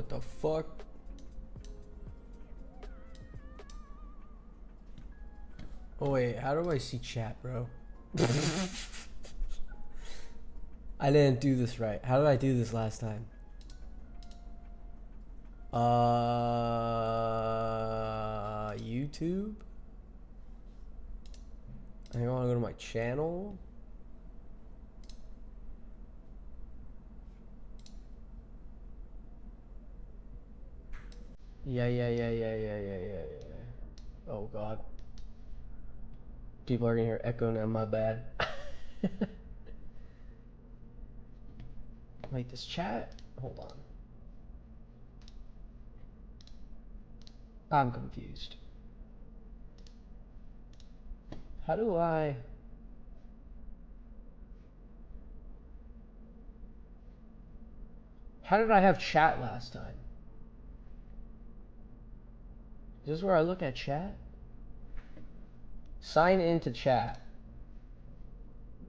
What the fuck? Oh wait, how do I see chat, bro? I didn't do this right. How did I do this last time? YouTube? I want to go to my channel. Yeah. Oh god. People are gonna hear echo now, my bad. Wait, this chat? Hold on. I'm confused. How do I... How did I have chat last time? Is this where I look at chat? Sign into chat.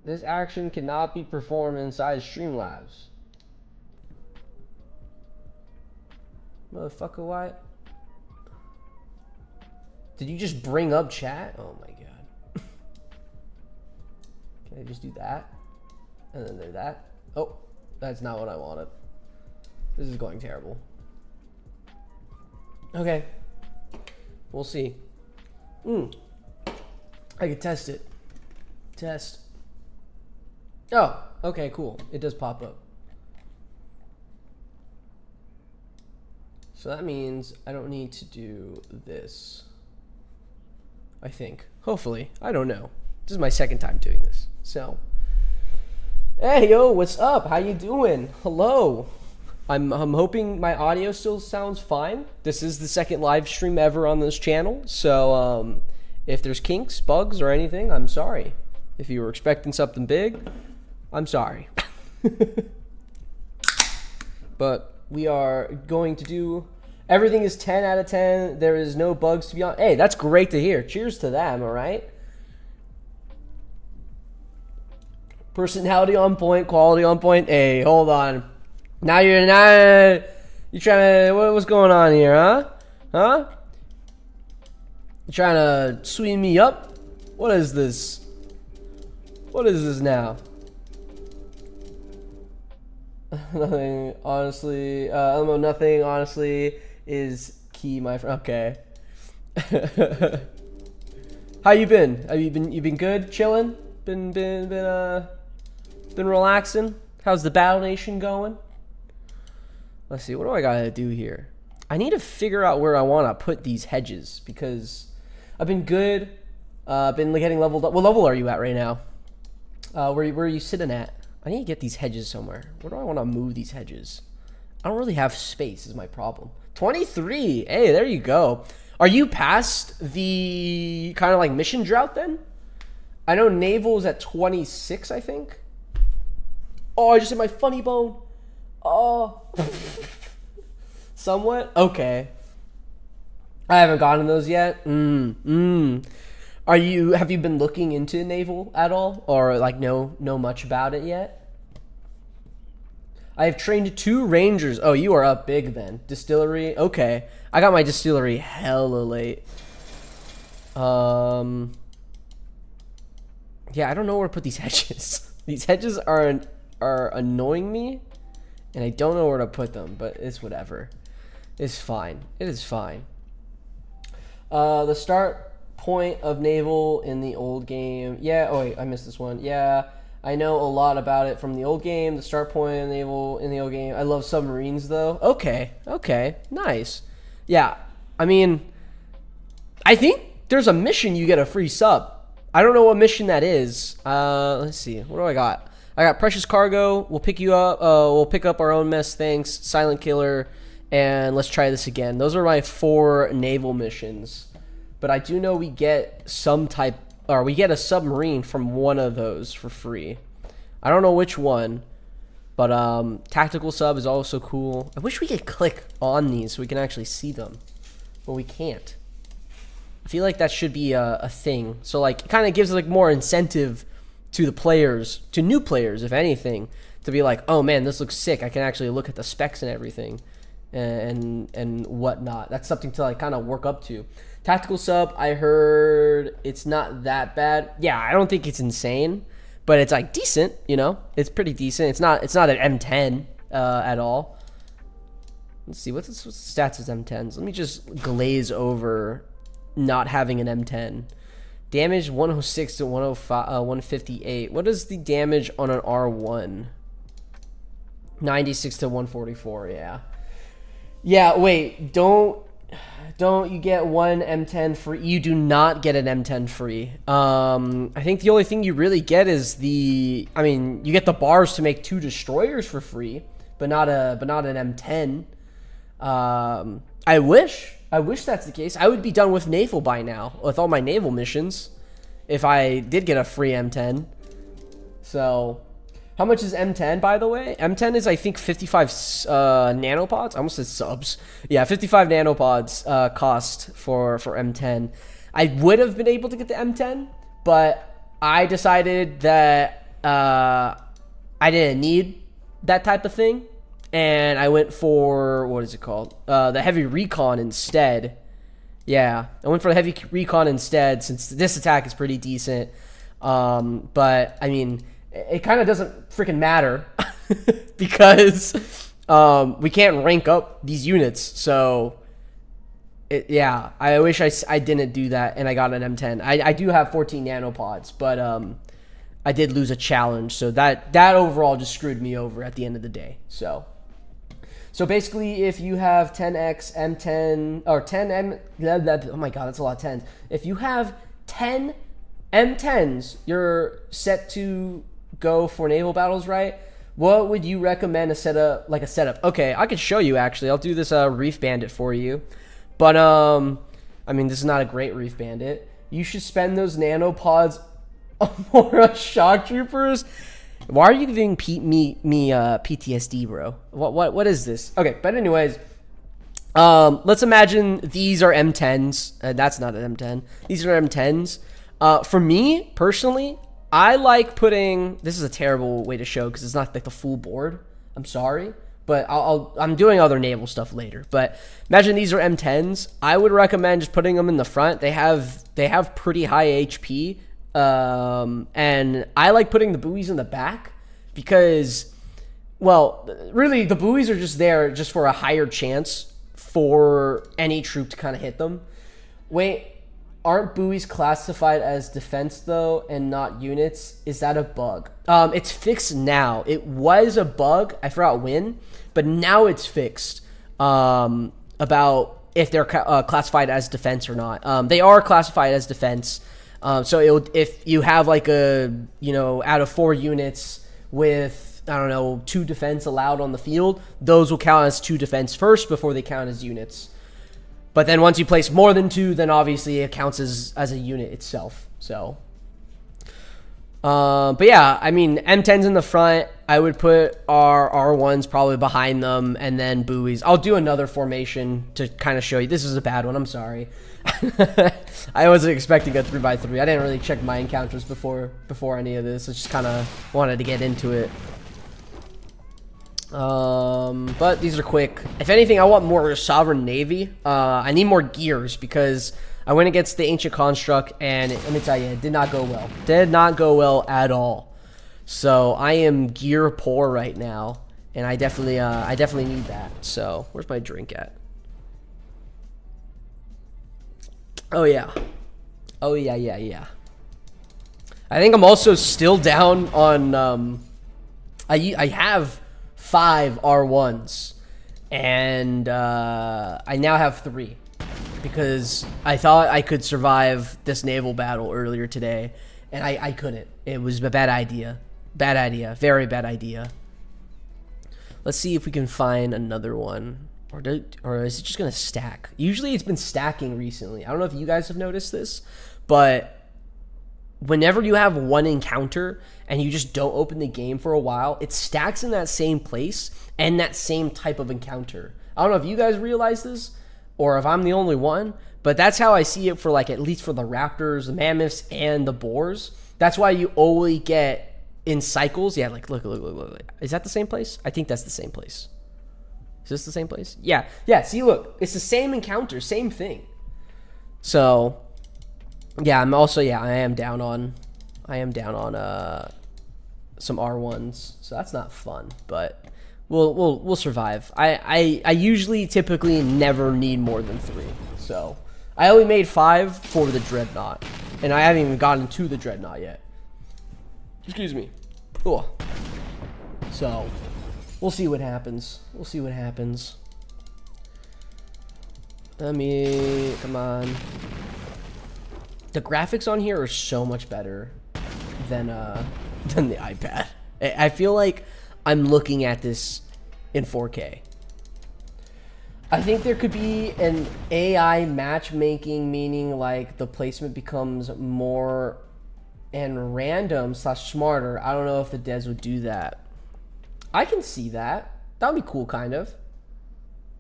This action cannot be performed inside Streamlabs. Motherfucker, what? Did you just bring up chat? Oh my god. Can I just do that? And then do that? Oh, that's not what I wanted. This is going terrible. Okay. We'll see. I could test it. Test. Oh, okay, cool. It does pop up. So that means I don't need to do this. I think. Hopefully. I don't know. This is my second time doing this. So. Hey, yo, what's up? How you doing? Hello. I'm hoping my audio still sounds fine. This is the second live stream ever on this channel. So, if there's kinks, bugs, or anything, I'm sorry. If you were expecting something big, I'm sorry. But we are going to do... Everything is 10 out of 10. There is no bugs to be on. Hey, that's great to hear. Cheers to that, all right? Personality on point, quality on point. Hey, hold on. Now you're trying to... What's going on here, huh? Huh? You trying to sweeten me up? What is this? What is this now? Nothing, honestly. Nothing, honestly, is key, my friend. Okay. How you been? You been good? Chilling? Been relaxing? How's the Battle Nation going? Let's see. What do I gotta do here? I need to figure out where I want to put these hedges because I've been good. Been getting leveled up. What level are you at right now? Where are you sitting at? I need to get these hedges somewhere. Where do I want to move these hedges? I don't really have space is my problem. 23. Hey, there you go. Are you past the kind of like mission drought then? I know Naval is at 26, I think. Oh, I just hit my funny bone. Oh. Somewhat? Okay. I haven't gotten those yet. Have you been looking into Naval at all? Or like know much about it yet? I have trained 2 rangers. Oh, you are up big then. Distillery. Okay. I got my distillery hella late. Yeah, I don't know where to put these hedges. These hedges are annoying me. And I don't know where to put them, but it's whatever. It's fine. It is fine. The start point of Naval in the old game. Yeah, oh wait, I missed this one. Yeah, I know a lot about it from the old game. The start point of Naval in the old game. I love submarines though. Okay, nice. Yeah, I mean, I think there's a mission you get a free sub. I don't know what mission that is. Let's see. What do I got? I got Precious Cargo. We'll pick you up. We'll pick up our own mess. Thanks. Silent Killer. And let's try this again. Those are my 4 Naval missions. But I do know we get we get a submarine from one of those for free. I don't know which one. But tactical sub is also cool. I wish we could click on these so we can actually see them. But we can't. I feel like that should be a thing. So like it kind of gives like more incentive to the players, to new players if anything, to be like, oh man, this looks sick. I can actually look at the specs and everything. and whatnot. That's something to like kind of work up to. Tactical sub, I heard it's not that bad. Yeah, I don't think it's insane, but it's like decent. You know, it's pretty decent. It's not an M10 at all. Let's see what's the stats of M10s. Let me just glaze over not having an M10. Damage 106 to 105, 158. What is the damage on an R1? 96 to 144. Yeah. Yeah. Wait. Don't you get one M10 free? You do not get an M10 free. I think the only thing you really get is you get the bars to make 2 destroyers for free, but not an M10. I wish that's the case. I would be done with Naval by now, with all my Naval missions, if I did get a free M10. So, how much is M10, by the way? M10 is, I think, 55 nanopods. I almost said subs. Yeah, 55 nanopods cost for M10. I would have been able to get the M10, but I decided that I didn't need that type of thing. And I went for, what is it called? The heavy recon instead. Yeah, I went for the heavy recon instead since this attack is pretty decent. But, I mean, it kind of doesn't freaking matter because we can't rank up these units. So, yeah, I wish I didn't do that and I got an M10. I do have 14 nanopods, but I did lose a challenge. So that overall just screwed me over at the end of the day. So basically, if you have 10x M10 or 10M, oh my god, that's a lot of 10s. If you have 10 M10s, you're set to go for naval battles, right? What would you recommend a setup? Okay, I could show you actually. I'll do this Reef Bandit for you, but I mean, this is not a great Reef Bandit. You should spend those nanopods for a shock troopers. Why are you giving me PTSD, bro? What is this? Okay, but anyways, let's imagine these are M10s. That's not an M10. These are M10s. For me personally, I like putting. This is a terrible way to show because it's not like the full board. I'm sorry, but I'm doing other naval stuff later. But imagine these are M10s. I would recommend just putting them in the front. They have pretty high HP. And I like putting the buoys in the back because, well, really the buoys are just there just for a higher chance for any troop to kind of hit them. Wait, aren't buoys classified as defense though and not units? Is that a bug? It's fixed now. It was a bug. I forgot when, but now it's fixed. About if they're classified as defense or not. They are classified as defense. So if you have like out of 4 units with, I don't know, 2 defense allowed on the field, those will count as 2 defense first before they count as units. But then once you place more than 2, then obviously it counts as a unit itself. So, but yeah, I mean, M10's in the front. I would put our R1s probably behind them and then buoys. I'll do another formation to kind of show you. This is a bad one. I'm sorry. I wasn't expecting a 3x3. I didn't really check my encounters before any of this. I just kind of wanted to get into it. But these are quick. If anything, I want more Sovereign Navy. I need more gears because I went against the Ancient Construct and let me tell you, it did not go well. Did not go well at all. So I am gear poor right now, and I definitely need that. So where's my drink at? Oh yeah. Yeah. I think I'm also still down on I have 5 R1s and I now have 3 because I thought I could survive this naval battle earlier today and I couldn't. It was a bad idea. Bad idea. Very bad idea. Let's see if we can find another one. Or is it just going to stack? Usually it's been stacking recently. I don't know if you guys have noticed this, but whenever you have one encounter and you just don't open the game for a while, it stacks in that same place and that same type of encounter. I don't know if you guys realize this or if I'm the only one, but that's how I see it for like at least for the raptors, the mammoths, and the boars. That's why you always get in cycles. Yeah, like look. Is that the same place? I think that's the same place. Is this the same place? Yeah. Yeah, see, look. It's the same encounter, same thing. So, yeah, I'm also, yeah, I am down on some R1s. So that's not fun, but we'll survive. I usually typically never need more than 3. So, I only made 5 for the Dreadnought, and I haven't even gotten to the Dreadnought yet. Excuse me. Cool. So, we'll see what happens. We'll see what happens. Come on. The graphics on here are so much better than the iPad. I feel like I'm looking at this in 4K. I think there could be an AI matchmaking, meaning like the placement becomes more and random / smarter. I don't know if the devs would do that. I can see that. That would be cool, kind of.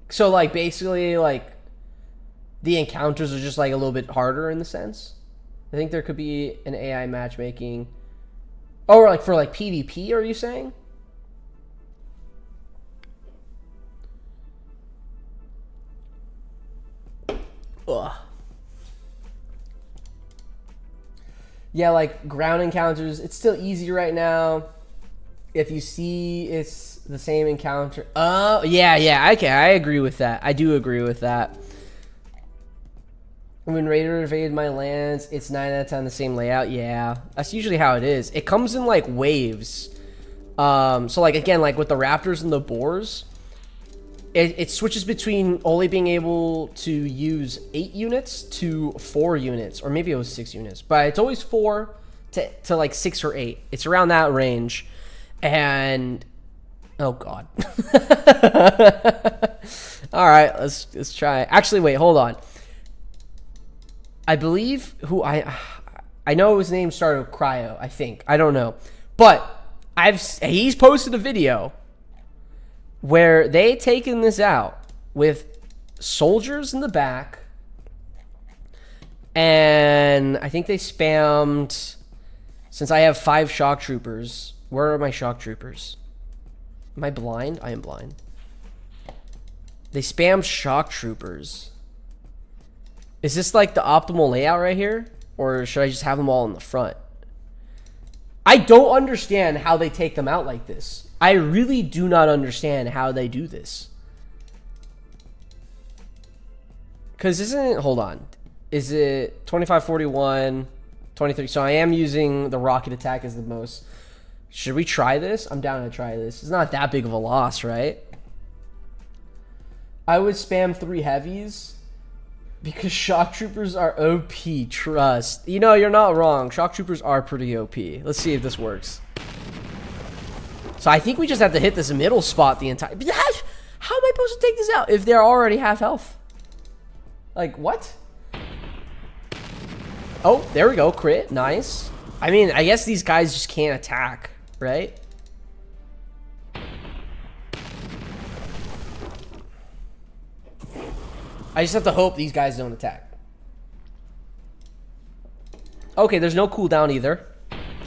So, like, basically, like, the encounters are just, like, a little bit harder in the sense. I think there could be an AI matchmaking. Oh, like, for, like, PvP, are you saying? Ugh. Yeah, like, ground encounters, it's still easy right now. If you see it's the same encounter. Oh, yeah, okay, I agree with that. I do agree with that. When Raider invaded my lands, it's 9 out of 10 the same layout. Yeah, that's usually how it is. It comes in, like, waves. So, like, again, like, with the Raptors and the Boars, it switches between only being able to use 8 units to 4 units. Or maybe it was 6 units. But it's always 4 to like, 6 or 8. It's around that range. And oh god. All right, let's try. Actually, wait, hold on. I believe who I know his name started with Cryo. I think, I don't know, but he's posted a video where they taken this out with soldiers in the back, and I think they spammed. Since I have 5 shock troopers. Where are my shock troopers? Am I blind? I am blind. They spam shock troopers. Is this like the optimal layout right here? Or should I just have them all in the front? I don't understand how they take them out like this. I really do not understand how they do this. Because isn't it... Hold on. Is it 25, 41, 23? So I am using the rocket attack as the most... Should we try this? I'm down to try this. It's not that big of a loss, right? I would spam 3 heavies because shock troopers are OP. Trust. You know, you're not wrong. Shock troopers are pretty OP. Let's see if this works. So I think we just have to hit this middle spot the entire... How am I supposed to take this out if they're already half health? Like, what? Oh, there we go. Crit. Nice. I mean, I guess these guys just can't attack. Right? I just have to hope these guys don't attack. Okay, there's no cooldown either.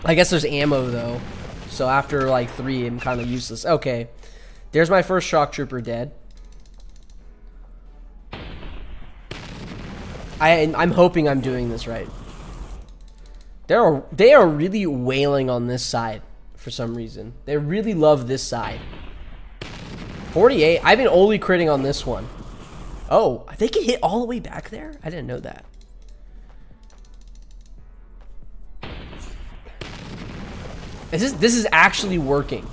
I guess there's ammo though. So after like 3, I'm kind of useless. Okay. There's my first shock trooper dead. I'm hoping I'm doing this right. They are really wailing on this side. For some reason. They really love this side. 48. I've been only critting on this one. Oh, they can hit all the way back there? I didn't know that. This is actually working.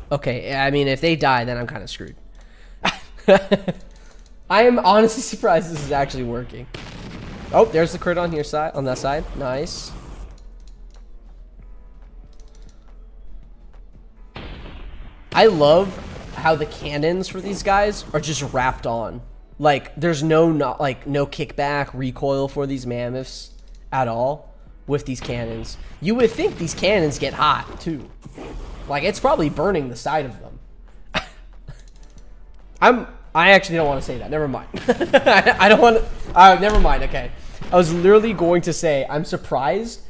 Okay, I mean, if they die, then I'm kind of screwed. I am honestly surprised this is actually working. Oh, there's the crit on here side, on that side. Nice. I love how the cannons for these guys are just wrapped on. Like, there's no kickback, recoil for these mammoths at all with these cannons. You would think these cannons get hot, too. Like, it's probably burning the side of them. I actually don't want to say that. Never mind. I don't want to... never mind, okay. I was literally going to say, I'm surprised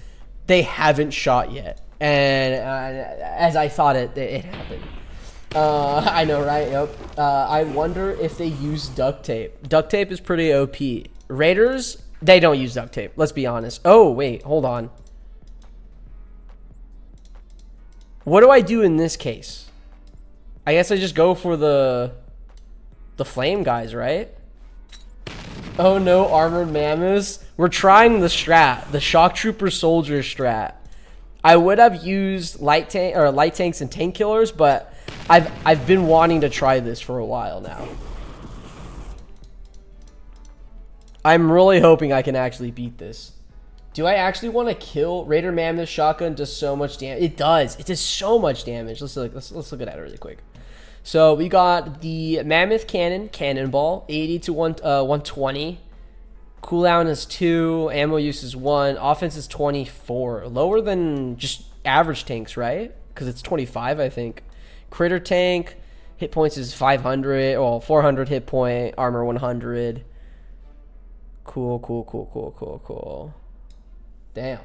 they haven't shot yet. And as I thought it happened. I know, right? Yep. I wonder if they use duct tape. Duct tape is pretty OP. Raiders, they don't use duct tape. Let's be honest. Oh, wait. Hold on. What do I do in this case? I guess I just go for the flame guys, right? Oh no, armored mammoths. We're trying the strat, the shock trooper soldier strat. I would have used light tanks and tank killers, but I've been wanting to try this for a while now. I'm really hoping I can actually beat this. Do I actually want to kill Raider Mammoth? Shotgun does so much damage. It does. It does so much damage. Let's look at it really quick. So we got the Mammoth Cannon, Cannonball, 80 to 120. Cooldown is 2. Ammo use is 1. Offense is 24. Lower than just average tanks, right? Because it's 25, I think. Critter Tank, hit points is 500. Well, 400 hit point. Armor 100. Cool. Damn.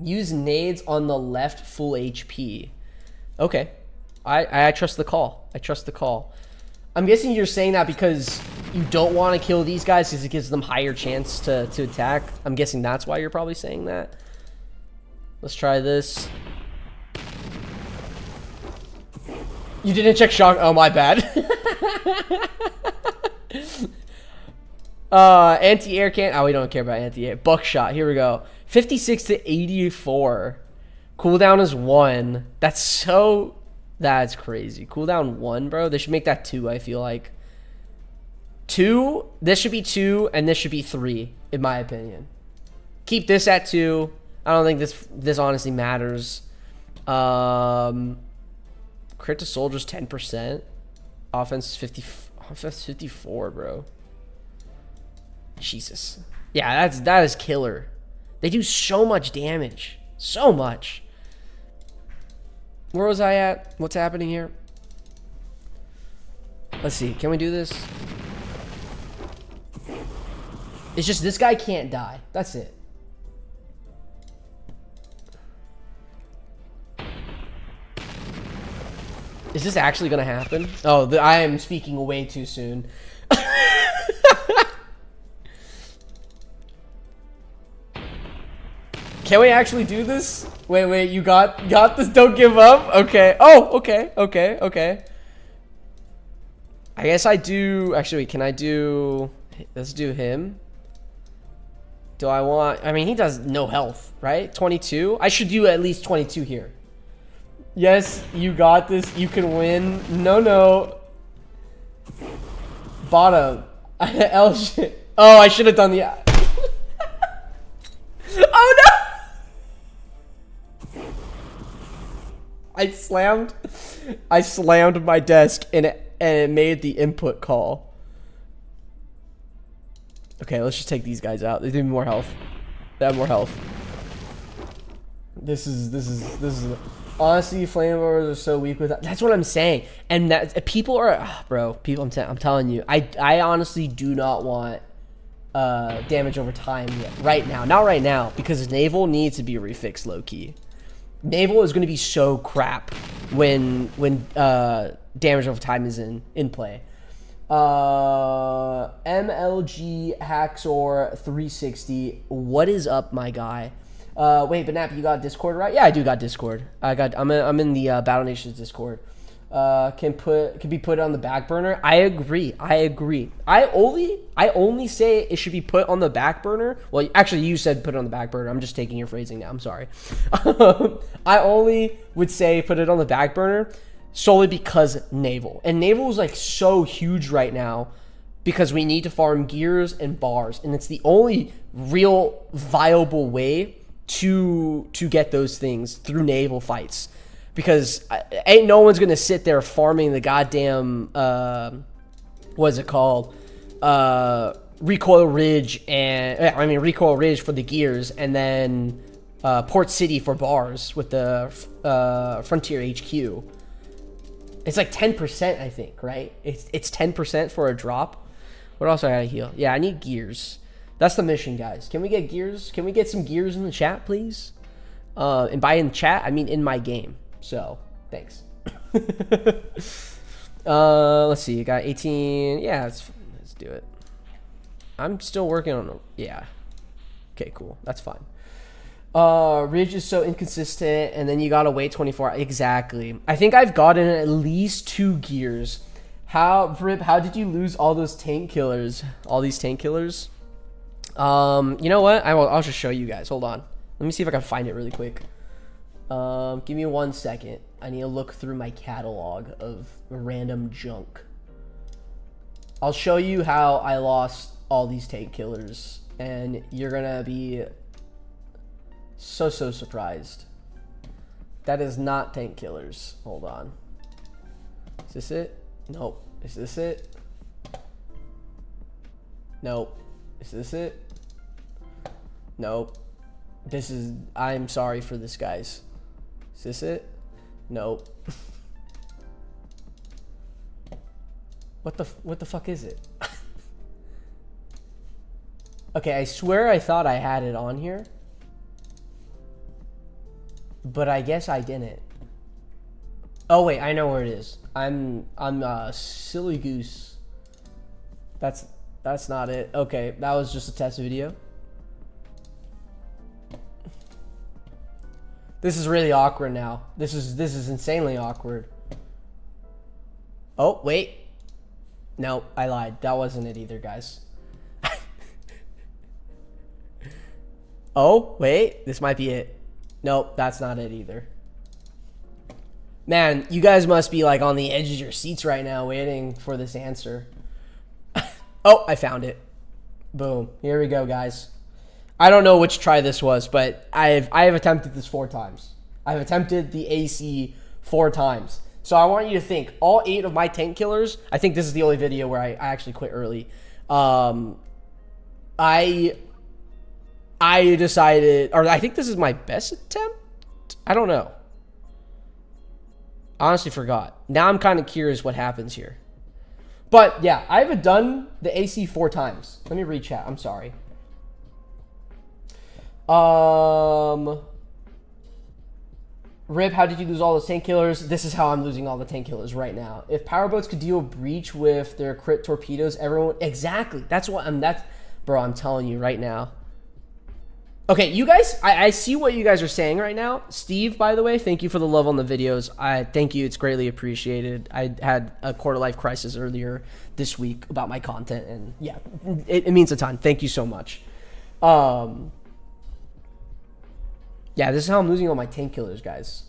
Use nades on the left full HP. Okay. I trust the call. I trust the call. I'm guessing you're saying that because you don't want to kill these guys because it gives them higher chance to attack. I'm guessing that's why you're probably saying that. Let's try this. You didn't check shock. Oh, my bad. Anti-air can. Oh, we don't care about anti-air. Buckshot. Here we go. 56 to 84. Cooldown is 1. That's crazy. Cooldown 1, bro. They should make that 2, I feel like. 2. This should be 2, and this should be 3, in my opinion. Keep this at 2. I don't think this honestly matters. Crit to soldiers 10%. Offense 50. Offense 54, bro. Jesus. Yeah, that is killer. They do so much damage. So much. Where was I at? What's happening here? Let's see. Can we do this? It's just this guy can't die. That's it. Is this actually going to happen? Oh, I am speaking way too soon. Can we actually do this? Wait, you got this? Don't give up? Okay. Oh, okay. I guess I do... Actually, can I do... Let's do him. Do I want... I mean, he does no health, right? 22? I should do at least 22 here. Yes, you got this. You can win. No. Bottom. L shit. Oh, I should have done the... Oh, no! I slammed my desk and it made the input call. Okay, let's just take these guys out. They do more health. They have more health. This is honestly, flamethrowers are so weak with that. That's what I'm saying. And that people are I'm telling you, I honestly do not want damage over time yet. Right now. Not right now, because Naval needs to be refixed low key. Naval is going to be so crap when damage over time is in play. MLG Haxor 360. What is up, my guy? Wait, but Nap, you got Discord, right? Yeah, I do got Discord. I'm in the Battle Nations Discord. Can be put on the back burner. I agree. I only say it should be put on the back burner. Well, actually, you said put it on the back burner. I'm just taking your phrasing now. I'm sorry. I only would say put it on the back burner solely because Naval. And Naval is like so huge right now because we need to farm gears and bars, and it's the only real viable way to get those things through Naval fights. Because ain't no one's going to sit there farming the goddamn, what's it called? Recoil Ridge Recoil Ridge for the gears, and then Port City for bars with the Frontier HQ. It's like 10%, I think, right? It's 10% for a drop. What else I gotta heal? Yeah, I need gears. That's the mission, guys. Can we get gears? Can we get some gears in the chat, please? And by in chat, I mean in my game. So, thanks. Let's see. You got 18. Yeah, let's do it. I'm still working on. Yeah. Okay, cool. That's fine. Ridge is so inconsistent, and then you gotta wait 24 hours. Exactly. I think I've gotten at least 2 gears. Rip, how did you lose all those tank killers? All these tank killers? You know what? I'll just show you guys. Hold on. Let me see if I can find it really quick. Give me 1 second. I need to look through my catalog of random junk. I'll show you how I lost all these tank killers, and you're gonna be so surprised. That is not tank killers. Hold on. Is this it? Nope. Is this it? Nope. Is this it? Nope. This is... I'm sorry for this, guys. Is this it? Nope. What the fuck is it? Okay, I swear I thought I had it on here. But I guess I didn't. Oh wait, I know where it is. I'm silly goose. That's not it. Okay, that was just a test video. This is really awkward now. This is insanely awkward. Oh, wait. No, I lied. That wasn't it either, guys. Oh, wait. This might be it. Nope, that's not it either. Man, you guys must be like on the edge of your seats right now waiting for this answer. Oh, I found it. Boom. Here we go, guys. I don't know which try this was, but I have attempted this 4 times. I've attempted the AC 4 times. So I want you to think, all 8 of my tank killers, I think this is the only video where I actually quit early. I decided, or I think this is my best attempt? I don't know. Honestly forgot. Now I'm kind of curious what happens here. But yeah, I haven't done the AC 4 times. Let me read chat. I'm sorry. Rip, how did you lose all those tank killers? This is how I'm losing all the tank killers right now. If powerboats could deal breach with their crit torpedoes, everyone... Exactly. That's what I'm... Bro, I'm telling you right now. Okay, you guys... I see what you guys are saying right now. Steve, by the way, thank you for the love on the videos. Thank you. It's greatly appreciated. I had a quarter-life crisis earlier this week about my content, and yeah, it means a ton. Thank you so much. Yeah, this is how I'm losing all my tank killers, guys.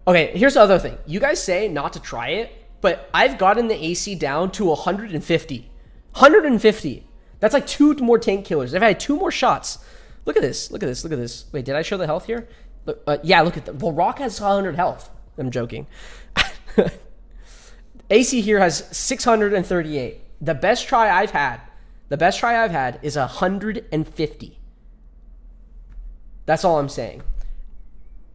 Okay, here's the other thing. You guys say not to try it, but I've gotten the AC down to 150. 150. That's like 2 more tank killers. If I had 2 more shots. Look at this. Look at this. Look at this. Wait, did I show the health here? Look, yeah, look at that. Well, Rock has 100 health. I'm joking. AC here has 638. The best try I've had is 150. That's all I'm saying.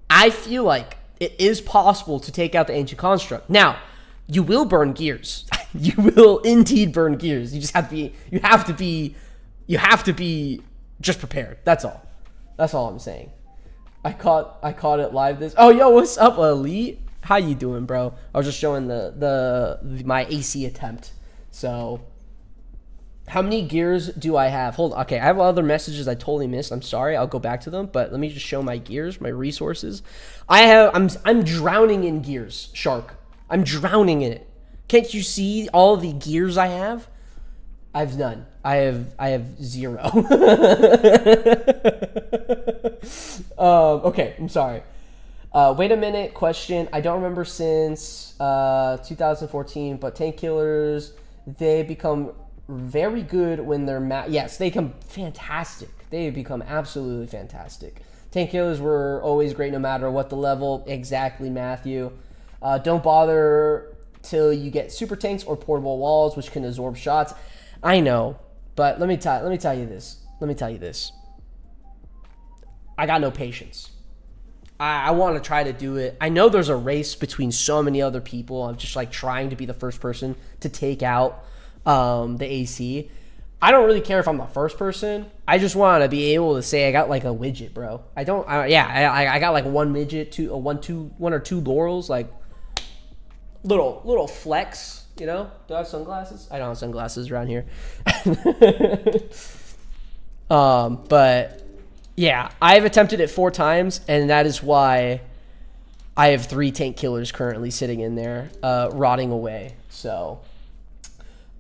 I feel like it is possible to take out the ancient construct. Now, you will burn gears. You will indeed burn gears. You just have to be just prepared. That's all. That's all I'm saying. I caught it live this. Oh, yo, what's up, Elite? How you doing, bro? I was just showing my AC attempt. So, how many gears do I have? Hold on. Okay, I have other messages I totally missed. I'm sorry. I'll go back to them, but let me just show my gears, my resources. I'm drowning in gears, Shark. I'm drowning in it. Can't you see all the gears I have? I have none. I have 0. Okay, I'm sorry. Wait a minute. Question. I don't remember since 2014, but tank killers, they become very good when they're yes, they become fantastic. They become absolutely fantastic. Tank killers were always great no matter what the level. Exactly, Matthew. Don't bother till you get super tanks or portable walls, which can absorb shots. I know, but let me tell you this. I got no patience. I want to try to do it. I know there's a race between so many other people. I'm just like trying to be the first person to take out the AC. I don't really care if I'm the first person. I just want to be able to say I got like a widget, bro. I got like one midget, one or two laurels. Like, little flex, you know? Do I have sunglasses? I don't have sunglasses around here. But yeah, I've attempted it 4 times, and that is why I have 3 tank killers currently sitting in there, rotting away. So,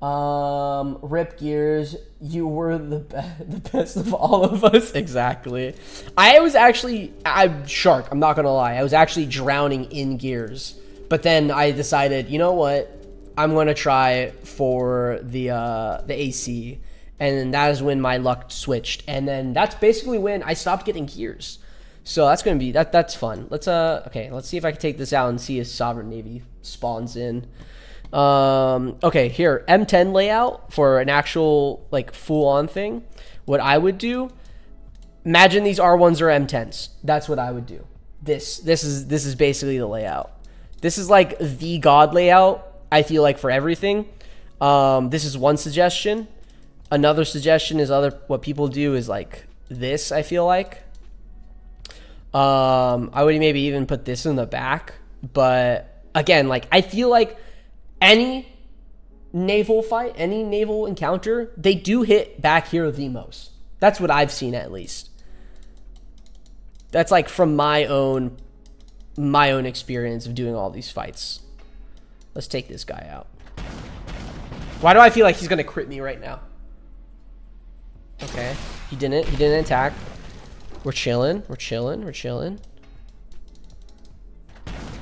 rip Gears, you were the best of all of us. Exactly. I'm Shark, I'm not gonna lie. I was actually drowning in Gears, but then I decided, you know what? I'm gonna try for the AC, and that is when my luck switched, and then that's basically when I stopped getting Gears. So that's gonna be that's fun. Let's see if I can take this out and see if Sovereign Navy spawns in. Okay, here, M10 layout for an actual like full-on thing. What I would do, imagine these R1s are M10s. That's what I would do. This is basically the layout. This is like the god layout, I feel like, for everything. This is one suggestion. Another suggestion is what people do is like this, I feel like. I would maybe even put this in the back, but again, like, I feel like any naval fight, any naval encounter, they do hit back here the most. That's what I've seen, at least. That's like from my own experience of doing all these fights. Let's take this guy out. Why do I feel like he's gonna crit me right now? Okay, he didn't attack. We're chilling.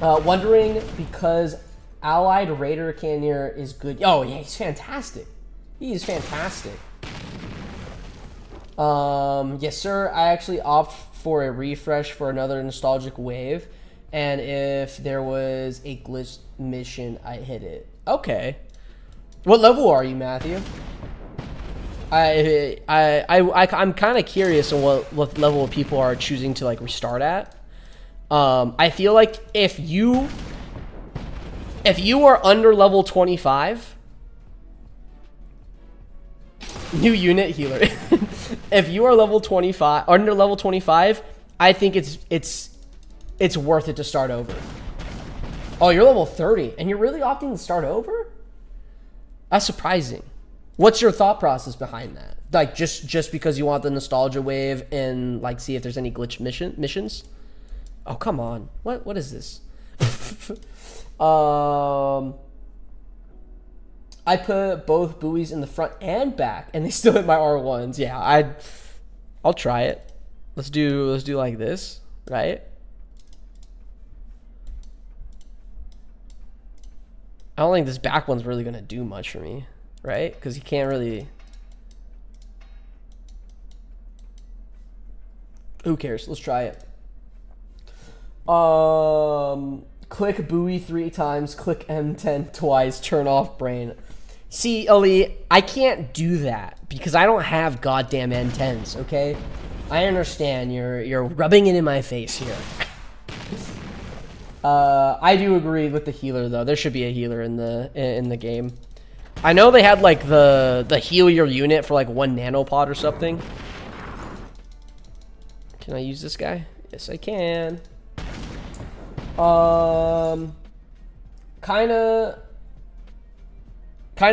Wondering because Allied Raider Cannoneer is good. Oh yeah, he's fantastic. He is fantastic. Yes sir, I actually opt for a refresh for another nostalgic wave, and if there was a glitch mission, I hit it. Okay. What level are you, Matthew? I'm kind of curious on what level people are choosing to like restart at. I feel like if you are under level 25, new unit healer. If you are level 25, under level 25, I think it's worth it to start over. Oh, you're level 30 and you're really opting to start over? That's surprising. What's your thought process behind that? Like, just because you want the nostalgia wave and like see if there's any glitch missions? Oh, come on. What is this? I put both buoys in the front and back, and they still hit my R1s. Yeah, I'll try it. Let's do like this, right? I don't think this back one's really gonna do much for me, right? Because you can't really. Who cares? Let's try it. Click buoy 3 times, click M10 twice, turn off brain. See, Ali, I can't do that because I don't have goddamn M10s, okay? I understand you're rubbing it in my face here. I do agree with the healer though. There should be a healer in the game. I know they had like the heal your unit for like 1 nanopod or something. Can I use this guy? Yes, I can. Kind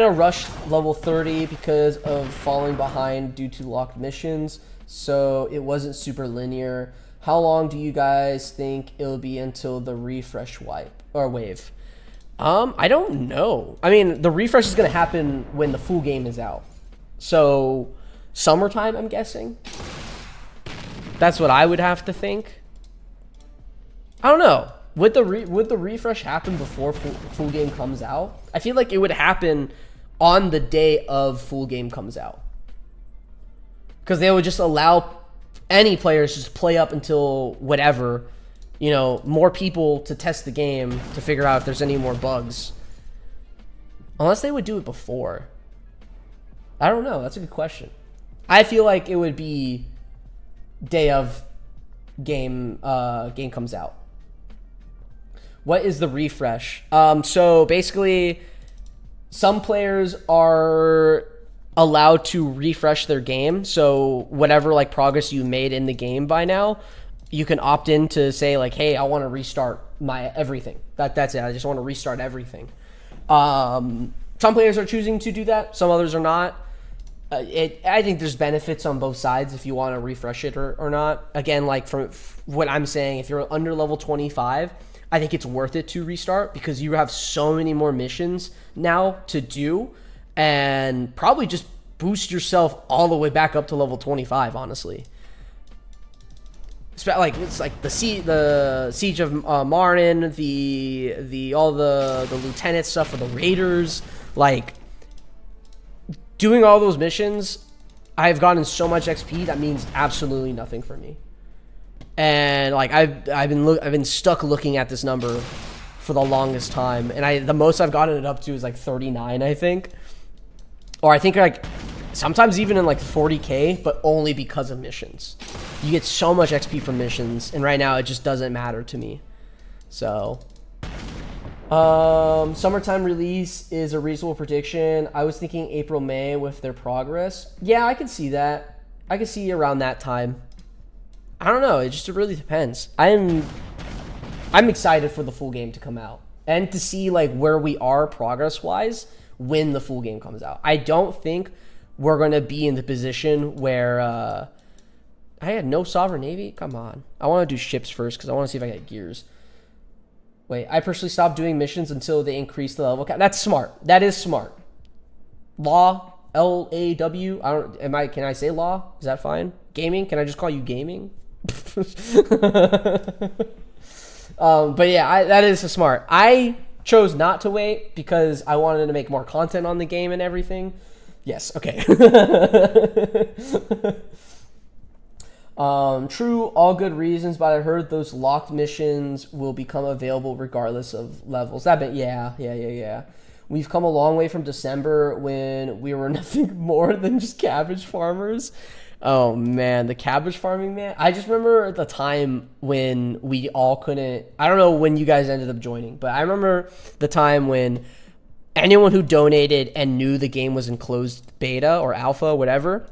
of rushed level 30 because of falling behind due to locked missions, so it wasn't super linear. How long do you guys think it'll be until the refresh wave? I don't know. I mean, the refresh is going to happen when the full game is out. So, summertime, I'm guessing. That's what I would have to think. I don't know. Would the refresh happen before full game comes out? I feel like it would happen on the day of full game comes out. Because they would just allow any players just play up until whatever, you know, more people to test the game to figure out if there's any more bugs. Unless they would do it before. I don't know. That's a good question. I feel like it would be day of game comes out. What is the refresh? So basically, some players are allowed to refresh their game. So whatever like progress you made in the game by now, you can opt in to say like, hey, I want to restart my everything. That's it. I just want to restart everything. Some players are choosing to do that. Some others are not. I think there's benefits on both sides if you want to refresh it or not. Again, like from what I'm saying, if you're under level 25, I think it's worth it to restart because you have so many more missions now to do and probably just boost yourself all the way back up to level 25, honestly. Like it's like the siege of Marne, all the lieutenant stuff for the raiders, like doing all those missions. I've gotten so much XP that means absolutely nothing for me. And like I've been stuck looking at this number for the longest time, and the most I've gotten it up to is like 39, I think, or I think like sometimes even in like 40k, but only because of missions. You get so much XP from missions, and right now it just doesn't matter to me. So summertime release is a reasonable prediction. I was thinking April, May with their progress. Yeah, I can see that. I can see around that time. I don't know. It just really depends. I'm excited for the full game to come out and to see like where we are progress wise when the full game comes out. I don't think we're gonna be in the position where I had no sovereign navy. Come on, I want to do ships first because I want to see if I get gears. Wait, I personally stopped doing missions until they increase the level cap. That's smart. That is smart. Law, LAW. Can I say law? Is that fine? Gaming? Can I just call you gaming? But yeah, that is smart. I chose not to wait because I wanted to make more content on the game and everything. Yes, okay. True, all good reasons, but I heard those locked missions will become available regardless of levels. Yeah. We've come a long way from December when we were nothing more than just cabbage farmers. Oh man, the cabbage farming, man. I just remember at the time when we all couldn't, I don't know when you guys ended up joining, but I remember the time when anyone who donated and knew the game was in closed beta or alpha, whatever,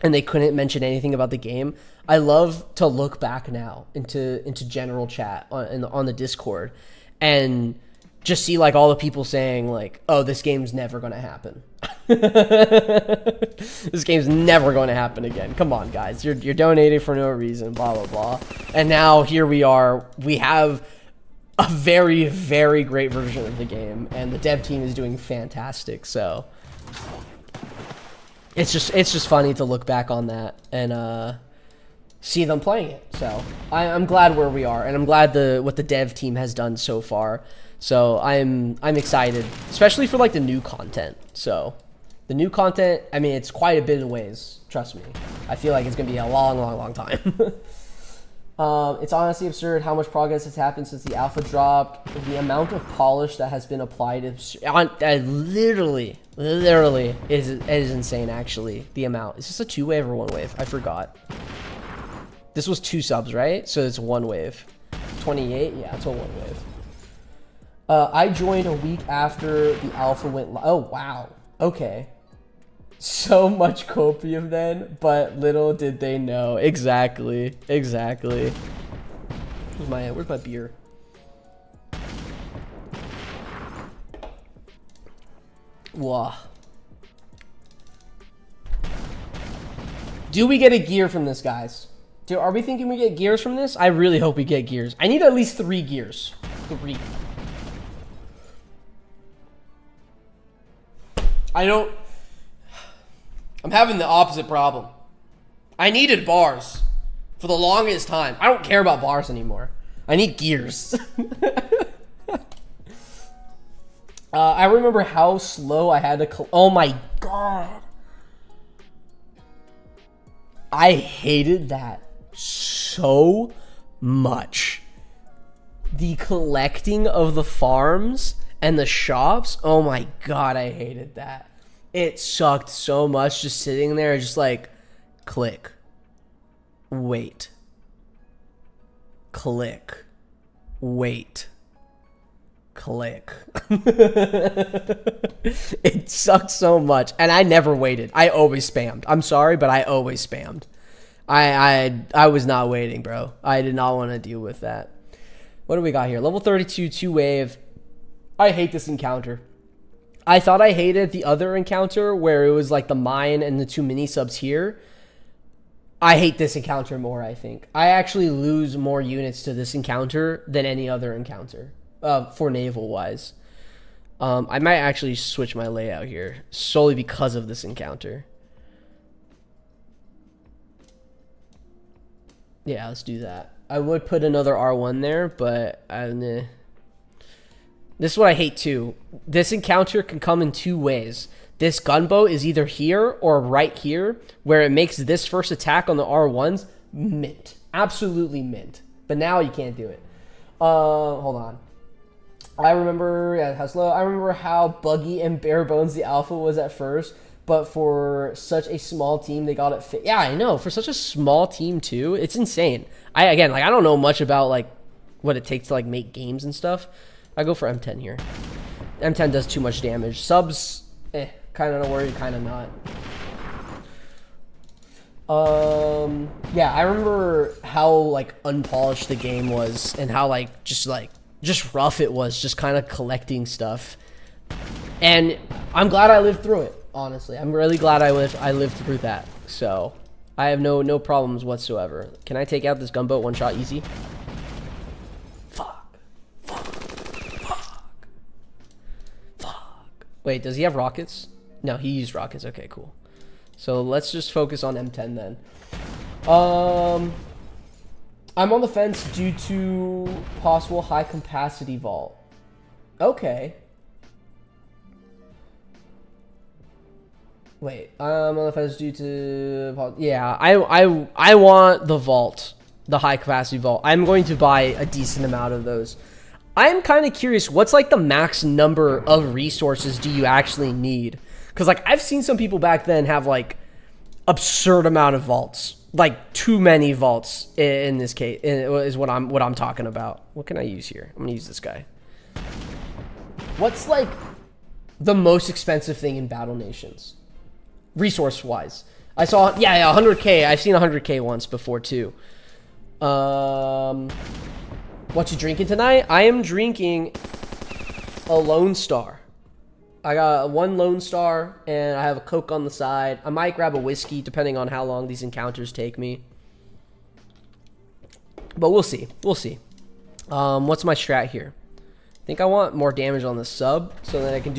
and they couldn't mention anything about the game. I love to look back now into general chat on the Discord and just see like all the people saying like, oh, this game's never going to happen. This game's never going to happen again. Come on, guys. You're donating for no reason, blah, blah, blah. And now here we are. We have a very, very great version of the game, and the dev team is doing fantastic. So it's just funny to look back on that and see them playing it. So I'm glad where we are, and I'm glad what the dev team has done so far. So I'm excited, especially for like the new content. So the new content, I mean, it's quite a bit of ways. Trust me. I feel like it's gonna be a long time. It's honestly absurd how much progress has happened since the alpha dropped. The amount of polish that has been applied is literally is insane. Actually, the amount. Is this a 2-wave or 1-wave? I forgot. This was 2 subs, right? So it's 1 wave. 28. Yeah, it's a 1 wave. I joined a week after the alpha went live. Oh, wow. Okay. So much copium then, but little did they know. Exactly. Where's my beer? Wow. Do we get a gear from this, guys? Are we thinking we get gears from this? I really hope we get gears. I need at least 3 gears. 3. I'm having the opposite problem. I needed bars for the longest time. I don't care about bars anymore. I need gears. I remember how slow I had to... Oh my god. I hated that so much. The collecting of the farms and the shops. Oh my god, I hated that. It sucked so much just sitting there just like click. Wait. Click. Wait. Click. It sucked so much. And I never waited. I always spammed. I'm sorry, but I always spammed. I was not waiting, bro. I did not want to deal with that. What do we got here? Level 32, 2-wave. I hate this encounter. I thought I hated the other encounter where it was like the mine and the 2 mini subs here. I hate this encounter more, I think. I actually lose more units to this encounter than any other encounter for naval wise. I might actually switch my layout here solely because of this encounter. Yeah, let's do that. I would put another R1 there, but nah. This is what I hate too. This encounter can come in 2 ways. This gunboat is either here or right here, where it makes this first attack on the R1s mint. Absolutely mint. But now you can't do it. Hold on. I remember, yeah, how slow. I remember how buggy and bare bones the alpha was at first, but for such a small team, they got it fit. Yeah, I know. For such a small team too, it's insane. I don't know much about like what it takes to like make games and stuff. I go for M10 here. M10 does too much damage. Subs, kind of not worried, kind of not. Yeah, I remember how like unpolished the game was and how like just rough it was, just kind of collecting stuff. And I'm glad I lived through it. Honestly, I'm really glad I lived through that. So I have no problems whatsoever. Can I take out this gunboat one shot easy? Wait, does he have rockets? No, he used rockets. Okay, cool. So let's just focus on M10 then. I'm on the fence due to possible high capacity vault. Okay. Wait, I'm on the fence due to... Yeah, I want the vault. The high capacity vault. I'm going to buy a decent amount of those. I'm kind of curious, what's like the max number of resources do you actually need? Because like I've seen some people back then have like absurd amount of vaults, like too many vaults in this case is what I'm talking about. What can I use here? I'm gonna use this guy. What's like the most expensive thing in Battle Nations, resource wise? I saw 100K. I've seen 100K once before too. What you drinking tonight? I am drinking a Lone Star. I got 1 Lone Star, and I have a Coke on the side. I might grab a whiskey, depending on how long these encounters take me. But we'll see. We'll see. What's my strat here? I think I want more damage on the sub, so that I can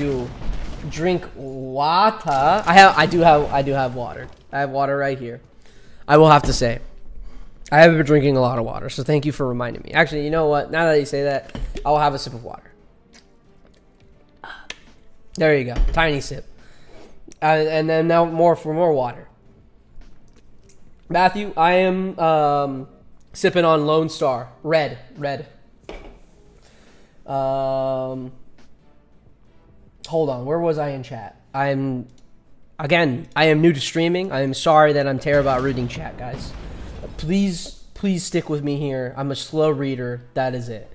drink water. I do have water. I have water right here. I will have to say, I have been drinking a lot of water, so thank you for reminding me. Actually, you know what? Now that you say that, I will have a sip of water. There you go. Tiny sip. And then now more water. Matthew, I am sipping on Lone Star. Red. Hold on. Where was I in chat? I am new to streaming. I am sorry that I'm terrible at reading chat, guys. Please stick with me here. I'm a slow reader. That is it.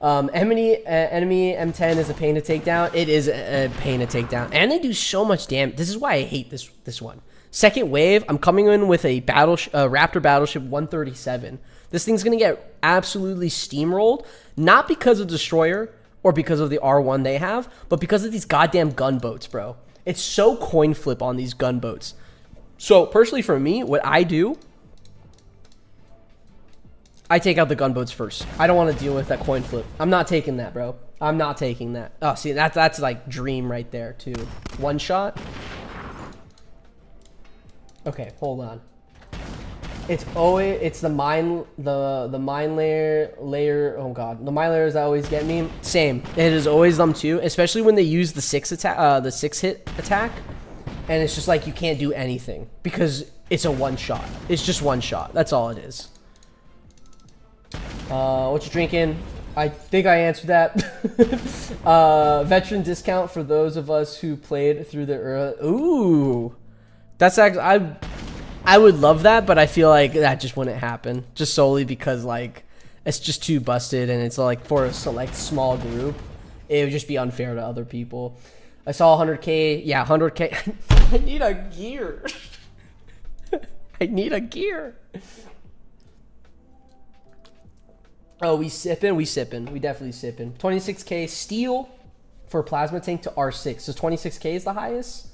Enemy M10 is a pain to take down. It is a pain to take down, and they do so much damage. This is why I hate this one. Second wave, I'm coming in with a Raptor battleship 137. This thing's gonna get absolutely steamrolled, not because of destroyer or because of the R1 they have, but because of these goddamn gunboats, bro. It's so coin flip on these gunboats. So personally, for me, what I do, I take out the gunboats first. I don't want to deal with that coin flip. I'm not taking that, bro. I'm not taking that. Oh, see, that's like dream right there, too. One shot. Okay, hold on. It's the mine layer. Oh god, the mine layers that always get me. Same. It is always them too, especially when they use the 6-hit attack, and it's just like you can't do anything because it's a one shot. It's just one shot. That's all it is. What you drinking? I think I answered that. Veteran discount for those of us who played through the early. Ooh, that's actually I would love that, but I feel like that just wouldn't happen, just solely because like it's just too busted, and it's like for a select small group, it would just be unfair to other people. I saw 100K. Yeah, 100K. I need a gear. I need a gear. Oh, we sipping? We sipping. We definitely sipping. 26k steel for plasma tank to R6. So 26k is the highest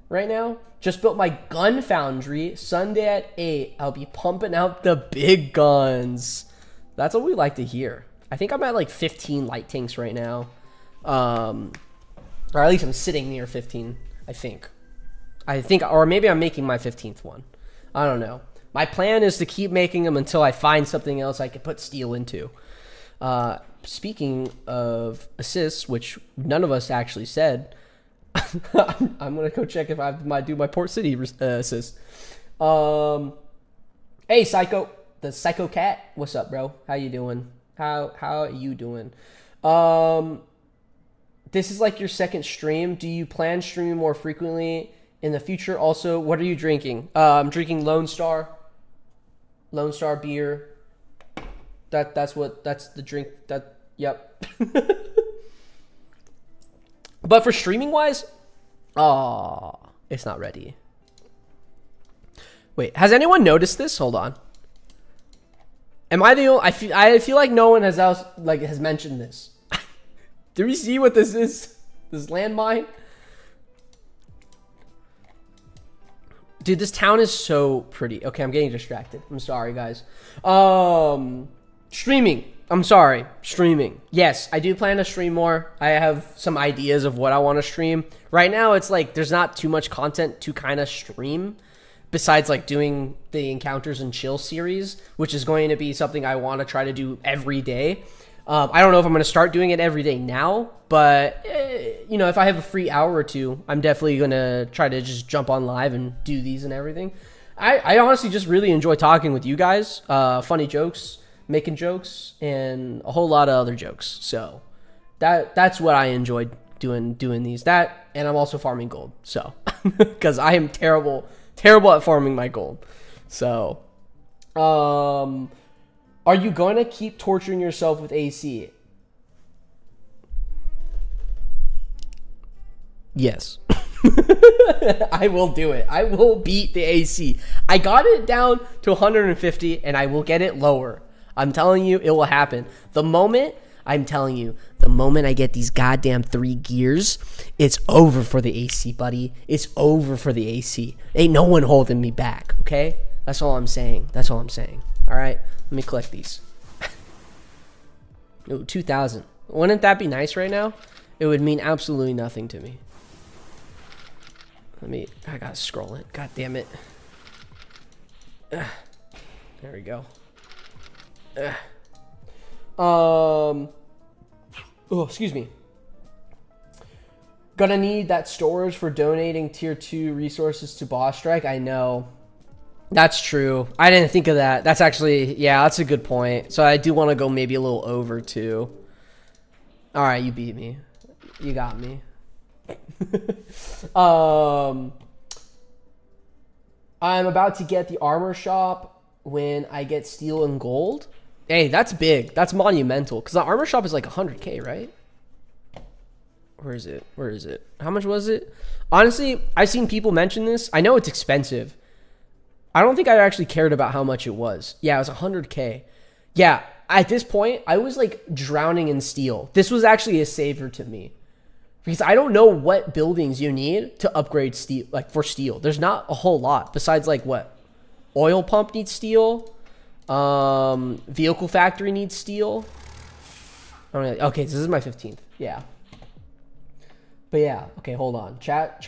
right now. Just built my gun foundry. Sunday at 8. I'll be pumping out the big guns. That's what we like to hear. I think I'm at like 15 light tanks right now. Or at least I'm sitting near 15, I think. Or maybe I'm making my 15th one. I don't know. My plan is to keep making them until I find something else I can put steel into. Speaking of assists, which none of us actually said, I'm going to go check if I might do my Port City assist. Hey, Psycho. The Psycho Cat. What's up, bro? How you doing? How are you doing? This is like your second stream. Do you plan streaming more frequently in the future? Also, what are you drinking? I'm drinking Lone Star beer. That's the drink that, yep. But for streaming wise, it's not ready. Wait, has anyone noticed this? Hold on. Am I the only, I feel like no one has mentioned this. Do we see what this is? This landmine? Dude, this town is so pretty. Okay, I'm getting distracted. I'm sorry, guys. Streaming. I'm sorry. Streaming. Yes, I do plan to stream more. I have some ideas of what I want to stream. Right now, it's like there's not too much content to kind of stream besides like doing the Encounters and Chill series, which is going to be something I want to try to do every day. I don't know if I'm going to start doing it every day now, but you know, if I have a free hour or two, I'm definitely going to try to just jump on live and do these and everything. I honestly just really enjoy talking with you guys. Funny jokes, making jokes, and a whole lot of other jokes. So that's what I enjoy doing these. That, and I'm also farming gold. So because I am terrible at farming my gold. So are you going to keep torturing yourself with AC? Yes. I will do it. I will beat the AC. I got it down to 150 and I will get it lower. I'm telling you, it will happen. The moment I get these goddamn 3 gears, it's over for the AC, buddy. It's over for the AC. Ain't no one holding me back, okay? That's all I'm saying. All right? Let me collect these. Ooh, 2,000. Wouldn't that be nice right now? It would mean absolutely nothing to me. I gotta scroll it. God damn it. There we go. Oh, excuse me. Gonna need that storage for donating tier 2 resources to Boss Strike. I know. That's true. I didn't think of that. That's actually, yeah, that's a good point. So I do want to go maybe a little over too. All right, you beat me. You got me. I'm about to get the armor shop when I get steel and gold. Hey, that's big. That's monumental. Because the armor shop is like 100k, right? Where is it? How much was it? Honestly, I've seen people mention this. I know it's expensive. I don't think I actually cared about how much it was. Yeah, it was 100k. Yeah, at this point, I was like drowning in steel. This was actually a savior to me. Because I don't know what buildings you need to upgrade steel, like for steel. There's not a whole lot besides like what? Oil pump needs steel. Vehicle factory needs steel. Okay, this is my 15th. Yeah. But yeah, okay, hold on. Chat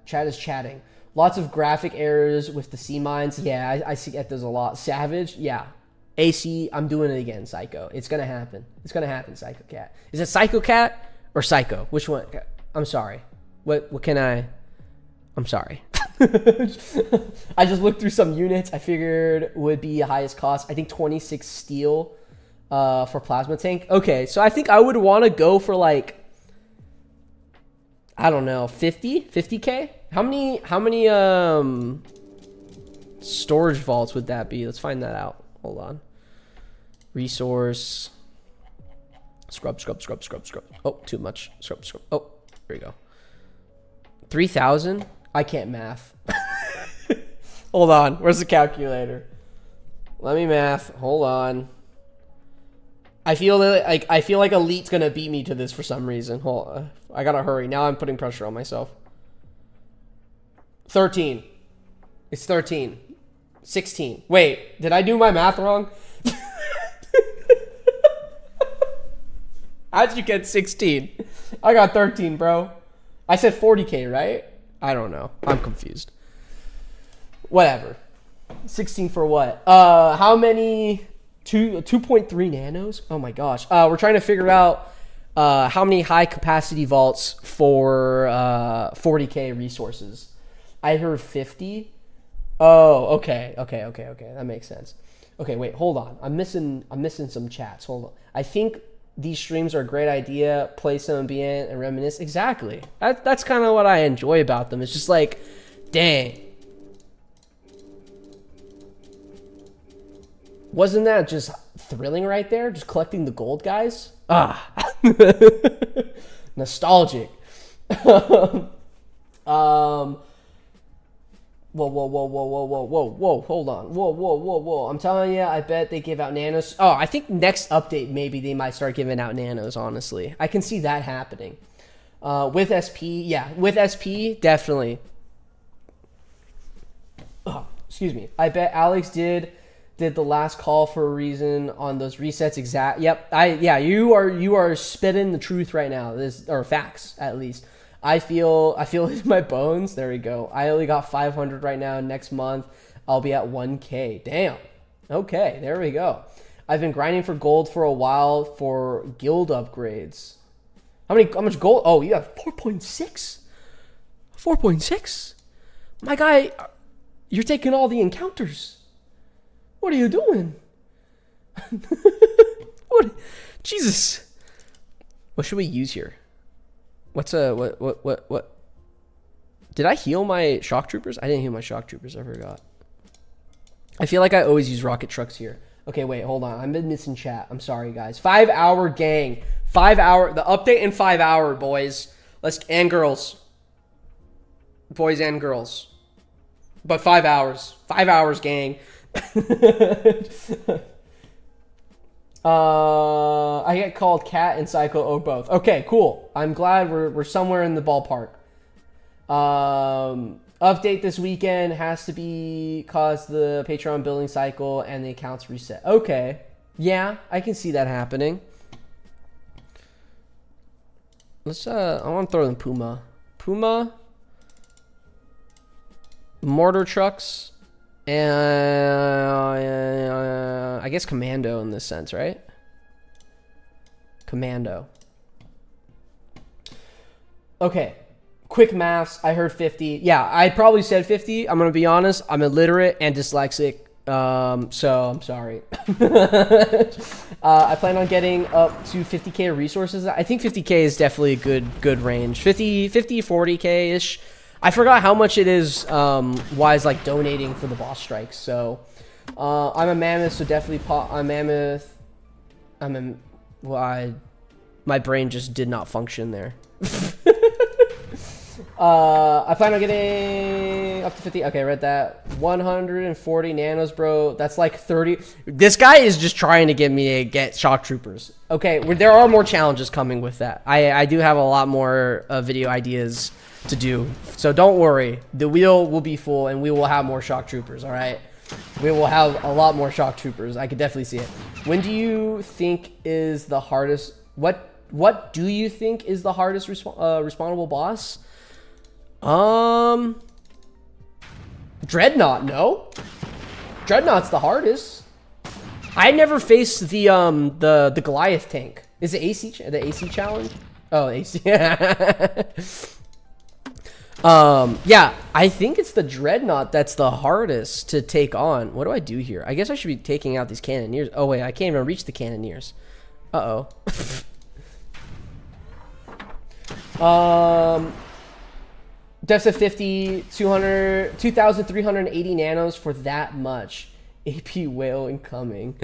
is chatting. Lots of graphic errors with the sea mines. Yeah, I see that there's a lot. Savage, yeah. AC, I'm doing it again, Psycho. It's gonna happen. It's gonna happen, Psycho Cat. Is it Psycho Cat or Psycho? Which one? I'm sorry. What can I? I'm sorry. I just looked through some units I figured would be highest cost. I think 26 steel for plasma tank. Okay, so I think I would want to go for like, I don't know, 50k? How many storage vaults would that be? Let's find that out. Hold on. Resource. Scrub. Oh, too much. Scrub. Oh, there we go. 3,000? I can't math. Hold on. Where's the calculator? Let me math. Hold on. I feel like Elite's gonna beat me to this for some reason. Hold on. I gotta hurry. Now I'm putting pressure on myself. 13. It's 13. 16. Wait, did I do my math wrong? How'd you get 16? I got 13, bro. I said 40K, right? I don't know. I'm confused. Whatever. 16 for what? How many? 2.3 nanos? Oh my gosh. We're trying to figure out how many high capacity vaults for 40K resources. I heard 50. Oh, okay. That makes sense. Okay, wait, hold on. I'm missing some chats. Hold on. I think these streams are a great idea. Play some ambient and reminisce. Exactly. That's kind of what I enjoy about them. It's just like, dang. Wasn't that just thrilling right there? Just collecting the gold, guys? Ah. Nostalgic. Whoa. Hold on. Whoa. I'm telling you, I bet they give out nanos. Oh, I think next update, maybe they might start giving out nanos, honestly. I can see that happening. With SP, yeah. With SP, definitely. Oh, excuse me. I bet Alex did the last call for a reason on those resets. Yep. You are spitting the truth right now. Or facts, at least. I feel it in my bones. There we go. I only got 500 right now. Next month, I'll be at 1K. Damn. Okay, there we go. I've been grinding for gold for a while for guild upgrades. How much gold? Oh, you have 4.6. 4.6. My guy, you're taking all the encounters. What are you doing? What? Jesus. What should we use here? What's what? Did I heal my shock troopers? I didn't heal my shock troopers. I forgot. I feel like I always use rocket trucks here. Okay, wait, hold on. I've been missing chat. I'm sorry, guys. 5 hour gang. 5 hour. The update in 5 hour, boys. And girls. Boys and girls. But 5 hours. 5 hours, gang. I get called Cat and Psycho or both. Okay, cool. I'm glad we're somewhere in the ballpark. Update this weekend has to be cause the Patreon billing cycle and the accounts reset. Okay. Yeah, I can see that happening. Let's I want to throw in Puma, mortar trucks. And I guess commando in this sense, right? Commando. Okay. Quick maths. I heard 50. Yeah, I probably said 50. I'm going to be honest. I'm illiterate and dyslexic. So I'm sorry. I plan on getting up to 50K resources. I think 50K is definitely a good range. 50, 40K-ish. I forgot how much it is wise like donating for the boss strikes. So I'm a mammoth, so definitely I'm mammoth. My brain just did not function there. I plan on getting up to 50. Okay, read that. 140 nanos, bro. That's like 30. This guy is just trying to get me to get shock troopers. Okay, there are more challenges coming with that. I do have a lot more video ideas to do, so don't worry. The wheel will be full and we will have more shock troopers. All right, we will have a lot more shock troopers. I could definitely see it. When do you think is the hardest? What do you think is the hardest respawnable boss? Dreadnought. No, Dreadnought's the hardest. I never faced the Goliath tank. Is it the AC challenge? Oh, AC. Yeah, I think it's the Dreadnought that's the hardest to take on. What do I do here? I guess I should be taking out these cannoneers. Oh wait, I can't even reach the cannoneers. Uh-oh. Deficit 50, 200, 2,380 nanos for that much. AP whale incoming.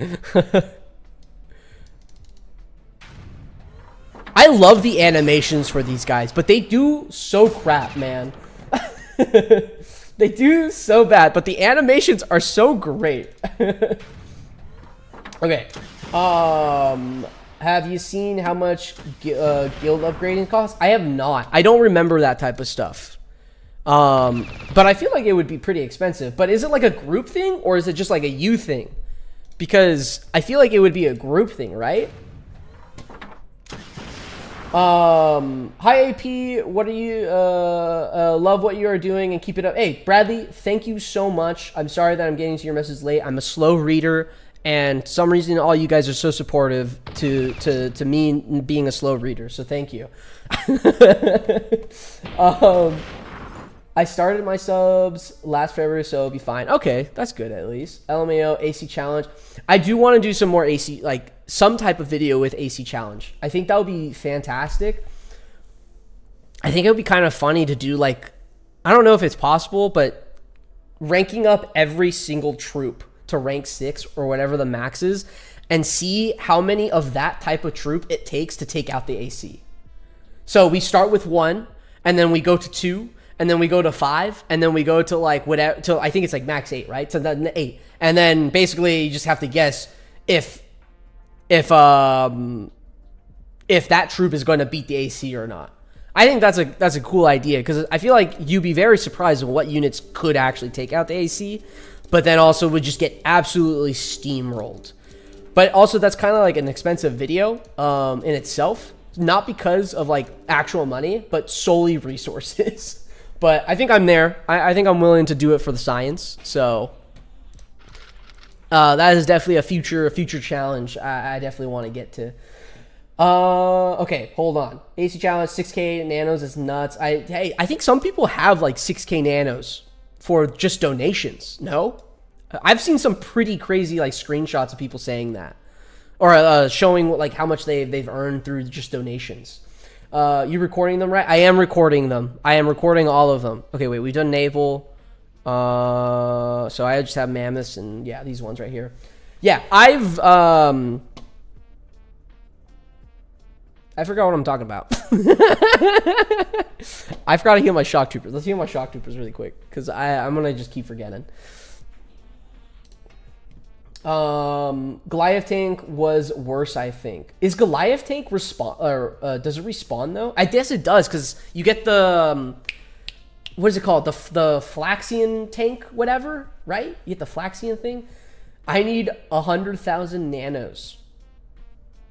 I love the animations for these guys, but they do so crap, man. They do so bad, but the animations are so great. Okay. Have you seen how much guild upgrading costs? I have not. I don't remember that type of stuff. But I feel like it would be pretty expensive. But is it like a group thing, or is it just like a you thing? Because I feel like it would be a group thing, right? Hi AP, what are you, love what you are doing and keep it up. Hey, Bradley, thank you so much. I'm sorry that I'm getting to your message late. I'm a slow reader, and for some reason all you guys are so supportive to me being a slow reader, so thank you. I started my subs last February, so it'll be fine. Okay, that's good at least. LMAO, AC Challenge. I do want to do some more AC, like some type of video with AC Challenge. I think that would be fantastic. I think it would be kind of funny to do, like, I don't know if it's possible, but ranking up every single troop to rank 6 or whatever the max is, and see how many of that type of troop it takes to take out the AC. So we start with 1, and then we go to 2, and then we go to 5, and then we go to like whatever, to I think it's like max 8, right? So then 8, and then basically you just have to guess if that troop is going to beat the AC or not. I think that's a cool idea, because I feel like you'd be very surprised at what units could actually take out the AC, but then also would just get absolutely steamrolled. But also that's kind of like an expensive video in itself, not because of like actual money, but solely resources. But I think I'm there. I think I'm willing to do it for the science. So that is definitely a future challenge I definitely want to get to. Okay, hold on. AC Challenge, 6K nanos is nuts. I think some people have like 6K nanos for just donations. No? I've seen some pretty crazy like screenshots of people saying that. Or showing like how much they've earned through just donations. You recording them, right? I am recording them. I am recording all of them. Okay, wait, we've done Naval. So I just have Mammoths and yeah, these ones right here. Yeah, I forgot what I'm talking about. I forgot to heal my shock troopers. Let's heal my shock troopers really quick, because I'm gonna just keep forgetting. Goliath tank was worse, I think. Is Goliath tank respawn, or does it respawn though? I guess it does, because you get the what is it called, the Flaxian tank, whatever, right? You get the Flaxian thing. I need 100,000 nanos.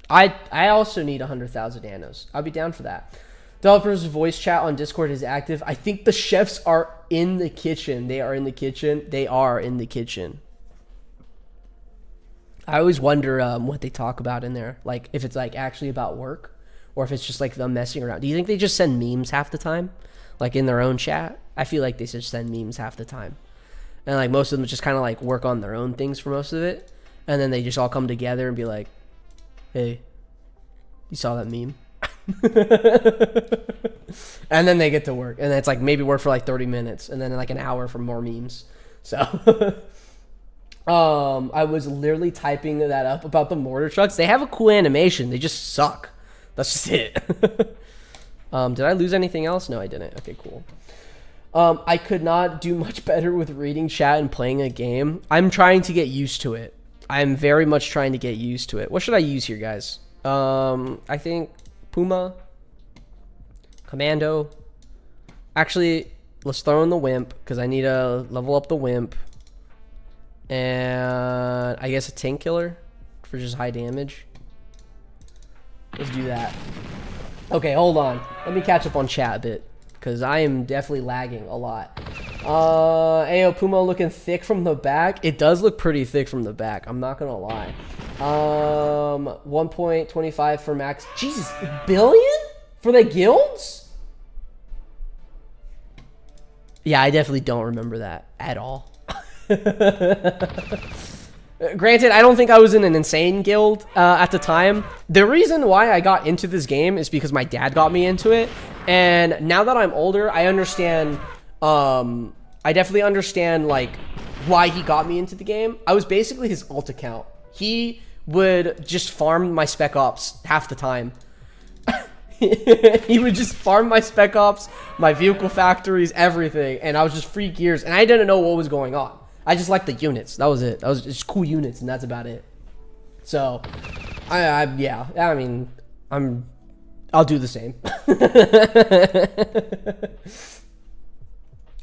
I also need 100,000 nanos. I'll be down for that. Developers voice chat on Discord is active. I think the chefs are in the kitchen. They are in the kitchen. They are in the kitchen. I always wonder what they talk about in there. Like, if it's like actually about work, or if it's just like them messing around. Do you think they just send memes half the time? Like in their own chat? I feel like they just send memes half the time. And like most of them just kind of like work on their own things for most of it. And then they just all come together and be like, hey, you saw that meme? And then they get to work. And it's like maybe work for like 30 minutes. And then like an hour for more memes. So... I was literally typing that up about the mortar trucks. They have a cool animation. They just suck. That's just it. Did I lose anything else? No, I didn't. Okay, cool. I could not do much better with reading chat and playing a game. I'm trying to get used to it. I'm very much trying to get used to it. What should I use here, guys? I think Puma, Commando. Actually, let's throw in the Wimp, because I need to level up the Wimp. And I guess a tank killer for just high damage. Let's do that. Okay, hold on. Let me catch up on chat a bit, because I am definitely lagging a lot. Ayo, Puma looking thick from the back. It does look pretty thick from the back. I'm not gonna lie. 1.25 for max. Jesus, billion for the guilds? Yeah, I definitely don't remember that at all. Granted, I don't think I was in an insane guild at the time. The reason why I got into this game is because my dad got me into it, and now that I'm older, I understand. I definitely understand like why he got me into the game. I was basically his alt account. He would just farm my spec ops half the time. He would just farm my spec ops, my vehicle factories, everything, and I was just free gears, and I didn't know what was going on. I just liked the units. That was it. That was just cool units, and that's about it. So, yeah. I mean, I'll do the same.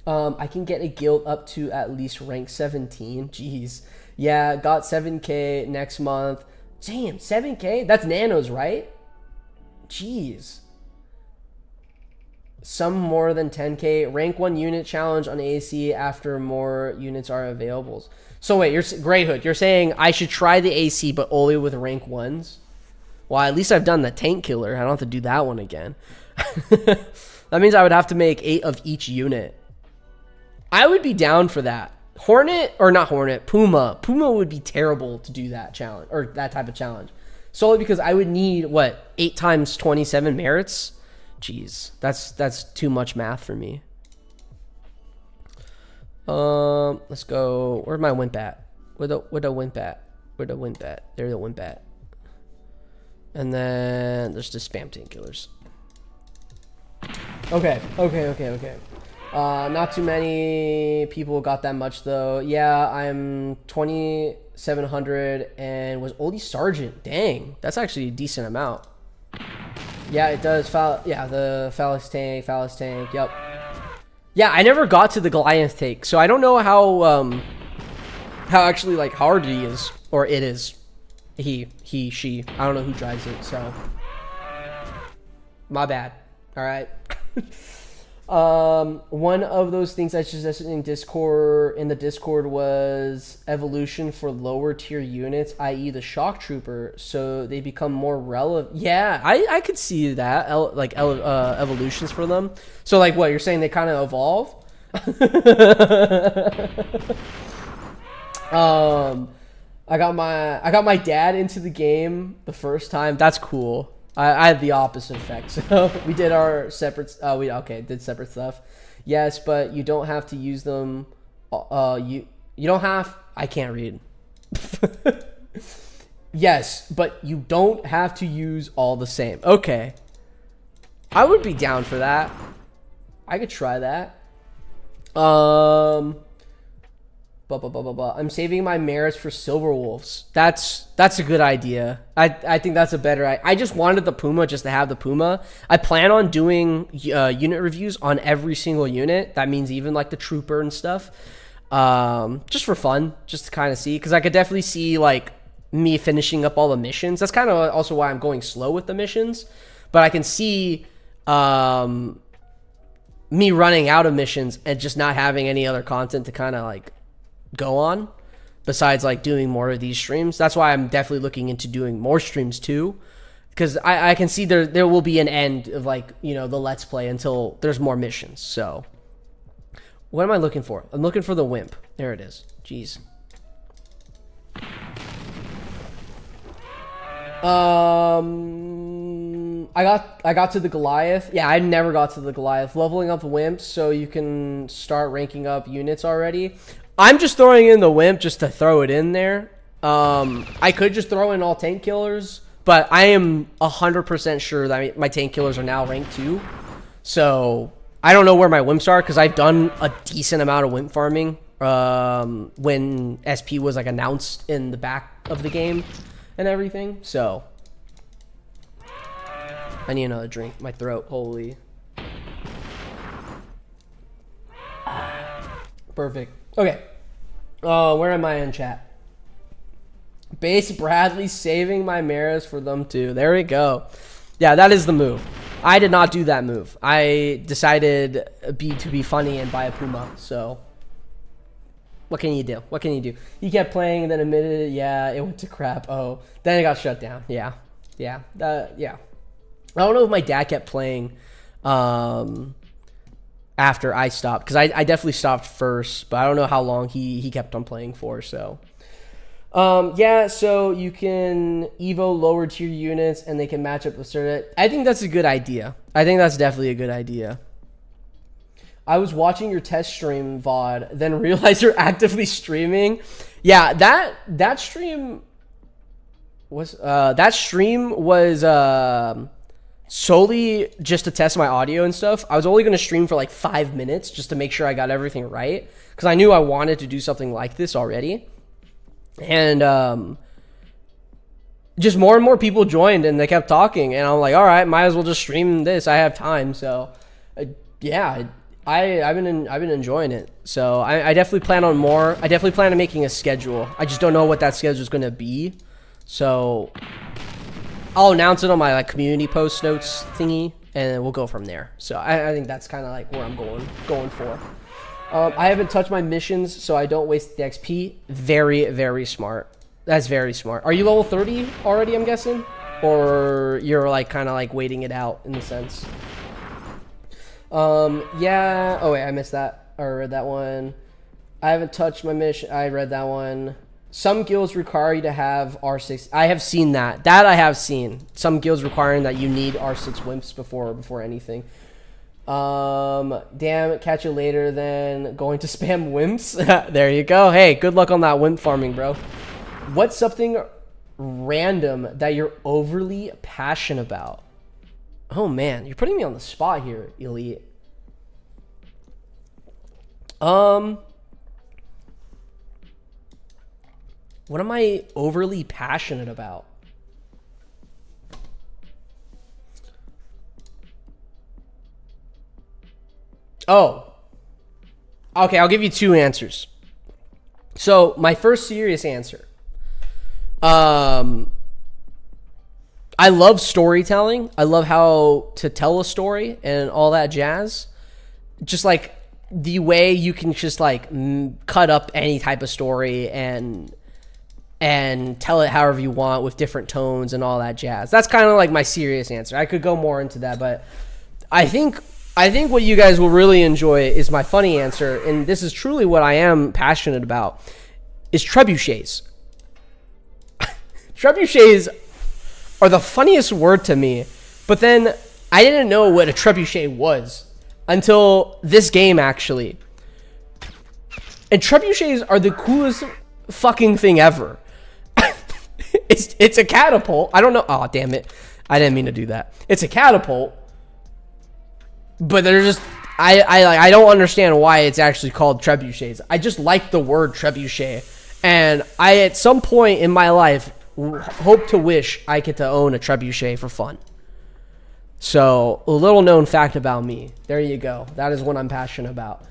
I can get a guild up to at least rank 17. Jeez. Yeah, got 7k next month. Damn, 7k? That's nanos, right? Jeez. Some more than 10k. Rank 1 unit challenge on AC after more units are available. So wait, Grey Hood, you're saying I should try the AC but only with rank 1s? Well, at least I've done the tank killer. I don't have to do that one again. That means I would have to make 8 of each unit. I would be down for that. Hornet, or not Hornet, Puma. Puma would be terrible to do that challenge, or that type of challenge. Solely because I would need, what, 8 times 27 merits? Jeez, that's too much math for me. Let's go. Where's my wimp at? Where the wimp at? Where the wimp at? There's the wimp at. And then there's the spam tank killers. Okay. Not too many people got that much though. Yeah, I'm 2,700 and was oldie sergeant. Dang, that's actually a decent amount. Yeah, it does. Yeah, the phallus tank. Yep. Yeah, I never got to the Goliath tank, so I don't know how actually like hard he is, or it is. He, she. I don't know who drives it, so my bad. All right. One of those things I suggested in the Discord was evolution for lower tier units, i.e. the shock trooper, so they become more relevant. Yeah, I could see that, evolutions for them. So like what, you're saying they kind of evolve? I got my dad into the game the first time. That's cool. I had the opposite effect. So we did our separate. Did separate stuff. Yes, but you don't have to use them. You don't have. I can't read. Yes, but you don't have to use all the same. Okay. I would be down for that. I could try that. I'm saving my merits for silver wolves. That's a good idea. I think that's a better idea. I just wanted the Puma just to have the Puma. I plan on doing unit reviews on every single unit. That means even like the trooper and stuff. Just for fun, just to kind of see, because I could definitely see like me finishing up all the missions. That's kind of also why I'm going slow with the missions. But I can see me running out of missions and just not having any other content to kind of like go on besides like doing more of these streams. That's why I'm definitely looking into doing more streams too, because I can see there will be an end of like, you know, the let's play until there's more missions. So what am I looking for? I'm looking for the wimp. There it is. Jeez. I got to the Goliath. Yeah, I never got to the Goliath. Leveling up the wimps so you can start ranking up units already. I'm just throwing in the wimp just to throw it in there. I could just throw in all tank killers, but I am 100% sure that my tank killers are now ranked 2. So I don't know where my wimps are, because I've done a decent amount of wimp farming when SP was like announced in the back of the game and everything. So I need another drink. My throat, holy. Perfect. Okay. Where am I in chat? Base Bradley saving my Maras for them too. There we go. Yeah, that is the move. I did not do that move. I decided to be funny and buy a Puma. So what can you do? What can you do? He kept playing and then admitted, yeah, it went to crap. Oh, then it got shut down. Yeah. Yeah. Yeah. I don't know if my dad kept playing after I stopped, because I definitely stopped first, but I don't know how long he kept on playing for. So yeah, so you can evo lower tier units and they can match up with certain. I think that's a good idea. I think that's definitely a good idea. I was watching your test stream VOD, then realized you're actively streaming. Yeah, that stream was solely just to test my audio and stuff. I was only going to stream for like 5 minutes just to make sure I got everything right, because I knew I wanted to do something like this already. And just more and more people joined, and they kept talking, and I'm like, all right, might as well just stream this. I have time. So yeah, I've been enjoying it. So I definitely plan on more. I definitely plan on making a schedule. I just don't know what that schedule is going to be. So I'll announce it on my like community post notes thingy, and we'll go from there. So I think that's kind of like where I'm going for. I haven't touched my missions, so I don't waste the XP. Very, very smart. That's very smart. Are you level 30 already, I'm guessing? Or you're like kind of like waiting it out in a sense? Yeah. Oh wait, I missed that. I read that one. I haven't touched my mission. I read that one. Some guilds require you to have R6. I have seen that. That I have seen. Some guilds requiring that you need R6 wimps before anything. Damn, catch you later then. Going to spam wimps. There you go. Hey, good luck on that wimp farming, bro. What's something random that you're overly passionate about? Oh man, you're putting me on the spot here, Elite. What am I overly passionate about? Oh. Okay, I'll give you two answers. So, my first serious answer. I love storytelling. I love how to tell a story and all that jazz. Just like the way you can just like cut up any type of story and tell it however you want with different tones and all that jazz. That's kind of like my serious answer. I could go more into that, but I think what you guys will really enjoy is my funny answer, and this is truly what I am passionate about, is trebuchets. Trebuchets are the funniest word to me, but then I didn't know what a trebuchet was until this game, actually. And trebuchets are the coolest fucking thing ever. It's a catapult. I don't know. Oh, damn it. I didn't mean to do that. It's a catapult, but they're just... I don't understand why it's actually called trebuchets. I just like the word trebuchet. And I, at some point in my life, hope to wish I get to own a trebuchet for fun. So, a little known fact about me. There you go. That is what I'm passionate about.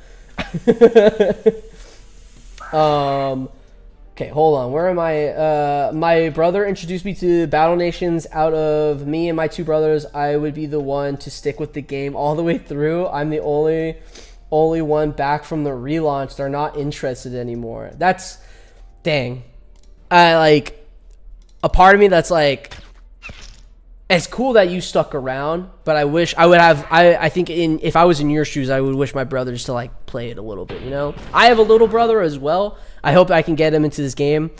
Okay, hold on. Where am I? My brother introduced me to Battle Nations. Out of me and my two brothers, I would be the one to stick with the game all the way through. I'm the only one back from the relaunch. They're not interested anymore. That's... Dang. Like... A part of me that's like, it's cool that you stuck around, but I wish I would have. I think if I was in your shoes, I would wish my brothers to like play it a little bit. You know, I have a little brother as well. I hope I can get him into this game.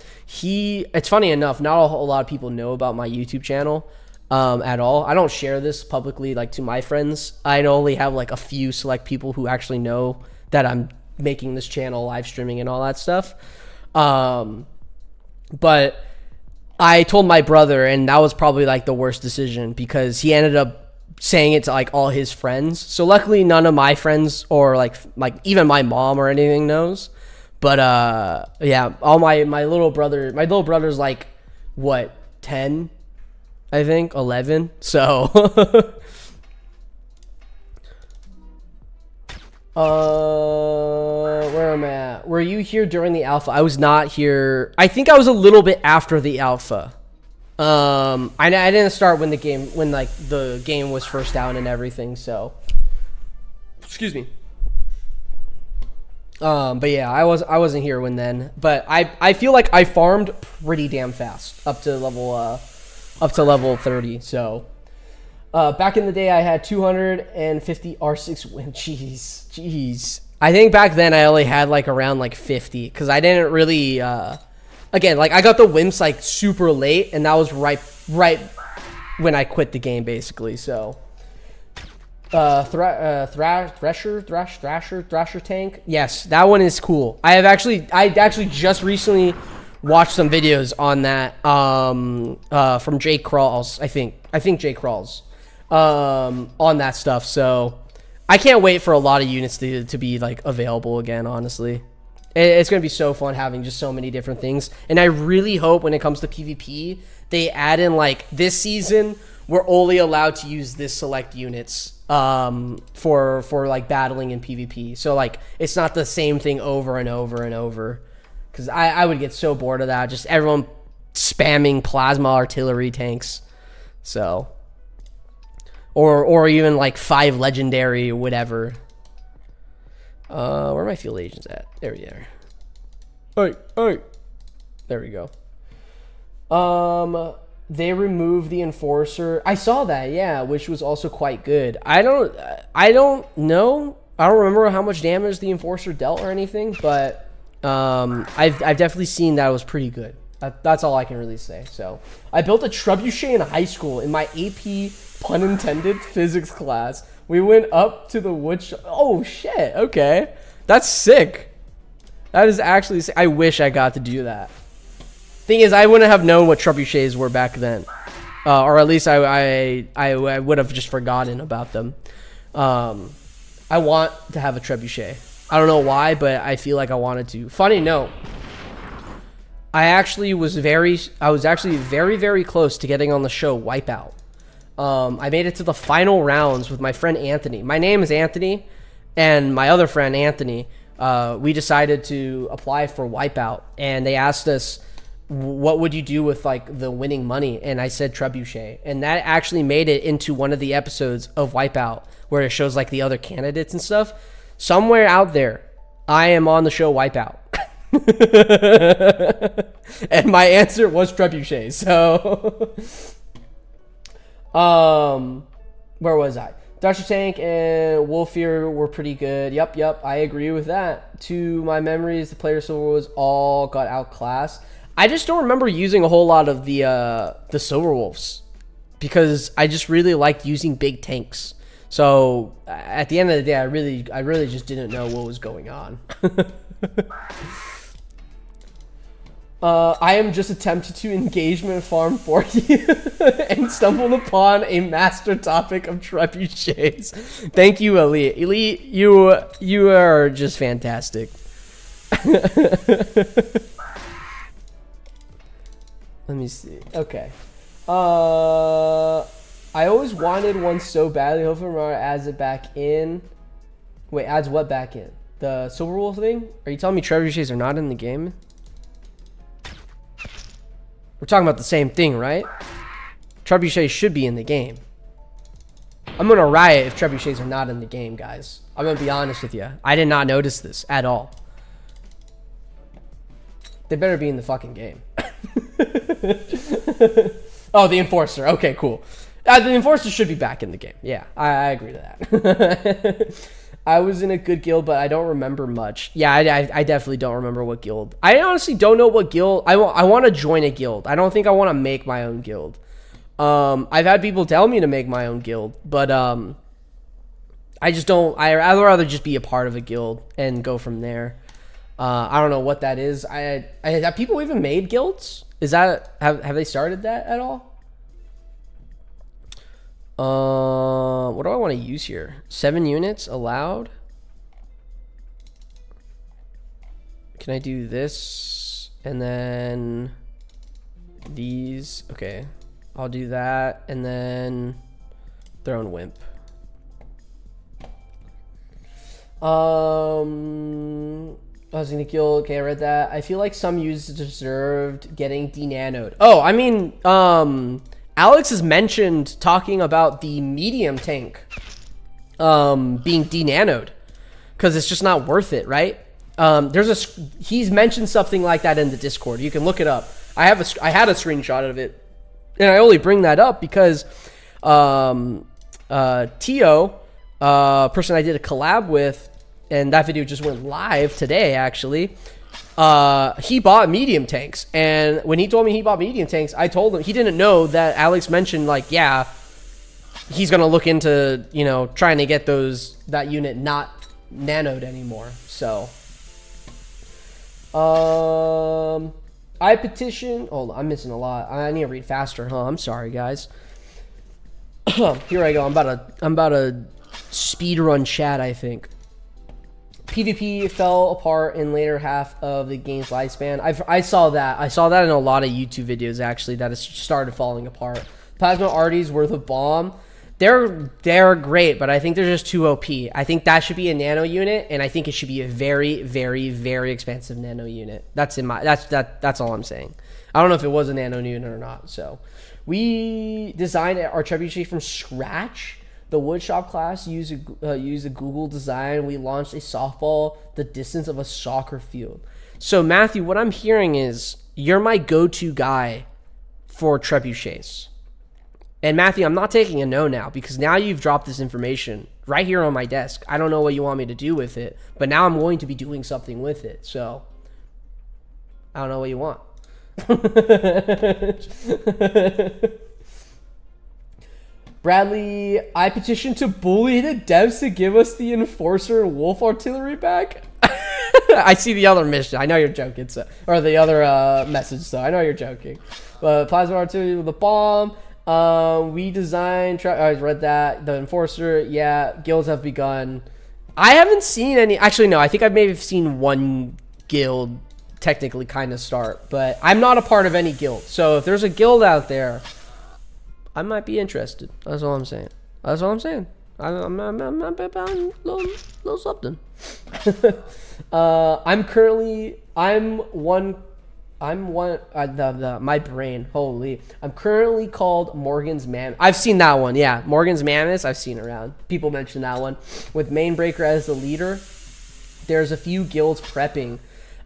It's funny enough, not a whole lot of people know about my YouTube channel at all. I don't share this publicly like to my friends. I only have like a few select people who actually know that I'm making this channel, live streaming, and all that stuff. But I told my brother, and that was probably like the worst decision because he ended up saying it to like all his friends. So luckily none of my friends or like even my mom or anything knows. But yeah, all my little brother's like what, 10? I think 11. So where am I at? Were you here during the alpha? I was not here. I think I was a little bit after the alpha. I didn't start when the game was first out and everything, so excuse me. But yeah, I wasn't here when then, but I feel like I farmed pretty damn fast up to level 30. So back in the day I had 250 R6 win. Jeez. I think back then I only had like around like 50 because I didn't really again, like I got the wimps like super late, and that was right when I quit the game basically. So Thrasher tank. Yes, that one is cool. I actually just recently watched some videos on that from Jake Crawls. I think Jake Crawls. on that stuff. So I can't wait for a lot of units to be like available again, honestly. It's going to be so fun having just so many different things. And I really hope when it comes to PvP, they add in like this season, we're only allowed to use this select units for like battling in PvP. So like it's not the same thing over and over and over. Because I would get so bored of that. Just everyone spamming plasma artillery tanks. So or even like 5 legendary or whatever. Where are my field agents at? There we are. Hey. There we go. They removed the enforcer. I saw that, yeah, which was also quite good. I don't know. I don't remember how much damage the enforcer dealt or anything, but I've definitely seen that it was pretty good. That's all I can really say. So I built a trebuchet in high school in my AP, pun intended, physics class. We went up to the wood oh shit, okay. That's sick. That is actually sick. I wish I got to do that. Thing is, I wouldn't have known what trebuchets were back then. Or at least I would have just forgotten about them. I want to have a trebuchet. I don't know why, but I feel like I wanted to. Funny note, I was actually very, very close to getting on the show Wipeout. I made it to the final rounds with my friend Anthony. My name is Anthony, and my other friend Anthony. We decided to apply for Wipeout, and they asked us, what would you do with like the winning money? And I said trebuchet, and that actually made it into one of the episodes of Wipeout where it shows like the other candidates and stuff. Somewhere out there, I am on the show Wipeout. And my answer was trebuchet. So where was I? Dutcher Tank and Wolfear were pretty good. Yep, I agree with that. To my memories, the player silver was all got outclassed. I just don't remember using a whole lot of the Silver Wolves because I just really liked using big tanks. So at the end of the day, I really just didn't know what was going on. I am just attempted to engagement farm 40 and stumbled upon a master topic of trebuchets. Thank you, Elite. Elite, you are just fantastic. Let me see. Okay. I always wanted one so badly. Hopefully Ramara adds it back in. Wait, adds what back in? The Silver Wolf thing? Are you telling me trebuchets are not in the game? We're talking about the same thing, right? Trebuchets should be in the game. I'm gonna riot if trebuchets are not in the game, guys. I'm gonna be honest with you. I did not notice this at all. They better be in the fucking game. Oh, the Enforcer. Okay, cool. The Enforcer should be back in the game. Yeah, I agree to that. I was in a good guild, but I don't remember much. Yeah, I definitely don't remember what guild. I honestly don't know what guild. I want to join a guild. I don't think I want to make my own guild. I've had people tell me to make my own guild, but I just don't. I'd rather just be a part of a guild and go from there. I don't know what that is. Have people even made guilds? Is that have they started that at all? What do I want to use here? 7 units allowed. Can I do this and then these? Okay, I'll do that and then throw in Wimp. I was gonna kill. Okay, I read that. I feel like some users deserved getting de-nanoed. Oh, I mean, Alex has mentioned talking about the medium tank being de-nanoed because it's just not worth it, right? He's mentioned something like that in the Discord. You can look it up. I had a screenshot of it, and I only bring that up because Tio, person I did a collab with, and that video just went live today, actually. He bought medium tanks, and when he told me he bought medium tanks, I told him he didn't know that Alex mentioned, like, yeah, he's gonna look into, you know, trying to get that unit not nanoed anymore. So I petition. Hold on, I'm missing a lot. I need to read faster, huh? I'm sorry, guys. Here I go. I'm about to speed run chat, I think. PvP fell apart in later half of the game's lifespan. I saw that. I saw that in a lot of YouTube videos, actually, that it started falling apart. Plasma Arties were the bomb. They're great, but I think they're just too OP. I think that should be a nano unit, and I think it should be a very, very, very expensive nano unit. That's all I'm saying. I don't know if it was a nano unit or not. So we designed our trebuchet from scratch. The woodshop class used a Google design. We launched a softball the distance of a soccer field. So Matthew, what I'm hearing is you're my go-to guy for trebuchets. And Matthew, I'm not taking a no now, because now you've dropped this information right here on my desk. I don't know what you want me to do with it, but now I'm going to be doing something with it. So I don't know what you want. Bradley, I petitioned to bully the devs to give us the Enforcer Wolf artillery back. I see the other mission. I know you're joking, so, or the other message, so I know you're joking. But plasma artillery with the bomb. We designed. I read that. The Enforcer. Yeah, guilds have begun. I haven't seen any. Actually, no. I think I've maybe seen one guild technically kind of start, but I'm not a part of any guild. So if there's a guild out there, I might be interested. That's all I'm saying. That's all I'm saying. I'm a little something. My brain, holy. I'm currently called Morgan's Man. I've seen that one, yeah. Morgan's Mammoth, I've seen around. People mention that one. With Mainbreaker as the leader, there's a few guilds prepping.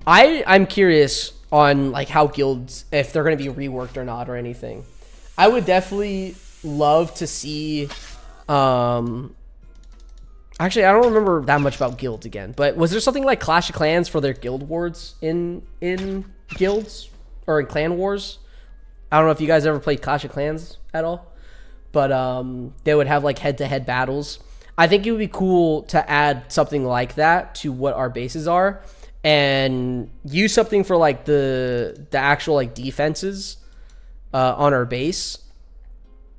I'm curious on like how guilds, if they're going to be reworked or not or anything. I would definitely love to see. Actually, I don't remember that much about guilds again. But was there something like Clash of Clans for their guild wars in guilds or in clan wars? I don't know if you guys ever played Clash of Clans at all, but they would have like head-to-head battles. I think it would be cool to add something like that to what our bases are, and use something for like the actual like defenses on our base,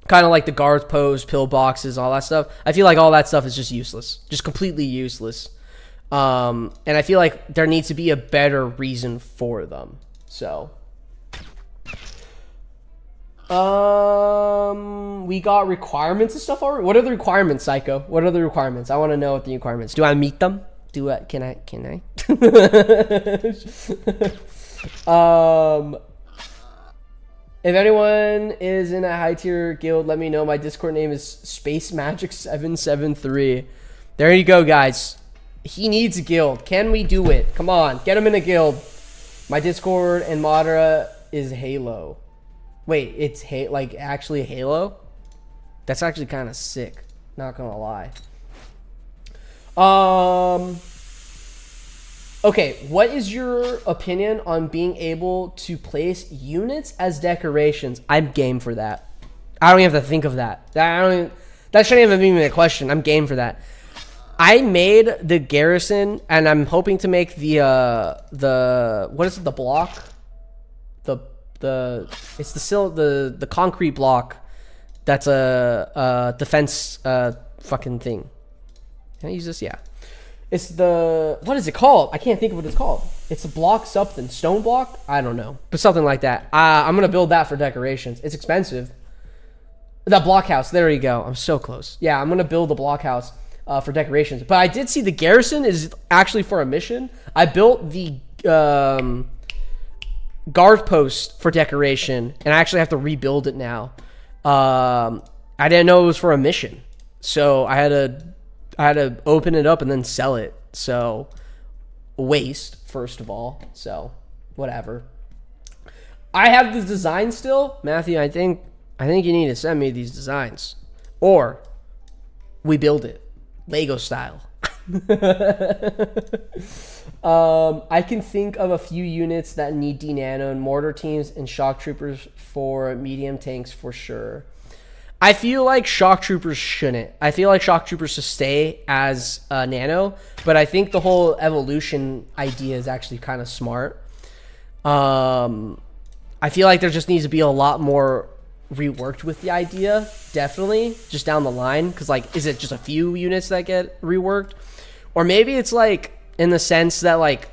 kind of like the guard post, pillboxes, all that stuff. I feel like all that stuff is just useless, just completely useless. And I feel like there needs to be a better reason for them. So we got requirements and stuff already. What are the requirements, Psycho? What are the requirements? I want to know what the requirements. Do I meet them? Can I? If anyone is in a high tier guild, let me know. My Discord name is Space Magic 773. There you go, guys. He needs a guild. Can we do it? Come on, get him in a guild. My Discord and Modera is Halo. Wait, it's like actually Halo? That's actually kind of sick. Not gonna lie. Okay, what is your opinion on being able to place units as decorations? I'm game for that. I don't even have to think of that. That shouldn't even be a question. I'm game for that. I made the garrison, and I'm hoping to make the what is it? The block, it's the concrete block. That's a defense fucking thing. Can I use this? Yeah. It's what is it called? I can't think of what it's called. It's a block something. Stone block? I don't know. But something like that. I'm going to build that for decorations. It's expensive. The blockhouse. There you go. I'm so close. Yeah, I'm going to build the blockhouse for decorations. But I did see the garrison is actually for a mission. I built the guard post for decoration, and I actually have to rebuild it now. I didn't know it was for a mission. So I had to open it up and then sell it. So waste, first of all. So whatever. I have the design still. Matthew, I think you need to send me these designs. Or we build it. Lego style. I can think of a few units that need D-Nano and mortar teams and shock troopers for medium tanks for sure. I feel like shock troopers shouldn't. I feel like shock troopers should stay as nano, but I think the whole evolution idea is actually kind of smart. I feel like there just needs to be a lot more reworked with the idea, definitely, just down the line. Because, like, is it just a few units that get reworked? Or maybe it's, like, in the sense that, like,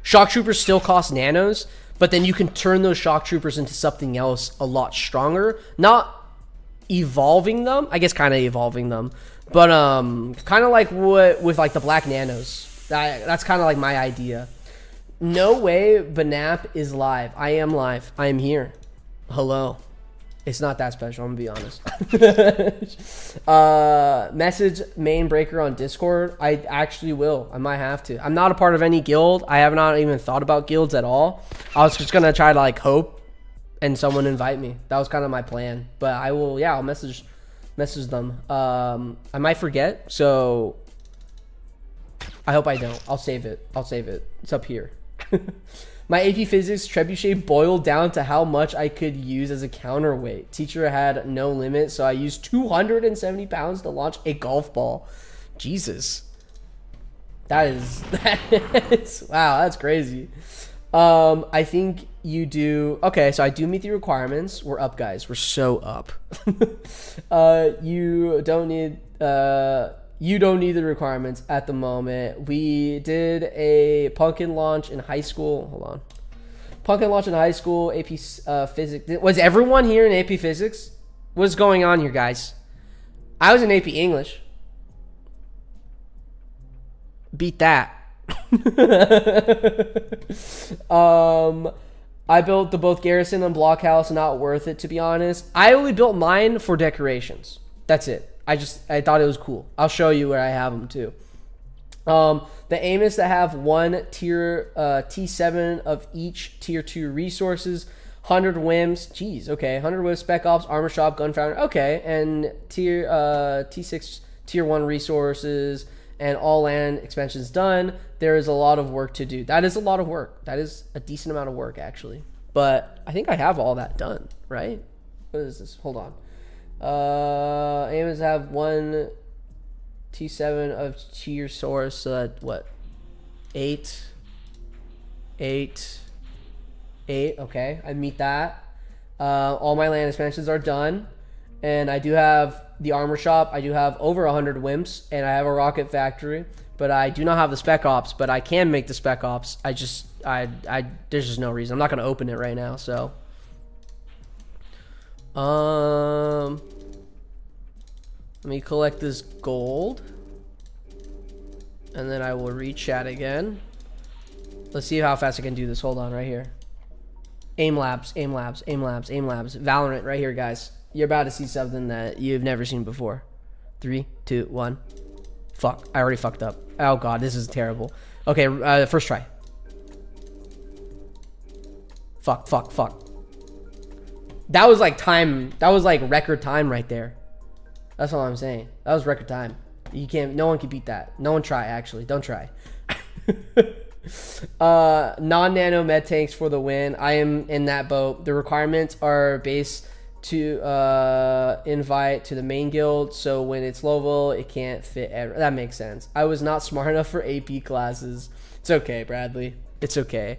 shock troopers still cost nanos, but then you can turn those shock troopers into something else a lot stronger. Not evolving them, I guess kind of evolving them, but kind of like what with like the black nanos. That's kind of like my idea. No way Banap is live. I am live. I am here. Hello. It's not that special, I'm gonna be honest. Message main breaker on Discord. I actually will. I might have to. I'm not a part of any guild. I have not even thought about guilds at all. I was just gonna try to like hope and someone invite me. That was kind of my plan. But I will, yeah, I'll message them. I might forget, so I hope I don't. I'll save it. It's up here. My AP Physics trebuchet boiled down to how much I could use as a counterweight. Teacher had no limit, so I used 270 pounds to launch a golf ball. Jesus. That is wow, that's crazy. I think you do. Okay, so I do meet the requirements. We're up, guys. We're so up. You don't need the requirements at the moment. We did a pumpkin launch in high school. Hold on. Pumpkin launch in high school. AP Physics. Was everyone here in AP Physics? What's going on here, guys? I was in AP English. Beat that. I built the both garrison and blockhouse. Not worth it, to be honest. I only built mine for decorations. That's it. I thought it was cool. I'll show you where I have them too. The aim is to have one tier T7 of each tier 2 resources, 100 whims. Jeez, okay, 100 whims, spec ops, armor shop, gun foundry. Okay, and tier T6 tier 1 resources and all land expansions done. There is a lot of work to do. That is a lot of work. That is a decent amount of work actually. But I think I have all that done, right? What is this? Hold on. Aim is to have one T7 of tier source, so that what? 8. Okay, I meet that. All my land expansions are done, and I do have the armor shop. I do have over 100 wimps, and I have a rocket factory, but I do not have the spec ops. But I can make the spec ops. There's just no reason. I'm not gonna open it right now, so. Let me collect this gold, and then I will re-chat again. Let's see how fast I can do this. Hold on, right here. Aim labs. Valorant right here, guys. You're about to see something that you've never seen before. 3, 2, 1. Fuck, I already fucked up. Oh god, this is terrible. Okay, first try. Fuck. That was like time. That was like record time right there. That's all I'm saying. That was record time. You can't. No one can beat that. No one try. Actually, don't try. Non-nano med tanks for the win. I am in that boat. The requirements are based to invite to the main guild. So when it's low level, it can't fit. That makes sense. I was not smart enough for AP classes. It's okay, Bradley. It's okay.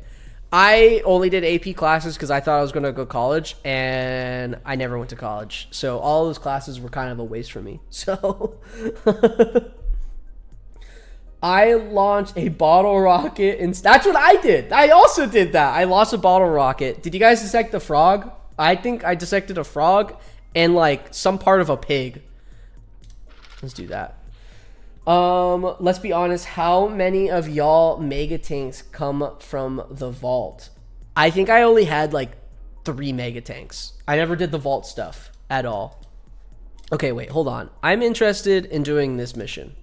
I only did AP classes because I thought I was going to go to college, and I never went to college. So all those classes were kind of a waste for me. So I launched a bottle rocket, and that's what I did. I also did that. I launched a bottle rocket. Did you guys dissect the frog? I think I dissected a frog and like some part of a pig. Let's do that. Let's be honest. How many of y'all mega tanks come from the vault? I think I only had like 3 mega tanks. I never did the vault stuff at all. Okay, wait, hold on. I'm interested in doing this mission.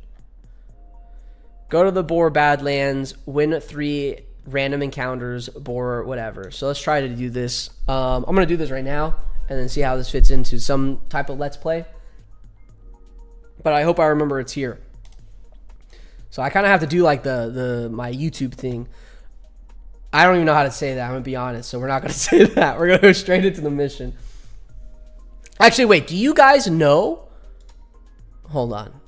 Go to the Boar Badlands, win 3 random encounters, Boar, whatever. So let's try to do this. I'm gonna do this right now and then see how this fits into some type of let's play. But I hope I remember it's here. So I kind of have to do like my YouTube thing. I don't even know how to say that. I'm gonna be honest. So we're not gonna say that. We're gonna go straight into the mission. Actually, wait. Do you guys know? Hold on.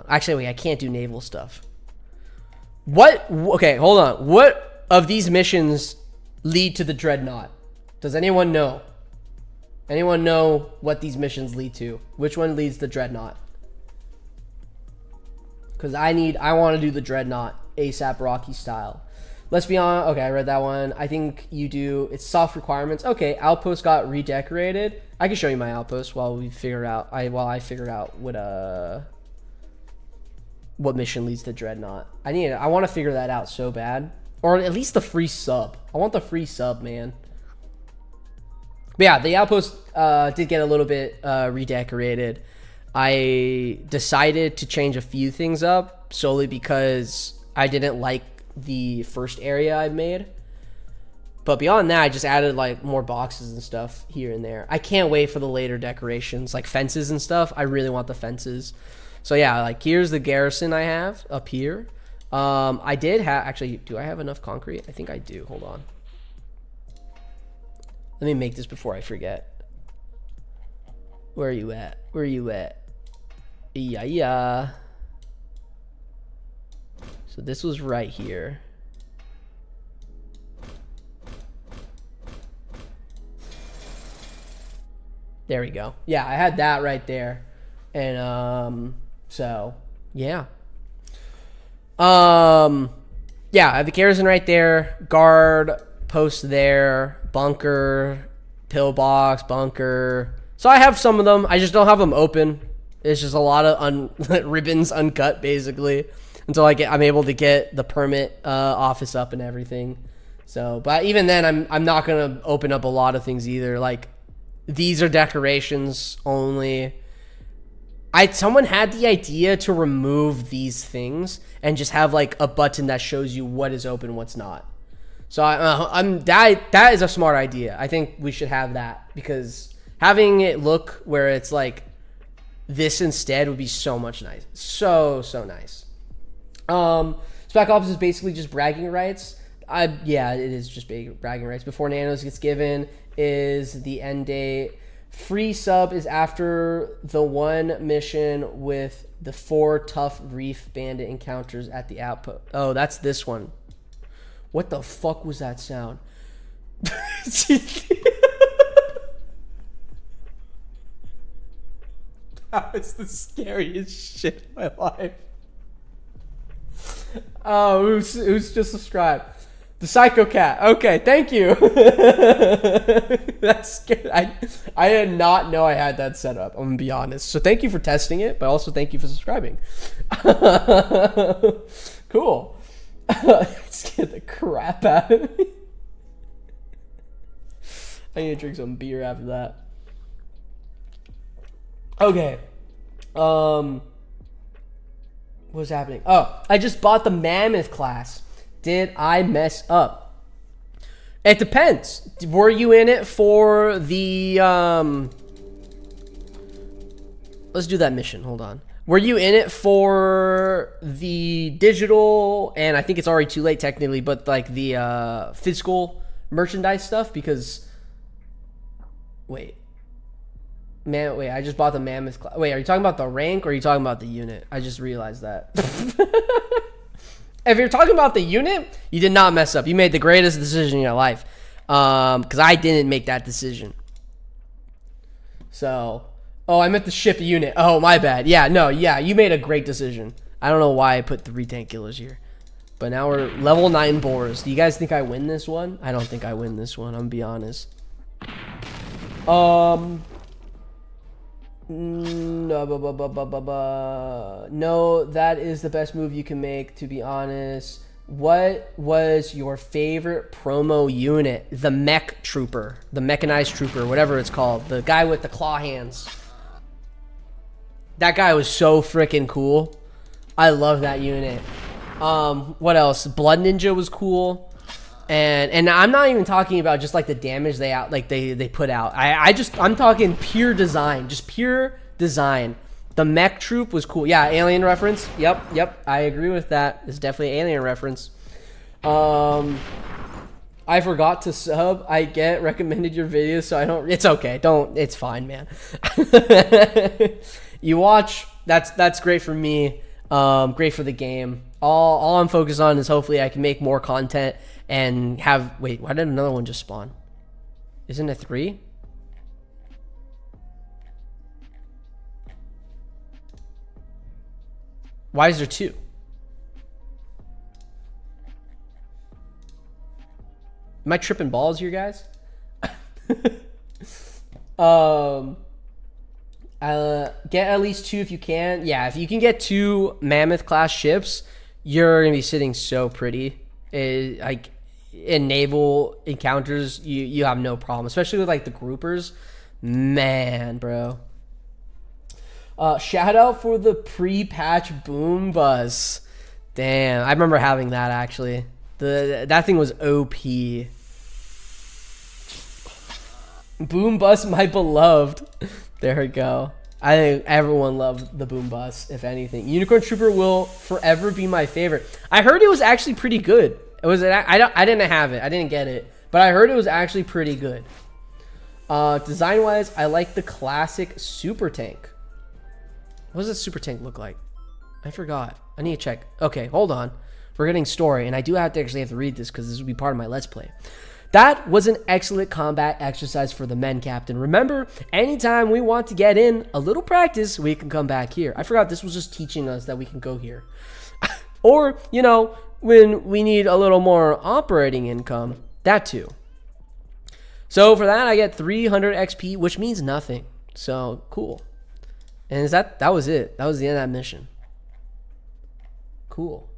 Actually, wait. I can't do naval stuff. What? Okay, hold on. What of these missions lead to the dreadnought? Does anyone know? Anyone know what these missions lead to? Which one leads to Dreadnought? Because I want to do the Dreadnought ASAP Rocky style. Let's be honest. Okay, I read that one. I think you do. It's soft requirements. Okay, outpost got redecorated. I can show you my outpost while we figure out. While I figure out what mission leads to Dreadnought. I want to figure that out so bad, or at least the free sub. I want the free sub, man. But yeah, the outpost did get a little bit redecorated. I decided to change a few things up solely because I didn't like the first area I made. But beyond that, I just added like more boxes and stuff here and there. I can't wait for the later decorations, like fences and stuff. I really want the fences. So yeah, like here's the garrison I have up here. I did have, actually, do I have enough concrete? I think I do. Hold on. Let me make this before I forget. Where are you at? Where are you at? Yeah. So this was right here. There we go. Yeah, I had that right there. And so yeah. Yeah, I have the garrison right there, guard post there, bunker, pillbox, bunker. So I have some of them. I just don't have them open. It's just a lot of ribbons uncut basically until I'm able to get the permit office up and everything. So, but even then I'm not going to open up a lot of things either. Like these are decorations only. Someone had the idea to remove these things and just have like a button that shows you what is open, what's not. So that is a smart idea. I think we should have that because having it look where it's like this instead would be so much nice. So nice. Spec Ops is basically just bragging rights. Yeah, it is just bragging rights. Before Nanos gets given is the end date. Free sub is after the one mission with the 4 tough reef bandit encounters at the outpost. Oh, that's this one. What the fuck was that sound? That was the scariest shit in my life. Oh, who's just subscribed? The Psycho Cat. Okay, thank you. That's good. I did not know I had that set up. I'm gonna be honest. So thank you for testing it, but also thank you for subscribing. Cool. That scared the crap out of me. I need to drink some beer after that. Okay. What's happening? Oh, I just bought the Mammoth class. Did I mess up? It depends. Were you in it for the let's do that mission. Hold on. Were you in it for the digital, and I think it's already too late technically, but like the physical merchandise stuff? Because wait, I just bought the Mammoth class. Wait, are you talking about the rank or are you talking about the unit? I just realized that. If you're talking about the unit, you did not mess up. You made the greatest decision in your life. Because I didn't make that decision. So, oh, I meant the ship unit. Oh, my bad. Yeah, no, yeah, you made a great decision. I don't know why I put 3 tank killers here. But now we're level 9 boars. Do you guys think I win this one? I don't think I win this one, I'm gonna be honest. No, that is the best move you can make, to be honest. What was your favorite promo unit? The mech trooper, the mechanized trooper, whatever it's called, the guy with the claw hands. That guy was so freaking cool. I love that unit. What else? Blood Ninja was cool. And I'm not even talking about just like the damage they put out. I'm talking pure design, just pure design. The mech troop was cool. Yeah, alien reference. Yep. I agree with that. It's definitely an alien reference. I forgot to sub. I recommended your videos, so I don't. It's okay. It's fine, man. You watch. That's great for me. Great for the game. All I'm focused on is hopefully I can make more content and have. Wait, why did another one just spawn? Isn't it 3? Why is there 2? Am I tripping balls here, guys? Get at least 2 if you can. Yeah, if you can get 2 mammoth class ships, you're gonna be sitting so pretty. Like in naval encounters, you have no problem, especially with like the groupers. Man, bro. Shout out for the pre-patch boom bus. Damn, I remember having that actually. That thing was OP. Boom bus, my beloved. There we go. I think everyone loved the boom bus, if anything. Unicorn Trooper will forever be my favorite. I heard it was actually pretty good. It was. I didn't have it. I didn't get it, but I heard it was actually pretty good. Design wise, I like the classic super tank. What does a super tank look like? I forgot. I need to check. Okay, hold on. We're getting story, and I do have to read this because this will be part of my Let's Play. That was an excellent combat exercise for the men, Captain. Remember, anytime we want to get in a little practice, we can come back here. I forgot this was just teaching us that we can go here. Or, you know, when we need a little more operating income, that too. So for that, I get 300 XP, which means nothing. So, cool. And that was it. That was the end of that mission. Cool.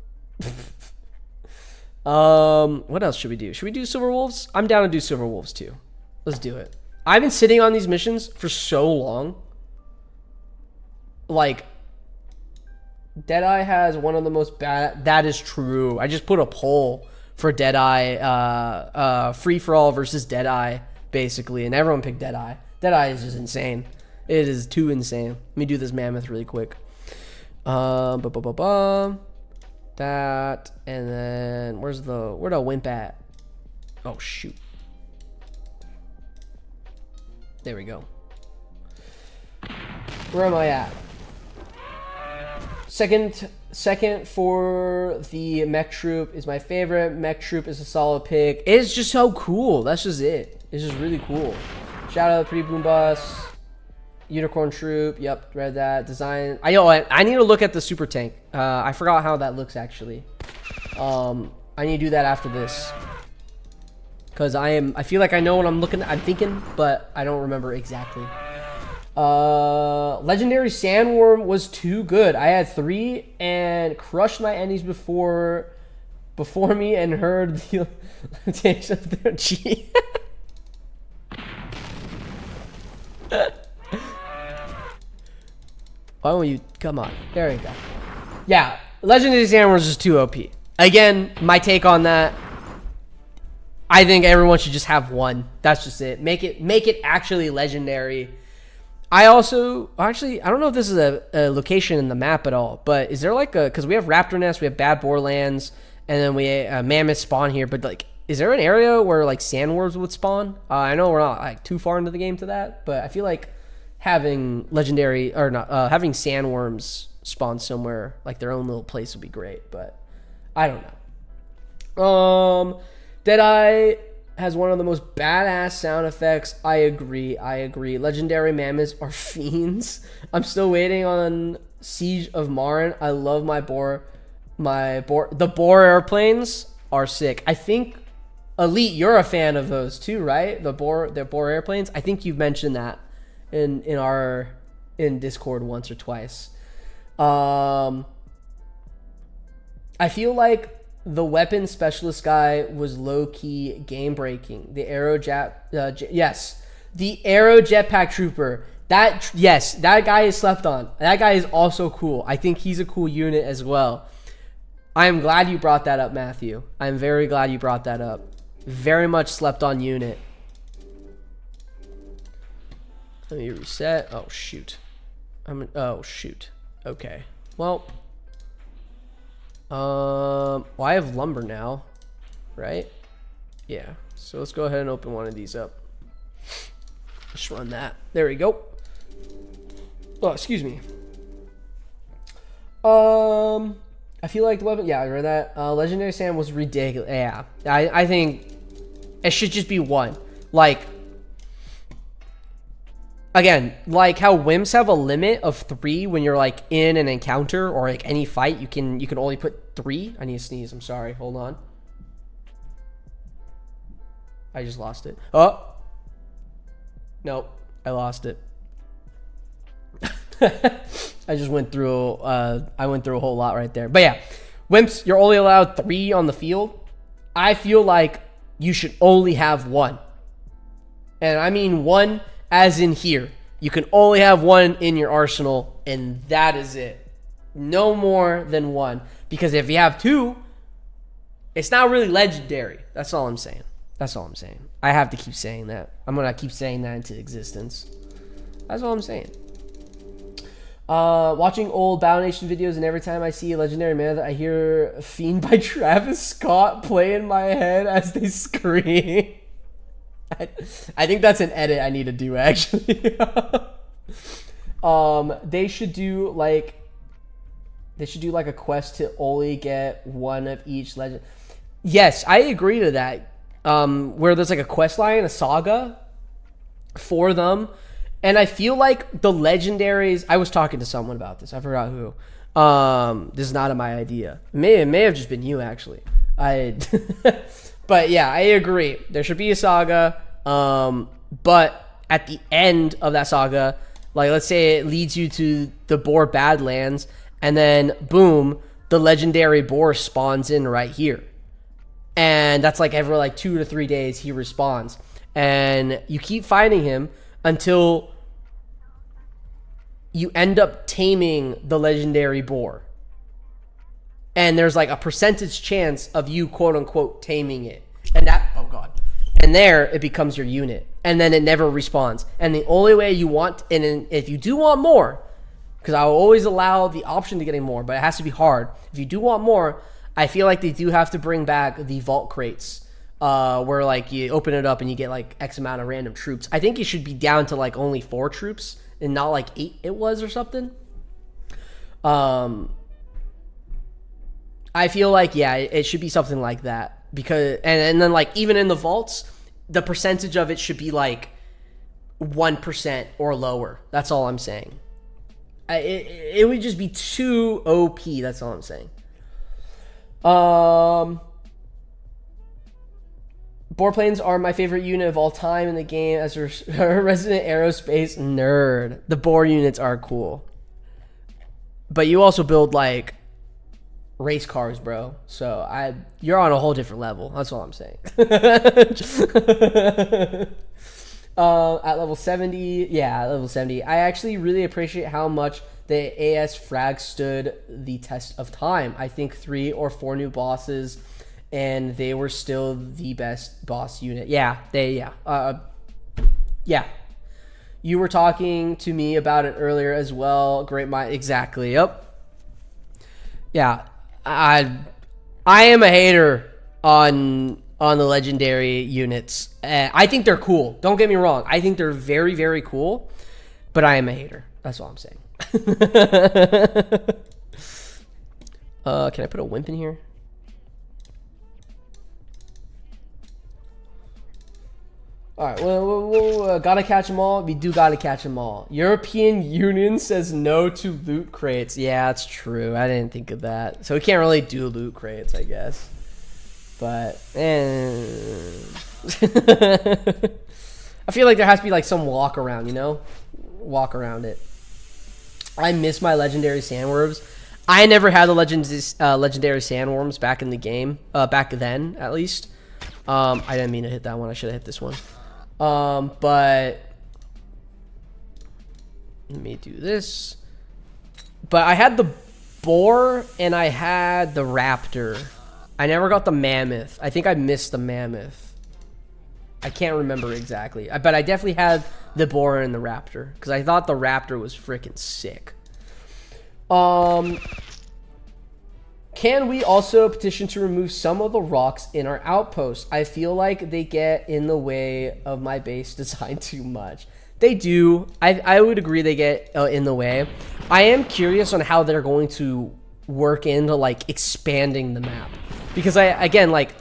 What else should we do? Should we do Silver Wolves? I'm down to do Silver Wolves too. Let's do it. I've been sitting on these missions for so long. Like, Deadeye has one of the most bad. That is true. I just put a poll for Deadeye, free for all versus Deadeye, basically, and everyone picked Deadeye. Deadeye is just insane. It is too insane. Let me do this mammoth really quick. That, and then where's the wimp at? Oh shoot. There we go. Where am I at? Second for the mech troop is my favorite. Mech troop is a solid pick. It's just so cool. That's just it. It's just really cool. Shout out to pre-boom bus. Unicorn troop, yep, read that. Design. I need to look at the super tank. I forgot how that looks actually. I need to do that after this, because I feel like I know what I'm thinking, but I don't remember exactly. Legendary Sandworm was too good. I had 3 and crushed my enemies before me and heard the taste of their G. Why don't you come on? There we go. Yeah, Legendary Sandworm is just too OP. Again, my take on that. I think everyone should just have 1. That's just it. Make it actually legendary. I also actually I don't know if this is a location in the map at all, but is there like because we have Raptor Nest, we have Bad Boar Lands, and then we Mammoth spawn here, but like is there an area where like sandworms would spawn? I know we're not like too far into the game to that, but I feel like having legendary or not having sandworms spawn somewhere like their own little place would be great, but I don't know. Deadeye has one of the most badass sound effects. I agree. Legendary mammoths are fiends. I'm still waiting on Siege of Marin. I love the boar airplanes are sick. I think Elite, you're a fan of those too, right? The boar airplanes. I think you've mentioned that in Discord once or twice. I feel like the weapon specialist guy was low-key game-breaking. The Aero yes, the Aero Jetpack Trooper. That guy is slept on. That guy is also cool. I think he's a cool unit as well. I am glad you brought that up, Matthew. I'm very glad you brought that up. Very much slept on unit. Let me reset. Oh shoot. Oh shoot. Okay. Well, I have lumber now, right? Yeah. So let's go ahead and open one of these up. Just run that. There we go. Oh, excuse me. I feel like the weapon. Yeah, I read that. Legendary Sand was ridiculous. Yeah, I think it should just be 1. Like, again, like how wimps have a limit of 3 when you're like in an encounter or like any fight, you can only put 3. I need to sneeze. I'm sorry. Hold on. I just lost it. Oh. Nope. I lost it. I just went through I went through a whole lot right there. But yeah, wimps, you're only allowed 3 on the field. I feel like you should only have 1. And I mean 1 as in here. You can only have 1 in your arsenal, and that is it. No more than 1. Because if you have 2, it's not really legendary. That's all I'm saying. That's all I'm saying. I have to keep saying that. I'm going to keep saying that into existence. That's all I'm saying. Watching old Battle Nation videos, and every time I see a legendary man, I hear Fiend by Travis Scott play in my head as they scream. I think that's an edit I need to do, actually. They should do like a quest to only get 1 of each legend. Yes, I agree to that. Where there's like a quest line, a saga for them. And I feel like the legendaries, I was talking to someone about this. I forgot who. This is not my idea. It may have just been you, actually. But yeah, I agree. There should be a saga. But at the end of that saga, like let's say it leads you to the Boar Badlands, and then boom, the legendary boar spawns in right here. And that's like every like 2 to 3 days he respawns. And you keep finding him until you end up taming the legendary boar. And there's like a percentage chance of you quote unquote taming it. And that, oh God. And there it becomes your unit. And then it never respawns. And the only way you want, and if you do want more, because I will always allow the option to getting more, but it has to be hard. If you do want more, I feel like they do have to bring back the vault crates, where like you open it up and you get like X amount of random troops. I think it should be down to like only 4 troops and not like 8 it was or something. I feel like, yeah, it should be something like that, because and then like even in the vaults, the percentage of it should be like 1% or lower. That's all I'm saying. It would just be too OP. That's all I'm saying. Boar planes are my favorite unit of all time in the game as a resident aerospace nerd. The boar units are cool. But you also build like race cars, bro. So you're on a whole different level. That's all I'm saying. At level 70, yeah, at level 70. I actually really appreciate how much the AS frag stood the test of time. I think 3 or 4 new bosses, and they were still the best boss unit. Yeah. You were talking to me about it earlier as well. Great mind, exactly. Yep. Yeah, I am a hater on the legendary units. I think they're cool. Don't get me wrong. I think they're very, very cool, but I am a hater. That's all I'm saying. Can I put a wimp in here? All right, well, gotta catch them all. We do gotta catch them all. European Union says no to loot crates. Yeah, that's true. I didn't think of that. So we can't really do loot crates, I guess. But, I feel like there has to be like some walk around, you know? Walk around it. I miss my legendary sandworms. I never had the legendary sandworms back in the game. Back then, at least. I didn't mean to hit that one. I should have hit this one. But let me do this. But I had the boar and I had the raptor. I never got the mammoth. I think I missed the mammoth. I can't remember exactly. But I definitely had the boar and the raptor, because I thought the raptor was freaking sick. Can we also petition to remove some of the rocks in our outpost? I feel like they get in the way of my base design too much. They do. I would agree they get in the way. I am curious on how they're going to work into like expanding the map, because again, like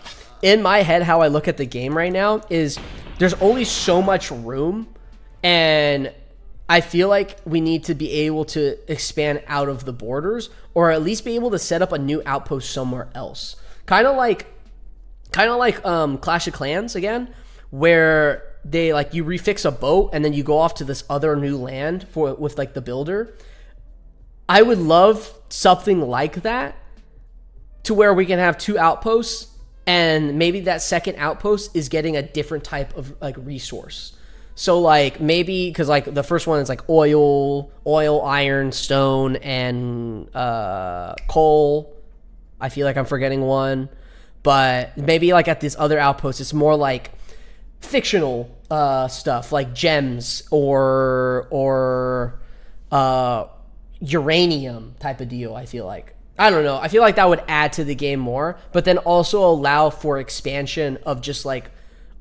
in my head, how I look at the game right now is there's only so much room, and I feel like we need to be able to expand out of the borders, or at least be able to set up a new outpost somewhere else. Kind of like Clash of Clans again, where they like you refix a boat and then you go off to this other new land with like the builder. I would love something like that, to where we can have 2 outposts, and maybe that second outpost is getting a different type of like resource. So like maybe because like the first one is like oil, iron, stone, and coal. I feel like I'm forgetting one, but maybe like at this other outpost, it's more like fictional stuff like gems or uranium type of deal. I feel like, I don't know. I feel like that would add to the game more, but then also allow for expansion of just like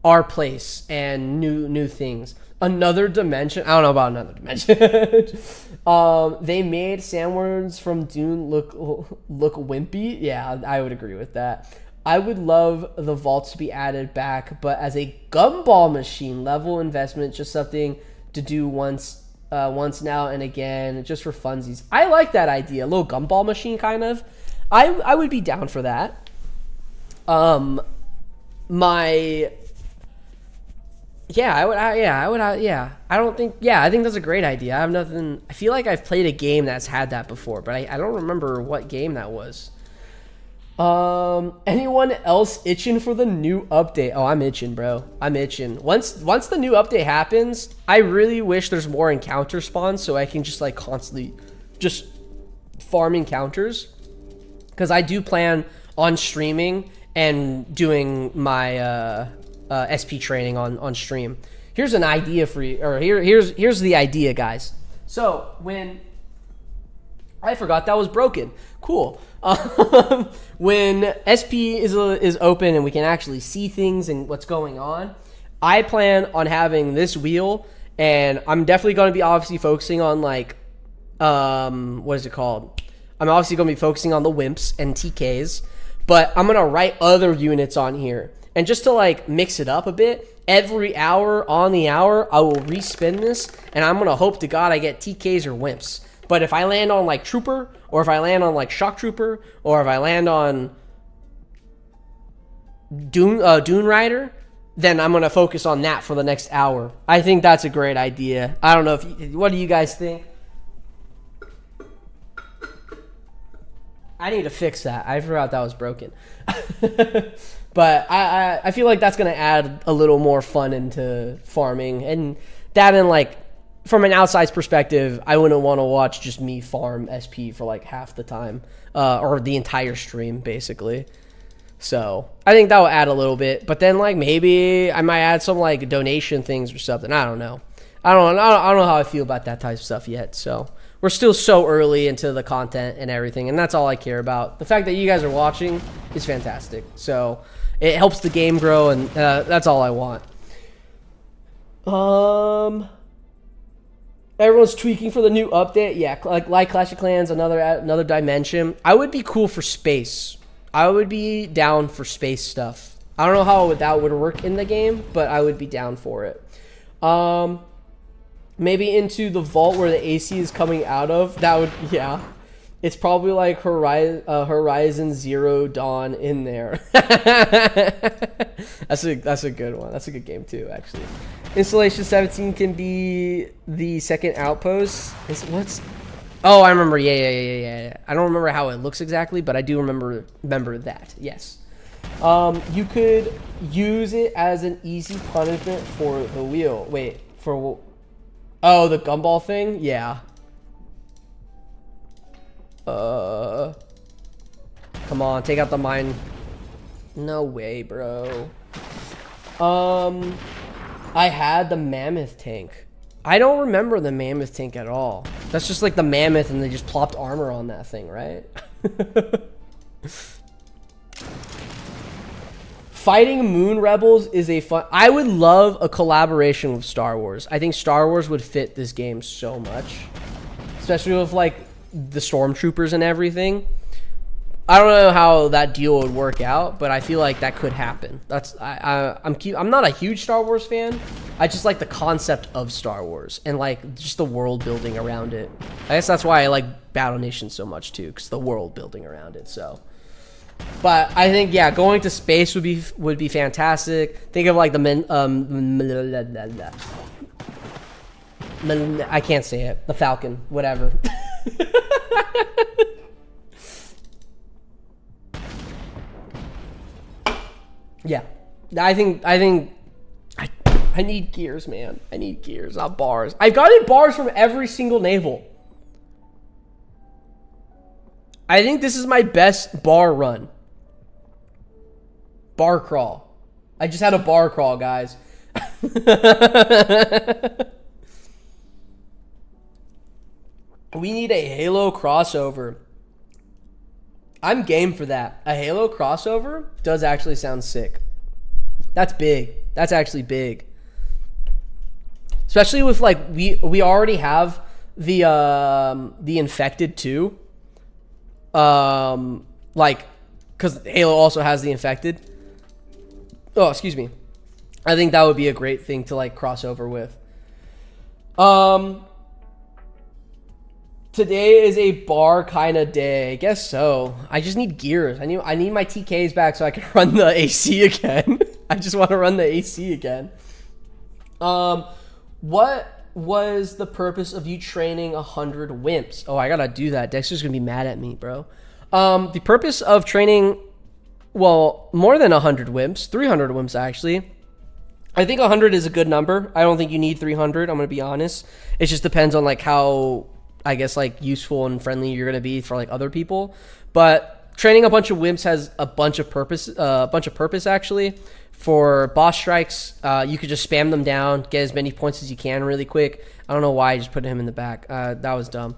our place and new things. Another dimension. I don't know about another dimension. They made sandworms from Dune look wimpy. Yeah, I would agree with that. I would love the vaults to be added back, but as a gumball machine level investment, just something to do once now and again, just for funsies. I like that idea, a little gumball machine kind of. I would be down for that. I think that's a great idea. I have nothing. I feel like I've played a game that's had that before, but I don't remember what game that was. Anyone else itching for the new update? Oh, I'm itching, bro. I'm itching. Once the new update happens, I really wish there's more encounter spawns so I can just like constantly just farm encounters, because I do plan on streaming and doing my SP training on stream. Here's an idea for you, or here's the idea, guys. So when I forgot that was broken. Cool. When SP is open and we can actually see things and what's going on, I plan on having this wheel, and I'm definitely going to be obviously focusing on like, what is it called? I'm obviously going to be focusing on the wimps and TKs, but I'm going to write other units on here. And just to like mix it up a bit, every hour on the hour, I will respin this, and I'm going to hope to God I get TKs or wimps. But if I land on like Trooper, or if I land on like Shock Trooper, or if I land on Dune Rider, then I'm going to focus on that for the next hour. I think that's a great idea. I don't know what do you guys think? I need to fix that. I forgot that was broken. But I feel like that's going to add a little more fun into farming, and that, and like from an outside perspective, I wouldn't want to watch just me farm SP for like half the time, or the entire stream basically. So I think that will add a little bit, but then like maybe I might add some like donation things or something. I don't know. I don't know how I feel about that type of stuff yet. So we're still so early into the content and everything, and that's all I care about. The fact that you guys are watching is fantastic. So it helps the game grow, and that's all I want. Everyone's tweaking for the new update. Yeah, like Clash of Clans, another dimension. I would be cool for space. I would be down for space stuff. I don't know how that would work in the game, but I would be down for it. Maybe into the vault where the AC is coming out of. That would, yeah. It's probably like Horizon Zero Dawn in there. That's a good one. That's a good game too, actually. Installation 17 can be the second outpost. Oh, I remember. Yeah. I don't remember how it looks exactly, but I do remember that. Yes. You could use it as an easy punishment for the wheel. Wait, for... Oh, the gumball thing? Yeah. Come on, take out the mine. No way, bro. I had the mammoth tank. I don't remember the mammoth tank at all. That's just like the mammoth and they just plopped armor on that thing, right? Fighting moon rebels is a fun... I would love a collaboration with Star Wars. I think Star Wars would fit this game so much. Especially with like the stormtroopers and everything. I don't know how that deal would work out, but I feel like that could happen. I'm not a huge Star Wars fan. I just like the concept of Star Wars and like just the world building around it. I guess that's why I like Battle Nation so much too, because the world building around it. So, but I think yeah, going to space would be fantastic. Think of like the I can't say it. The Falcon, whatever. Yeah, I need gears, man. I need gears, not bars. I've gotten bars from every single naval. I think this is my best bar run. Bar crawl. I just had a bar crawl, guys. We need a Halo crossover. I'm game for that. A Halo crossover does actually sound sick. That's big. That's actually big. Especially with like we already have the infected too. Like cuz Halo also has the infected. Oh, excuse me. I think that would be a great thing to like cross over with. Today is a bar kind of day. I guess so. I just need gears. I need my TKs back so I can run the AC again. I just want to run the AC again. What was the purpose of you training 100 wimps? Oh, I gotta do that. Dexter's gonna be mad at me, bro. The purpose of training, well, more than 100 wimps, 300 wimps actually. I think 100 is a good number. I don't think you need 300. I'm gonna be honest. It just depends on like how, I guess, like useful and friendly you're gonna be for like other people. But training a bunch of wimps has a bunch of purpose actually. For boss strikes, you could just spam them down, get as many points as you can really quick. I don't know why I just put him in the back. That was dumb.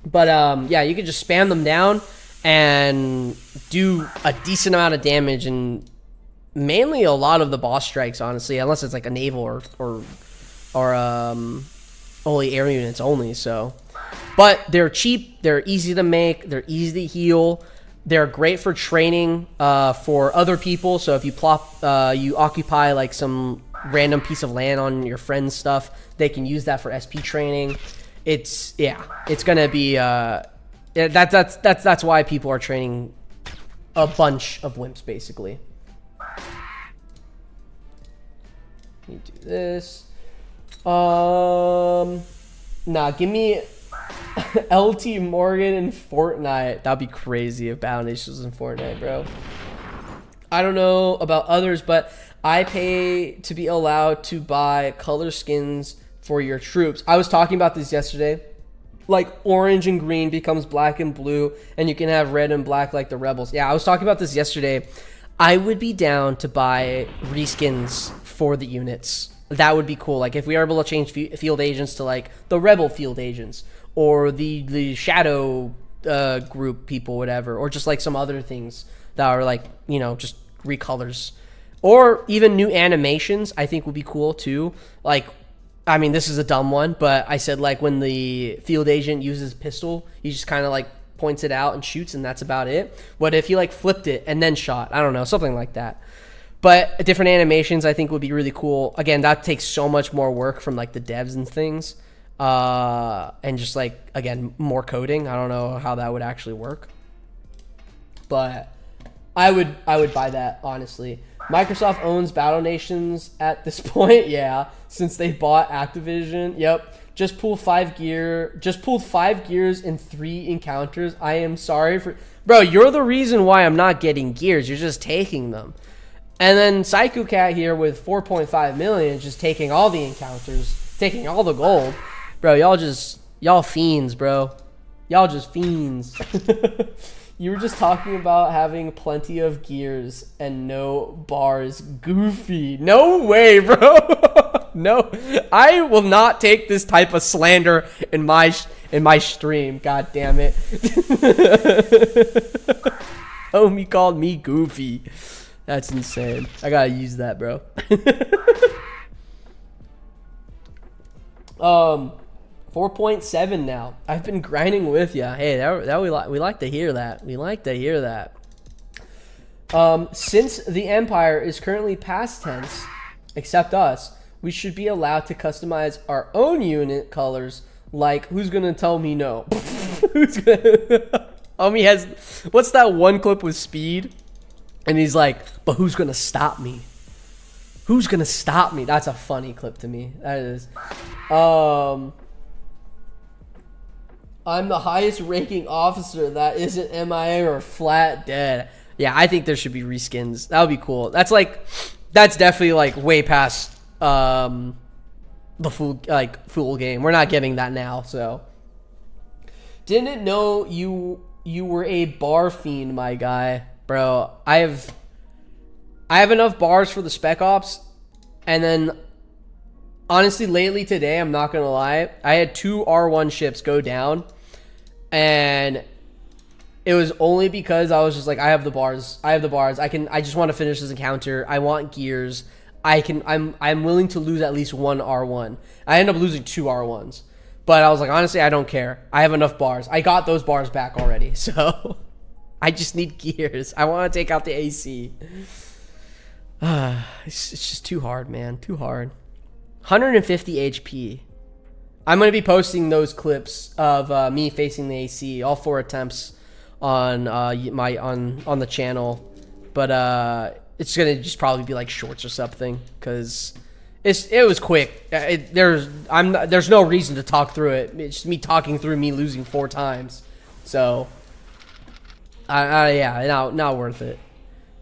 But yeah, you could just spam them down and do a decent amount of damage, and mainly a lot of the boss strikes, honestly, unless it's like a naval or only air units only. So, but they're cheap, they're easy to make, they're easy to heal. They're great for training for other people. So if you you occupy like some random piece of land on your friend's stuff, they can use that for SP training. It's gonna be that's why people are training a bunch of wimps basically. Let me do this. Nah, give me LT Morgan in Fortnite. That'd be crazy if Battle Nation was in Fortnite, bro. I don't know about others, but I pay to be allowed to buy color skins for your troops. I was talking about this yesterday. Like orange and green becomes black and blue, and you can have red and black like the rebels. Yeah, I was talking about this yesterday. I would be down to buy reskins for the units. That would be cool. Like if we are able to change field agents to like the rebel field agents, or the shadow group people, whatever, or just like some other things that are like, you know, just recolors, or even new animations, I think would be cool too. Like, I mean, this is a dumb one, but I said like when the field agent uses pistol, he just kind of like points it out and shoots, and that's about it. What if he like flipped it and then shot? I don't know, something like that. But different animations I think would be really cool. Again, that takes so much more work from like the devs and things. And just like, again, more coding. I don't know how that would actually work, but I would buy that, honestly. Microsoft owns Battle Nations at this point. Yeah, since they bought Activision. Yep. Just pulled 5 gears in 3 encounters. I am sorry for, bro, you're the reason why I'm not getting gears. You're just taking them. And then Psycho Cat here with 4.5 million, just taking all the encounters, taking all the gold. Bro, y'all fiends, bro. Y'all just fiends. You were just talking about having plenty of gears and no bars. Goofy. No way, bro. No. I will not take this type of slander in my stream. God damn it. Homie called me goofy. That's insane. I gotta use that, bro. 4.7 now. I've been grinding with ya. Hey, that we like to hear that. We like to hear that. Since the Empire is currently past tense, except us, we should be allowed to customize our own unit colors. Like, who's gonna tell me no? Who's gonna? He has. What's that one clip with Speed? And he's like, but who's gonna stop me? Who's gonna stop me? That's a funny clip to me. That is. I'm the highest ranking officer that isn't MIA or flat dead. Yeah, I think there should be reskins. That would be cool. That's definitely like way past the full game. We're not getting that now. So didn't know you were a bar fiend, my guy, bro. I have enough bars for the Spec Ops, and then honestly, lately today, I'm not gonna lie, I had 2 R1 ships go down. And it was only because I was just like, I have the bars. I just want to finish this encounter. I want gears. I'm willing to lose at least 1 R1. I ended up losing 2 R1s. But I was like, honestly, I don't care. I have enough bars. I got those bars back already. So I just need gears. I want to take out the AC. It's just too hard, man. Too hard. 150 HP. I'm going to be posting those clips of me facing the AC, all 4 attempts on on the channel. But it's going to just probably be like shorts or something, cuz it was quick. There's no reason to talk through it. It's just me talking through me losing 4 times. So yeah, not worth it.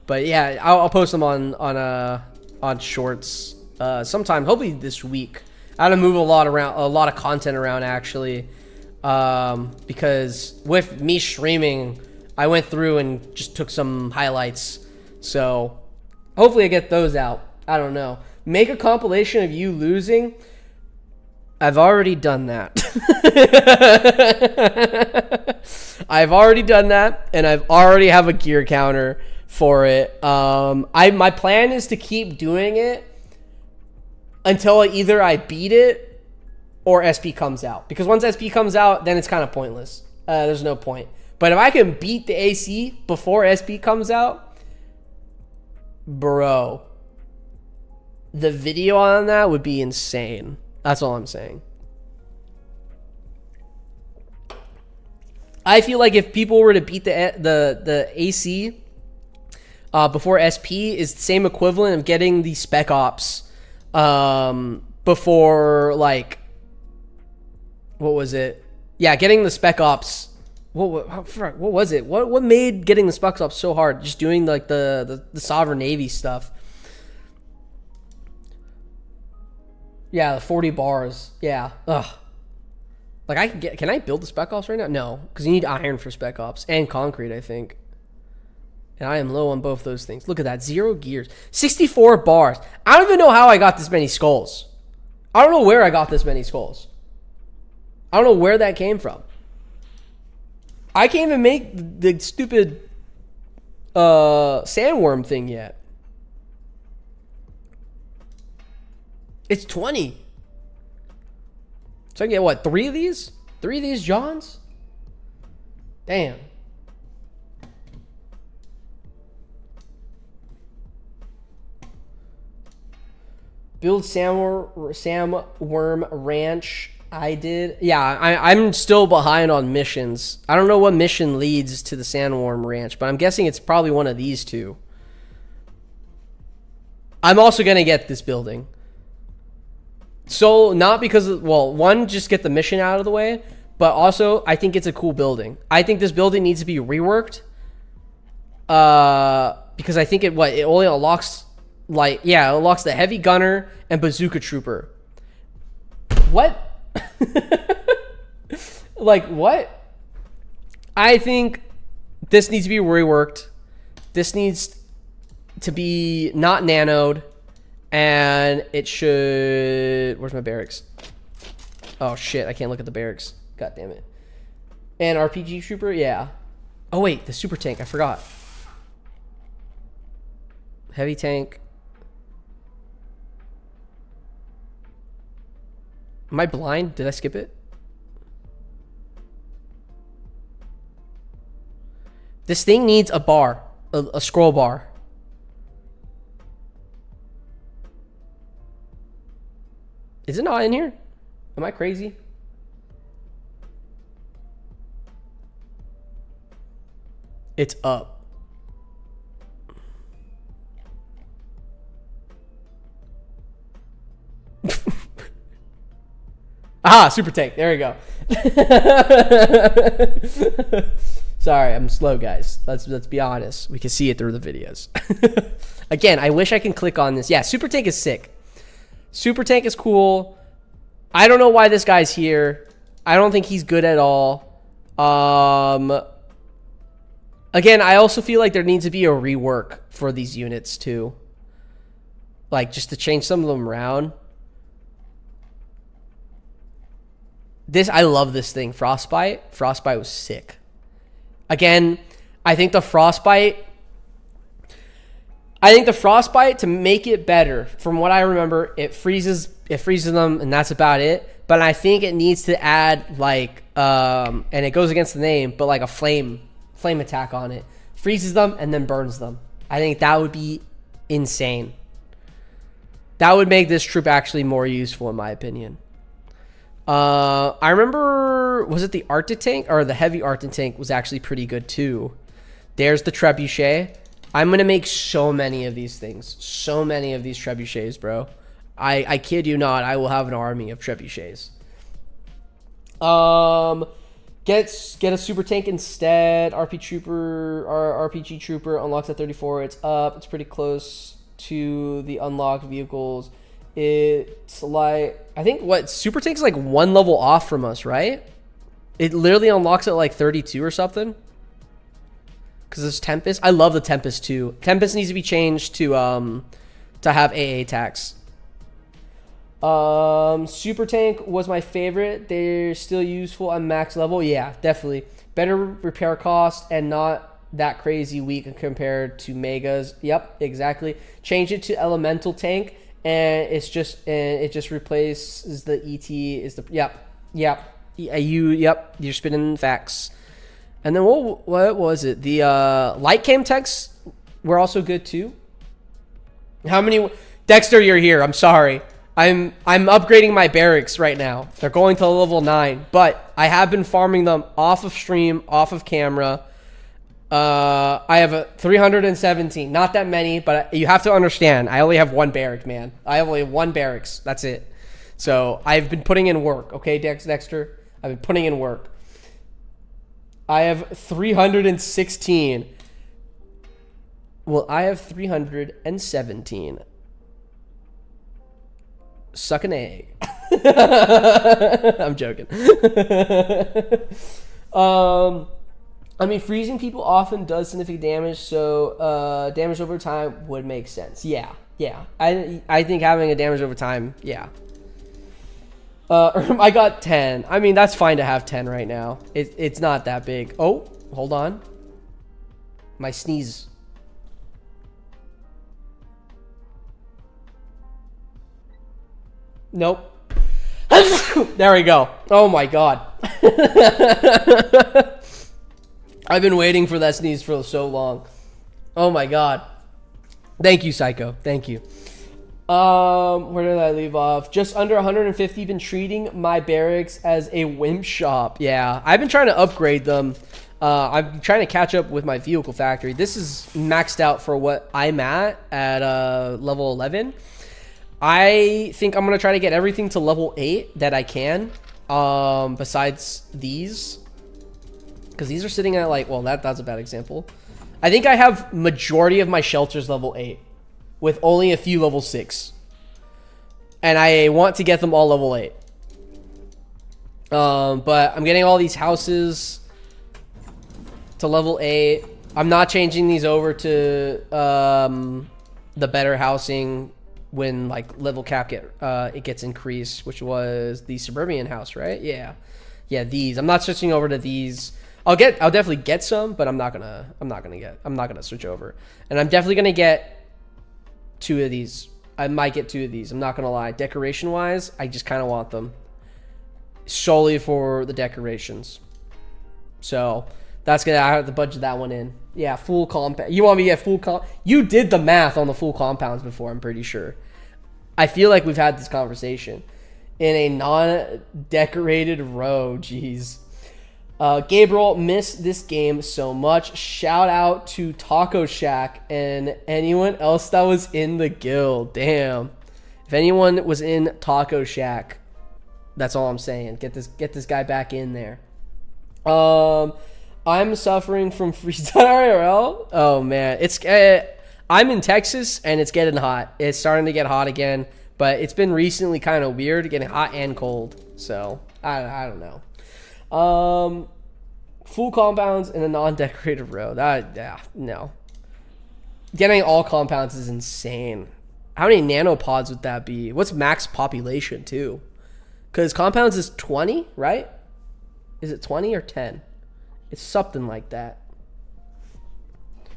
But yeah, I'll post them on shorts sometime, hopefully this week. I had to move a lot of content around actually, because with me streaming, I went through and just took some highlights. So hopefully I get those out. I don't know. Make a compilation of you losing. I've already done that. I've already done that, and I've already have a gear counter for it. My plan is to keep doing it until either I beat it or SP comes out. Because once SP comes out, then it's kind of pointless. There's no point. But if I can beat the AC before SP comes out, bro, the video on that would be insane. That's all I'm saying. I feel like if people were to beat the AC before SP, is the same equivalent of getting the Spec Ops before, like, what was it? Yeah, getting the Spec Ops. What was it? What made getting the Spec Ops so hard? Just doing like the Sovereign Navy stuff. Yeah, the 40 bars. Yeah. Ugh. Like can I build the Spec Ops right now? No, because you need iron for Spec Ops and concrete, I think. And I am low on both those things. Look at that. 0 gears. 64 bars. I don't even know how I got this many skulls. I don't know where I got this many skulls. I don't know where that came from. I can't even make the stupid sandworm thing yet. It's 20. So I can get, what, 3 of these? 3 of these Johns? Damn. Build Sandworm Ranch. I did. Yeah, I'm still behind on missions. I don't know what mission leads to the Sandworm Ranch, but I'm guessing it's probably one of these 2. I'm also going to get this building. So, not because of, well, one, just get the mission out of the way, but also, I think it's a cool building. I think this building needs to be reworked. Because I think it only unlocks, like, yeah, it unlocks the heavy gunner and bazooka trooper. What? Like, what? I think this needs to be reworked. This needs to be not nanoed. And it should... Where's my barracks? Oh, shit. I can't look at the barracks. God damn it. And RPG trooper? Yeah. Oh, wait. The super tank. I forgot. Heavy tank. Am I blind? Did I skip it? This thing needs a bar, a scroll bar. Is it not in here? Am I crazy? It's up. Ah, super tank. There we go. Sorry, I'm slow, guys. Let's be honest. We can see it through the videos. Again, I wish I can click on this. Yeah, super tank is sick. Super tank is cool. I don't know why this guy's here. I don't think he's good at all. Again, I also feel like there needs to be a rework for these units too. Like, just to change some of them around. I love this thing. Frostbite. Frostbite was sick. Again, I think the Frostbite, to make it better, from what I remember, it freezes them, and that's about it. But I think it needs to add, like, and it goes against the name, but like a flame attack on it. Freezes them and then burns them. I think that would be insane. That would make this troop actually more useful, in my opinion. I remember, was it the Arctic tank or the heavy Arctic tank was actually pretty good too. There's the trebuchet. I'm gonna make so many of these things, so many of these trebuchets, bro. I kid you not, I will have an army of trebuchets. Get a super tank instead. RPG trooper unlocks at 34. It's up. It's pretty close to the unlocked vehicles. It's like, I think what super tank's like one level off from us, right? It literally unlocks at like 32 or something. Because this Tempest, I love the Tempest too. Tempest needs to be changed to have AA attacks. Super tank was my favorite. They're still useful at max level. Yeah, definitely. Better repair cost and not that crazy weak compared to megas. Yep, exactly. Change it to elemental tank. And it just replaces the ET is the you're spitting facts. And then what was it? The light cam techs were also good too. How many Dexter, you're here. I'm sorry. I'm upgrading my barracks right now. They're going to level 9, but I have been farming them off of stream, off of camera. I have a 317. Not that many, but you have to understand, I only have one barrack, man. I only have one barracks. That's it. So I've been putting in work. Okay, Dexter? I've been putting in work. I have 316. Well, I have 317. Suck an egg. I'm joking. I mean, freezing people often does significant damage, so damage over time would make sense. Yeah. I think having a damage over time, yeah. I got 10. I mean, that's fine to have 10 right now. It's not that big. Oh, hold on. My sneeze. Nope. There we go. Oh my god. I've been waiting for that sneeze for so long. Oh my god. Thank you, Psycho. Thank you. Where did I leave off? Just under 150. Been treating my barracks as a wimp shop. Yeah, I've been trying to upgrade them. I'm trying to catch up with my vehicle factory. This is maxed out for what I'm at level 11. I think I'm gonna try to get everything to level 8 that I can. Besides these. Because these are sitting at like, well, that's a bad example. I think I have majority of my shelters level 8. With only a few level 6. And I want to get them all level 8. But I'm getting all these houses to level 8. I'm not changing these over to the better housing when like level cap it gets increased, which was the suburban house, right? Yeah, these. I'm not switching over to these. I'll definitely get some, but I'm not gonna switch over. And I'm definitely gonna get 2 of these. I might get 2 of these. I'm not gonna lie. Decoration wise, I just kind of want them solely for the decorations. So That's gonna, I have to budget that one in. Yeah, full compound. You want me to get full comp? You did the math on the full compounds before, I'm pretty sure. I feel like we've had this conversation. In a non-decorated row, jeez. Gabriel, missed this game so much. Shout out to Taco Shack and anyone else that was in the guild. Damn. If anyone was in Taco Shack, that's all I'm saying. Get this guy back in there. I'm suffering from freestyle IRL. Oh man, it's I'm in Texas and it's getting hot. It's starting to get hot again, but it's been recently kind of weird, getting hot and cold. So I don't know. Full compounds in a non-decorated row. No. Getting all compounds is insane. How many nanopods would that be? What's max population too? Because compounds is 20, right? Is it 20 or 10? It's something like that.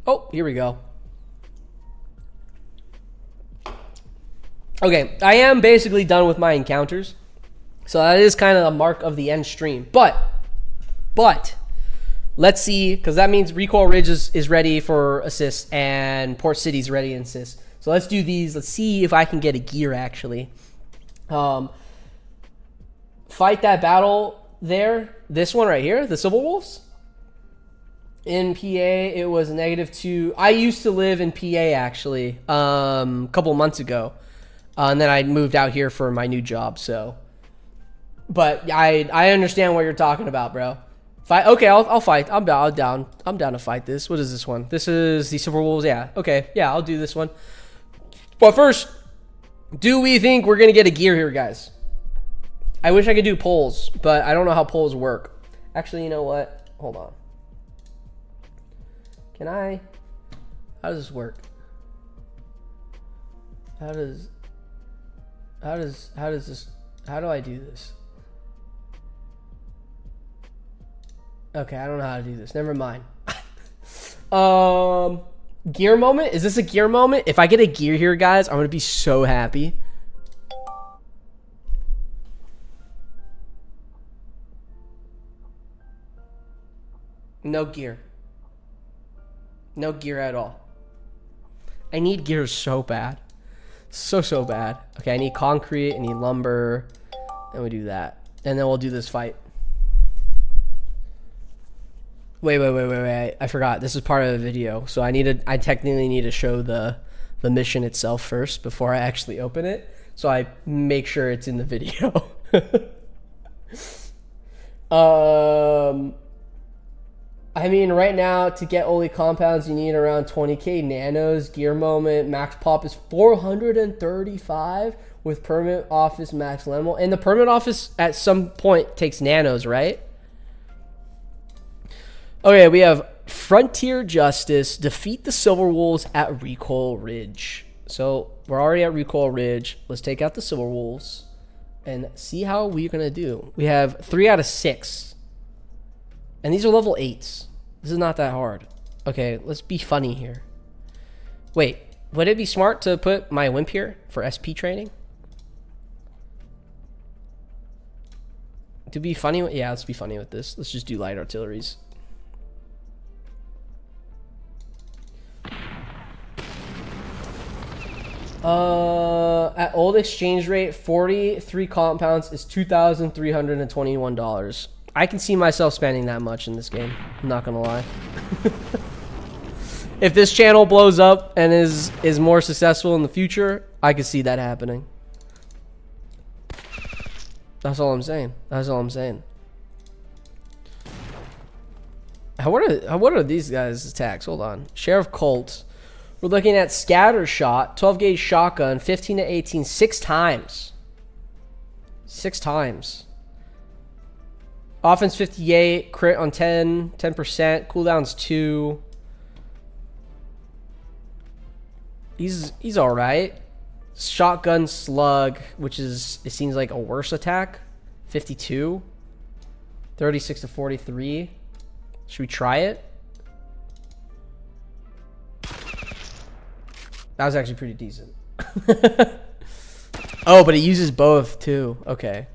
Oh, here we go. Okay, I am basically done with my encounters. So that is kind of a mark of the end stream. But let's see, because that means Recoil Ridge is ready for assists and Port City's ready in assists. So let's do these. Let's see if I can get a gear actually. Fight that battle there. This one right here, the Civil Wolves. In PA, it was -2. I used to live in PA actually, a couple months ago. And then I moved out here for my new job, so. But I understand what you're talking about, bro. Fight. Okay, I'll fight. I'm down to fight this. What is this one? This is the Silver Wolves. Yeah. Okay. Yeah, I'll do this one. But first, do we think we're gonna get a gear here, guys? I wish I could do polls, but I don't know how polls work. Actually, you know what? Hold on. Can I? How does this work? How do I do this? Okay, I don't know how to do this. Never mind. Gear moment? Is this a gear moment? If I get a gear here, guys, I'm gonna be so happy. No gear. No gear at all. I need gear so bad. So bad. Okay, I need concrete, I need lumber, and we do that. And then we'll do this fight. Wait. I forgot. This is part of the video. So I technically need to show the mission itself first before I actually open it. So I make sure it's in the video. I mean, right now, to get only compounds, you need around 20k nanos. Gear moment, max pop is 435 with permit office max level. And the permit office at some point takes nanos, right? Okay, we have Frontier Justice, defeat the Silver Wolves at Recoil Ridge. So we're already at Recoil Ridge. Let's take out the Silver Wolves and see how we're going to do. We have 3 out of 6. And these are level 8s. This is not that hard. Okay, let's be funny here. Wait, would it be smart to put my Wimp here for SP training? To be funny with, yeah, let's be funny with this. Let's just do light artilleries. At old exchange rate, 43 compounds is $2,321. I can see myself spending that much in this game. I'm not gonna lie. If this channel blows up and is more successful in the future, I could see that happening. That's all I'm saying. That's all I'm saying. What are these guys' attacks? Hold on. Sheriff Colt. We're looking at scatter shot, 12 gauge shotgun, 15 to 18, 6 times. 6 times. Offense 58, crit on 10%, cooldowns 2. He's all right. Shotgun slug, which is, it seems like a worse attack, 52. 36 to 43. Should we try it? That was actually pretty decent. Oh, but it uses both too. Okay.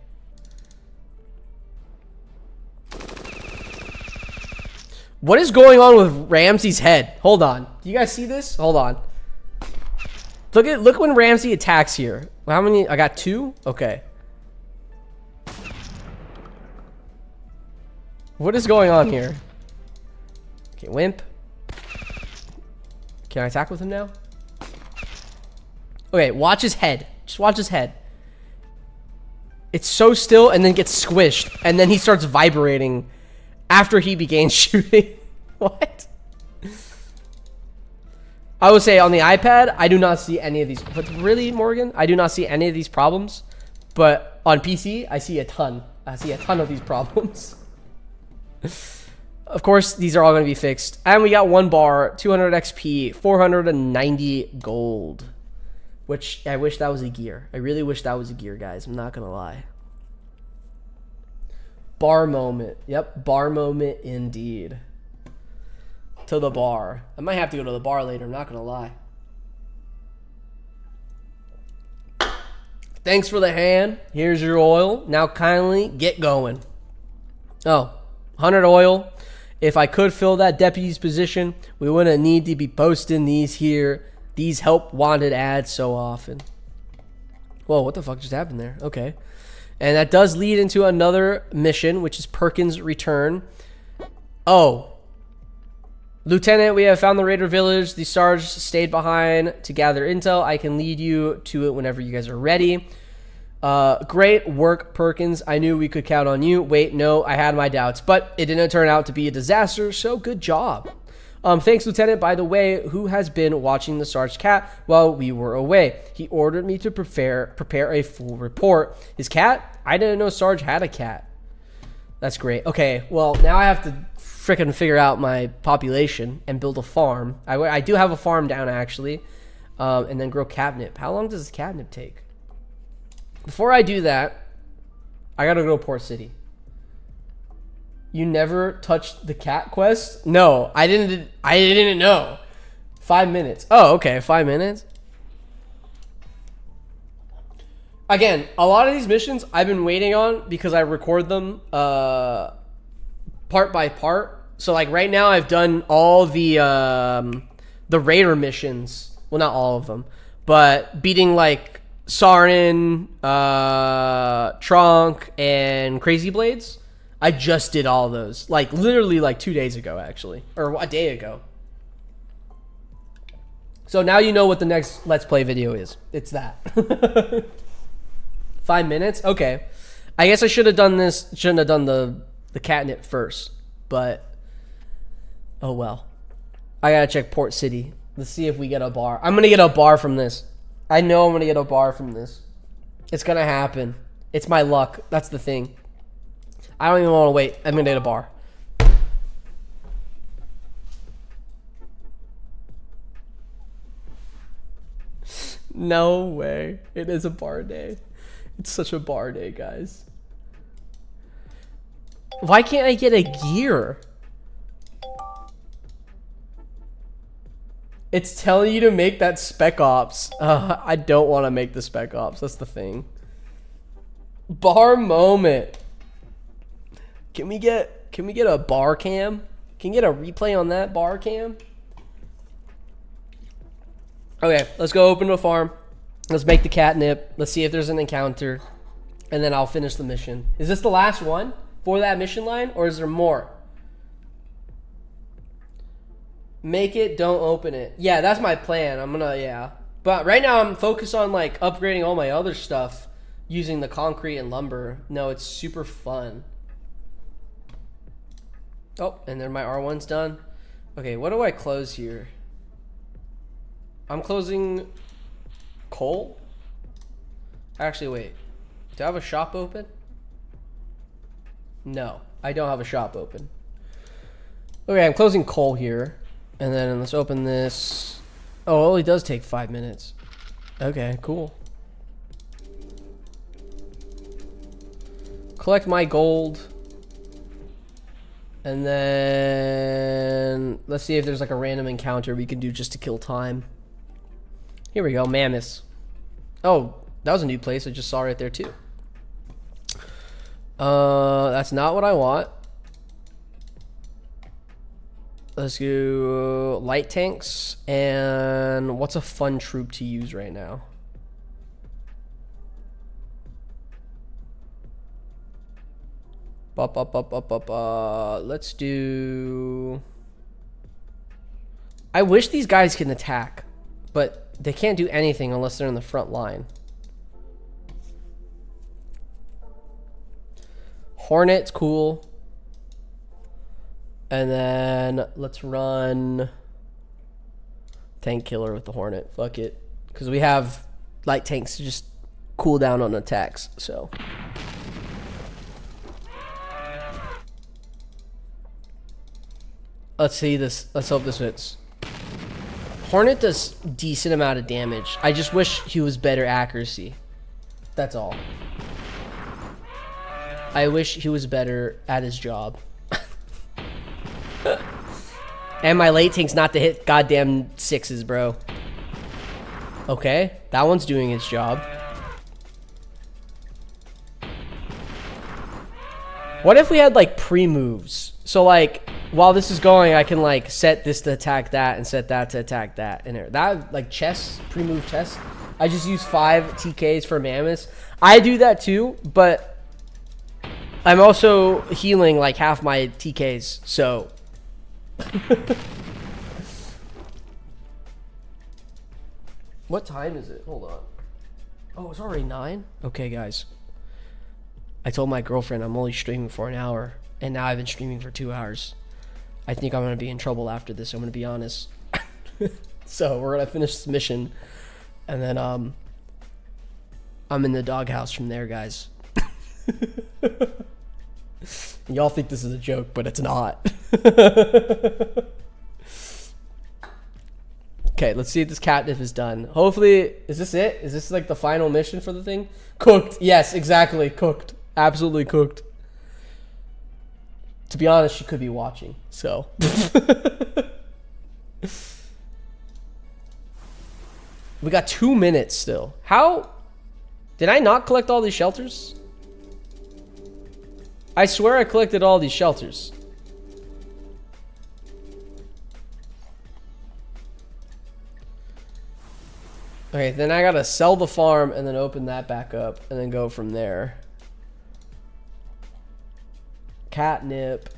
What is going on with Ramsey's head? Hold on. Do you guys see this? Hold on. Look when Ramsey attacks here. How many? I got 2? Okay. What is going on here? Okay, Wimp. Can I attack with him now? Okay, watch his head. Just watch his head. It's so still and then gets squished. And then he starts vibrating after he began shooting. What? I would say on the iPad, I do not see any of these. But really, Morgan? I do not see any of these problems. But on PC, I see a ton. I see a ton of these problems. Of course, these are all going to be fixed. And we got 1 bar, 200 XP, 490 gold. Which, I wish that was a gear. I really wish that was a gear, guys. I'm not going to lie. Bar moment. Yep, bar moment indeed. To the bar. I might have to go to the bar later. I'm not going to lie. Thanks for the hand. Here's your oil. Now kindly get going. Oh, 100 oil. If I could fill that deputy's position, we wouldn't need to be posting these help wanted ads so often. Whoa, what the fuck just happened there? Okay. And that does lead into another mission, which is Perkins' return. Oh. Lieutenant, we have found the Raider village. The Sarge stayed behind to gather intel. I can lead you to it whenever you guys are ready. Great work, Perkins. I knew we could count on you. Wait, no, I had my doubts, but it didn't turn out to be a disaster, so good job. Thanks, Lieutenant. By the way, who has been watching the Sarge cat while we were away? He ordered me to prepare a full report. His cat? I didn't know Sarge had a cat. That's great. Okay, well, now I have to frickin' figure out my population and build a farm. I do have a farm down, actually. And then grow catnip. How long does this catnip take? Before I do that, I gotta go to Port City. You never touched the cat quest? No, I didn't know. 5 minutes. Oh, okay, 5 minutes. Again, a lot of these missions I've been waiting on because I record them part by part. So like right now I've done all the Raider missions. Well, not all of them, but beating like Sarin, Trunk, and Crazy Blades. I just did all those. Like, literally, like 2 days ago, actually. Or a day ago. So now you know what the next Let's Play video is. It's that. 5 minutes? Okay. I guess I should have done this. Shouldn't have done the catnip first. But, oh well. I gotta check Port City. Let's see if we get a bar. I'm gonna get a bar from this. I know I'm gonna get a bar from this. It's gonna happen. It's my luck. That's the thing. I don't even want to wait. I'm gonna get a bar. No way. It is a bar day. It's such a bar day, guys. Why can't I get a gear? It's telling you to make that Spec Ops. I don't want to make the Spec Ops. That's the thing. Bar moment. Can we get a bar cam? Can you get a replay on that bar cam? Okay, let's go open a farm. Let's make the catnip. Let's see if there's an encounter. And then I'll finish the mission. Is this the last one for that mission line? Or is there more? Make it, don't open it. Yeah, that's my plan. Yeah. But right now I'm focused on like upgrading all my other stuff using the concrete and lumber. No, it's super fun. Oh, and then my R1's done. Okay, what do I close here? I'm closing coal? Actually, wait. Do I have a shop open? No, I don't have a shop open. Okay, I'm closing coal here. And then let's open this. Oh, it only does take 5 minutes. Okay, cool. Collect my gold. And then let's see if there's like a random encounter we can do just to kill time. Here we go, mammoths. Oh, that was a new place. I just saw right there too. That's not what I want. Let's go light tanks. And what's a fun troop to use right now? Let's do... I wish these guys can attack, but they can't do anything unless they're in the front line. Hornet's cool. And then let's run tank killer with the Hornet. Fuck it. Because we have light tanks to just cool down on attacks, so... Let's see this. Let's hope this hits. Hornet does decent amount of damage. I just wish he was better accuracy. That's all. I wish he was better at his job. And my late tank's not to hit goddamn 6s, bro. Okay, that one's doing its job. What if we had like pre-moves? So like while this is going, I can like set this to attack that and set that to attack that. And that like chess, pre-move chess. I just use 5 TKs for mammoths. I do that too, but I'm also healing like half my TKs, so what time is it? Hold on. Oh, it's already 9? Okay, guys. I told my girlfriend I'm only streaming for an hour, and now I've been streaming for 2 hours. I think I'm going to be in trouble after this, I'm going to be honest. So, we're going to finish this mission, and then I'm in the doghouse from there, guys. Y'all think this is a joke, but it's not. Okay, let's see if this catnip is done. Hopefully, is this it? Is this like the final mission for the thing? Cooked. Yes, exactly. Cooked. Absolutely cooked. To be honest, she could be watching, so. We got 2 minutes still. How? Did I not collect all these shelters? I swear I collected all these shelters. Okay, then I gotta sell the farm and then open that back up and then go from there. Catnip.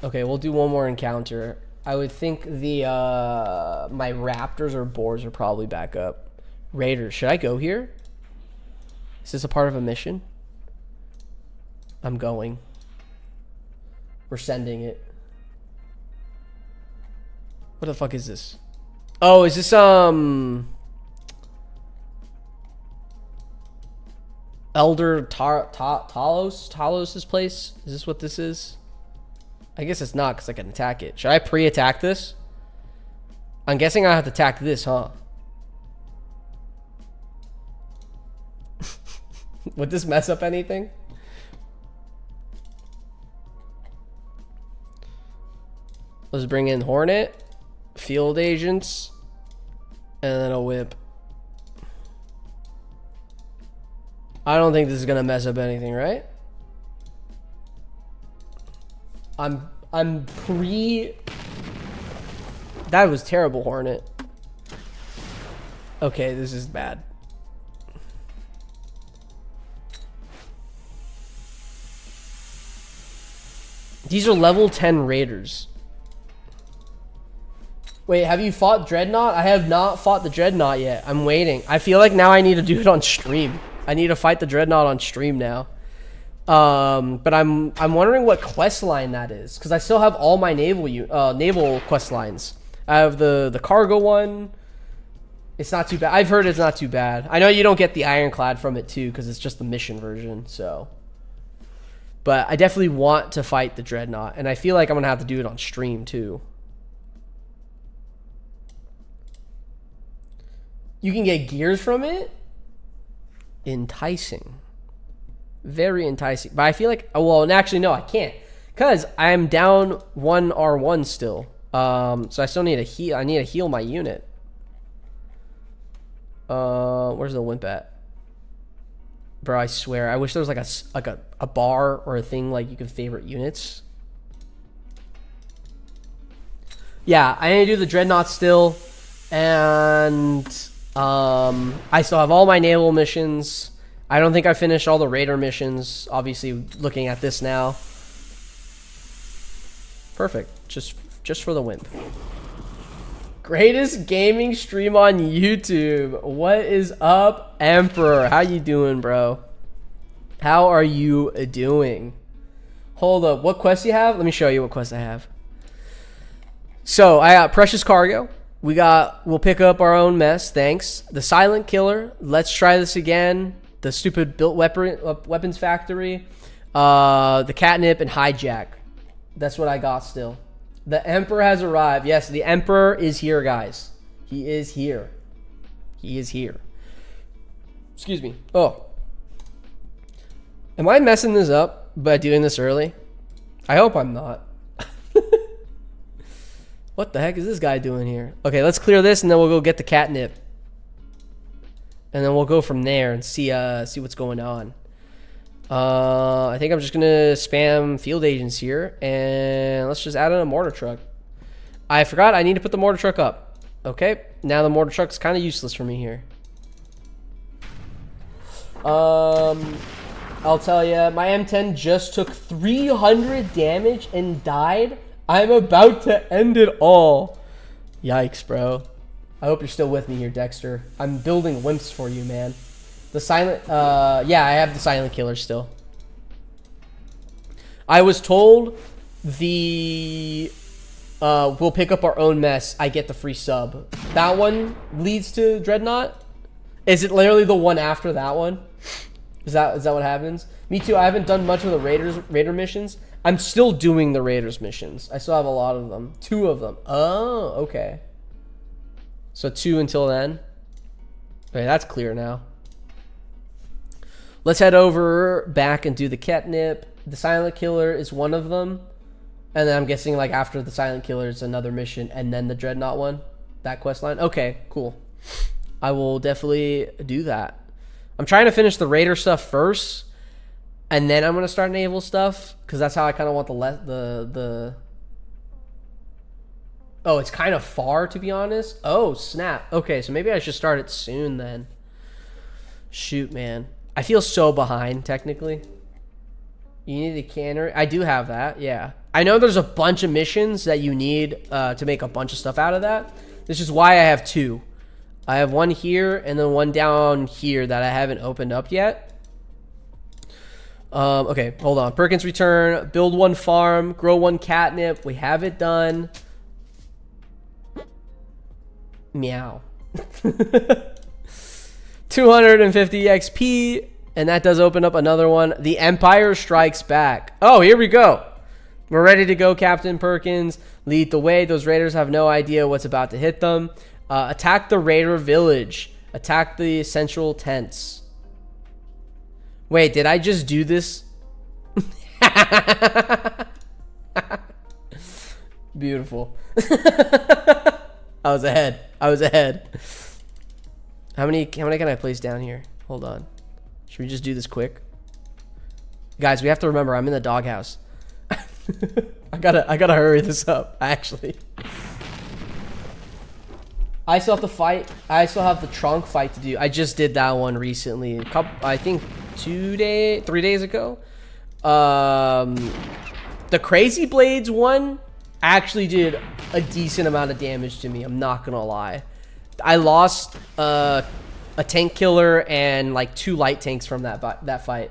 Okay, we'll do one more encounter. I would think the my raptors or boars are probably back up. Raiders, should I go here? Is this a part of a mission? I'm going. We're sending it. What the fuck is this? Oh, is this Elder Talos's place? Is this what this is? I guess it's not because I can attack it. Should I pre-attack this? I'm guessing I have to attack this, huh? Would this mess up anything? Let's bring in Hornet, field agents, and then a whip. I don't think this is gonna mess up anything, right? I'm pre... That was terrible, Hornet. Okay, this is bad. These are level 10 raiders. Wait, have you fought Dreadnought? I have not fought the Dreadnought yet. I'm waiting. I feel like now I need to do it on stream. I need to fight the Dreadnought on stream now. But I'm wondering what quest line that is, because I still have all my naval quest lines. I have the cargo one. It's not too bad. I've heard it's not too bad. I know you don't get the ironclad from it too, because it's just the mission version. So, but I definitely want to fight the Dreadnought, and I feel like I'm gonna have to do it on stream too. You can get gears from it? Enticing. Very enticing. But I feel like... Oh, well, actually, no, I can't. Because I'm down 1 R1 still. So I still need to heal. I need to heal my unit. Where's the wimp at? Bro, I swear. I wish there was like a bar or a thing like you can favorite units. Yeah, I need to do the Dreadnought still, and I still have all my naval missions. I don't think I finished all the Raider missions, obviously looking at this now. Perfect, just for the wimp. Greatest gaming stream on YouTube. What is up, Emperor? How you doing, bro? How are you doing? Hold up, what quest do you have? Let me show you what quest I have. So I got Precious Cargo. We'll pick up our own mess. Thanks. The Silent Killer. Let's try this again. The stupid built weapons factory. The Catnip and Hijack. That's what I got still. The Emperor has arrived. Yes, the Emperor is here, guys. He is here. He is here. Excuse me. Oh. Am I messing this up by doing this early? I hope I'm not. What the heck is this guy doing here? Okay, let's clear this and then we'll go get the Catnip. And then we'll go from there and see what's going on. I think I'm just gonna spam field agents here and let's just add in a mortar truck. I forgot I need to put the mortar truck up. Okay, now the mortar truck's kind of useless for me here. I'll tell you, my M10 just took 300 damage and died. I'm about to end it all. Yikes, bro. I hope you're still with me here, Dexter. I'm building wimps for you, man. The silent, yeah, I have the Silent Killer still. I was told we'll pick up our own mess. I get the free sub. That one leads to Dreadnought? Is it literally the one after that one? Is that what happens? Me too. I haven't done much of the Raider missions. I'm still doing the Raiders missions. I still have a lot of them. 2 of them. Oh, okay. So 2 until then. Okay, that's clear now. Let's head over back and do the Catnip. The Silent Killer is one of them. And then I'm guessing like after the Silent Killer is another mission and then the Dreadnought one. That quest line. Okay, cool. I will definitely do that. I'm trying to finish the Raider stuff first. And then I'm going to start naval stuff. Because that's how I kind of want the... Oh, it's kind of far, to be honest. Oh, snap. Okay, so maybe I should start it soon then. Shoot, man. I feel so behind, technically. You need a cannery. I do have that, yeah. I know there's a bunch of missions that you need to make a bunch of stuff out of that. This is why I have 2. I have one here and then one down here that I haven't opened up yet. Okay, hold on. Perkins return, build 1 farm, grow 1 catnip. We have it done. Meow. 250 XP, and that does open up another one. The Empire Strikes Back. Oh, here we go. We're ready to go, Captain Perkins. Lead the way. Those raiders have no idea what's about to hit them. Attack the raider village. Attack the central tents. Wait, did I just do this? Beautiful. I was ahead. I was ahead. How many can I place down here? Hold on. Should we just do this quick? Guys, we have to remember I'm in the doghouse. I gotta hurry this up, actually. I still have to fight. I still have the trunk fight to do. I just did that one recently. I think 3 days ago. The Crazy Blades one actually did a decent amount of damage to me. I'm not gonna lie. I lost a tank killer and like 2 light tanks from that fight.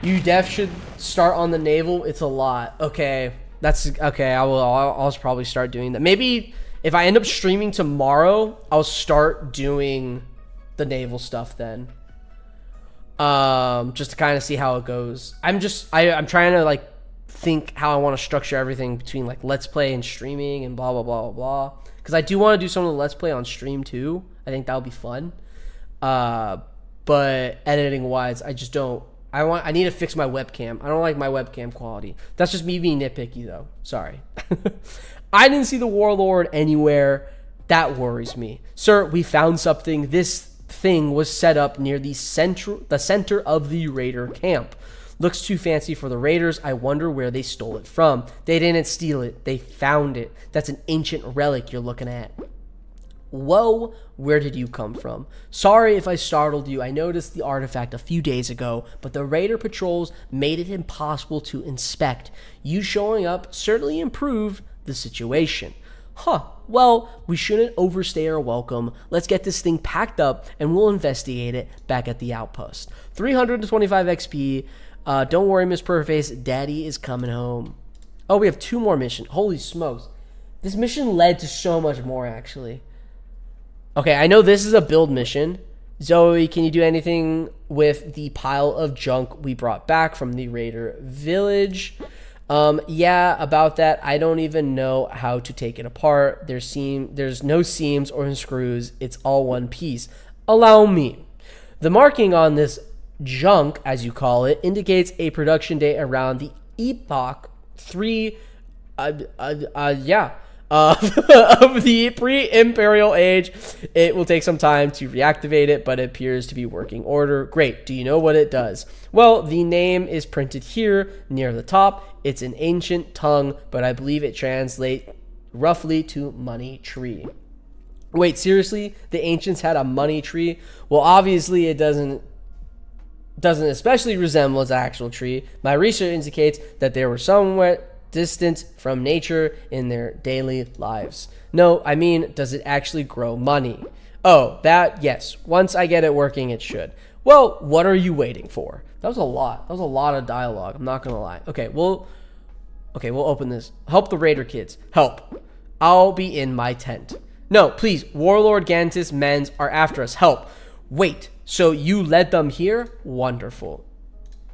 You def should start on the naval. It's a lot. Okay, that's okay. I'll probably start doing that. Maybe if I end up streaming tomorrow, I'll start doing the naval stuff then. Just to kind of see how it goes. I'm trying to like think how I want to structure everything between like let's play and streaming and blah blah blah blah blah. Because I do want to do some of the let's play on stream too. I think that'll be fun. But editing wise, I just don't. I need to fix my webcam. I don't like my webcam quality. That's just me being nitpicky though. Sorry. I didn't see the Warlord anywhere. That worries me. Sir, we found something. This thing was set up near the center of the Raider camp. Looks too fancy for the Raiders. I wonder where they stole it from. They didn't steal it. They found it. That's an ancient relic you're looking at. Whoa, where did you come from? Sorry if I startled you. I noticed the artifact a few days ago, but the Raider patrols made it impossible to inspect. You showing up certainly improved the situation. Huh, well, we shouldn't overstay our welcome. Let's get this thing packed up and we'll investigate it back at the outpost. 325 XP. Don't worry, Miss Perfface. Daddy is coming home. Oh, we have 2 more missions. Holy smokes. This mission led to so much more, actually. Okay, I know this is a build mission. Zoe, can you do anything with the pile of junk we brought back from the Raider village? Yeah, about that. I don't even know how to take it apart. There's no seams or screws. It's all one piece. Allow me. The marking on this junk, as you call it, indicates a production date around the epoch 3 of the pre-imperial age. It will take some time to reactivate it, but it appears to be working order. Great. Do you know what it does? Well, the name is printed here near the top. It's an ancient tongue, but I believe it translates roughly to money tree. Wait, seriously? The ancients had a money tree? Well, obviously it doesn't especially resemble its actual tree. My research indicates that they were somewhat distant from nature in their daily lives. No, I mean, does it actually grow money? Oh, that, yes. Once I get it working, it should. Well, what are you waiting for? That was a lot. That was a lot of dialogue. I'm not gonna lie. Okay, we'll open this. Help the Raider kids. Help. I'll be in my tent. No, please. Warlord Gantus men's are after us. Help. Wait. So you led them here? Wonderful.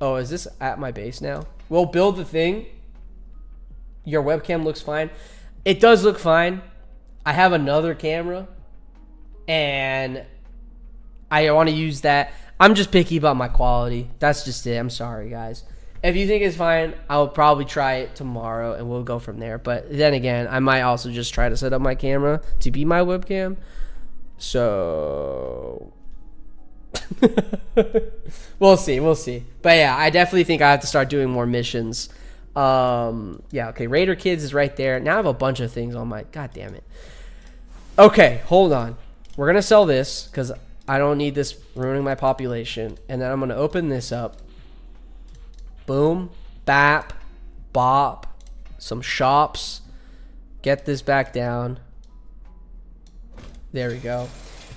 Oh, is this at my base now? We'll build the thing. Your webcam looks fine. It does look fine. I have another camera, and I want to use that. I'm just picky about my quality. That's just it. I'm sorry, guys. If you think it's fine, I'll probably try it tomorrow, and we'll go from there. But then again, I might also just try to set up my camera to be my webcam. So we'll see. But yeah, I definitely think I have to start doing more missions. Yeah, okay, Raider Kids is right there. Now I have a bunch of things on my... God damn it. Okay, hold on. We're going to sell this because I don't need this ruining my population. And then I'm going to open this up. Boom. Bap. Bop. Some shops. Get this back down. There we go.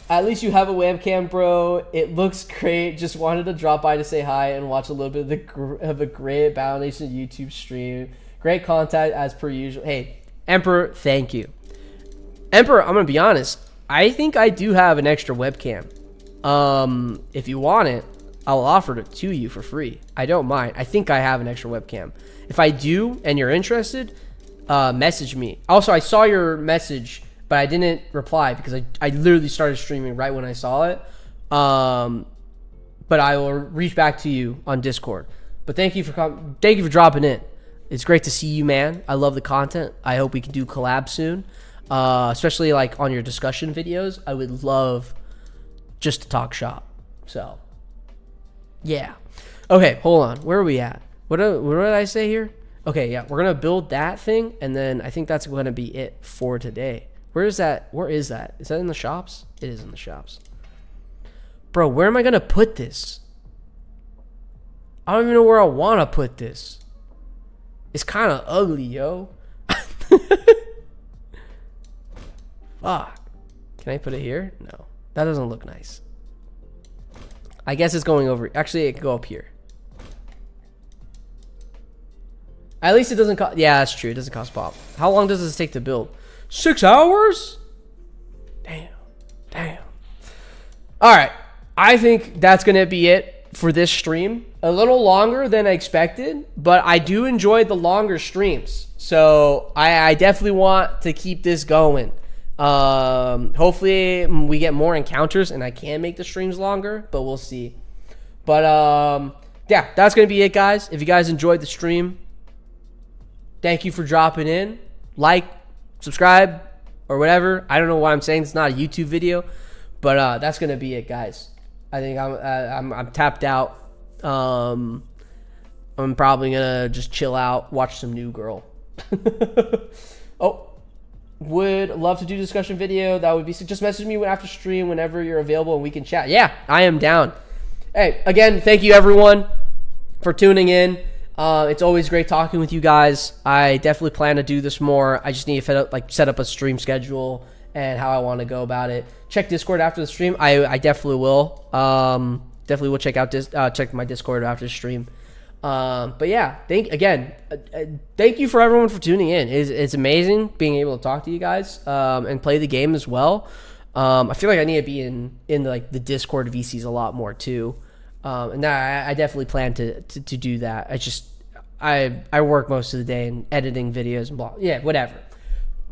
At least you have a webcam, bro. It looks great. Just wanted to drop by to say hi and watch a little bit of the great Battle Nation YouTube stream. Great content as per usual. Hey, Emperor, thank you. Emperor, I'm going to be honest. I think I do have an extra webcam. If you want it, I'll offer it to you for free. I don't mind. I think I have an extra webcam. If I do and you're interested, message me. Also, I saw your message, but I didn't reply because I literally started streaming right when I saw it. But I will reach back to you on Discord. But thank you for dropping in. It's great to see you, man. I love the content. I hope we can do collabs soon, especially like on your discussion videos. I would love just to talk shop. So yeah. Okay, hold on. Where are we at? What did I say here? Okay, yeah, we're gonna build that thing, and then I think that's gonna be it for today. Where is that? Is that in the shops? It is in the shops. Bro, where am I gonna put this? I don't even know where I wanna put this. It's kind of ugly, yo. Fuck. Can I put it here? No, that doesn't look nice. I guess it's going over. Actually, it can go up here. At least it doesn't cost. Yeah, that's true. It doesn't cost pop. How long does this take to build? 6 hours? Damn. All right. I think that's going to be it for this stream. A little longer than I expected, but I do enjoy the longer streams. So I definitely want to keep this going. Hopefully we get more encounters and I can make the streams longer, but we'll see. But yeah, that's going to be it, guys. If you guys enjoyed the stream, thank you for dropping in. Like, subscribe, or whatever. I don't know why I'm saying it's not a YouTube video, But that's gonna be it, guys. I think I'm tapped out. I'm probably gonna just chill out, watch some New Girl. Oh, would love to do discussion video. That would be, just message me after stream whenever you're available and we can chat. Yeah, I am down. Hey, again, thank you everyone for tuning in. It's always great talking with you guys. I definitely plan to do this more. I just need to set up a stream schedule and how I want to go about it. Check Discord after the stream. I definitely will. Definitely will check my Discord after the stream. But yeah, thank you for everyone for tuning in. It's amazing being able to talk to you guys and play the game as well. I feel like I need to be in the Discord VCs a lot more too. And I definitely plan to do that. I work most of the day in editing videos and blah. Yeah, whatever.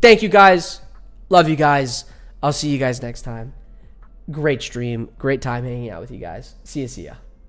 Thank you guys. Love you guys. I'll see you guys next time. Great stream. Great time hanging out with you guys. See ya.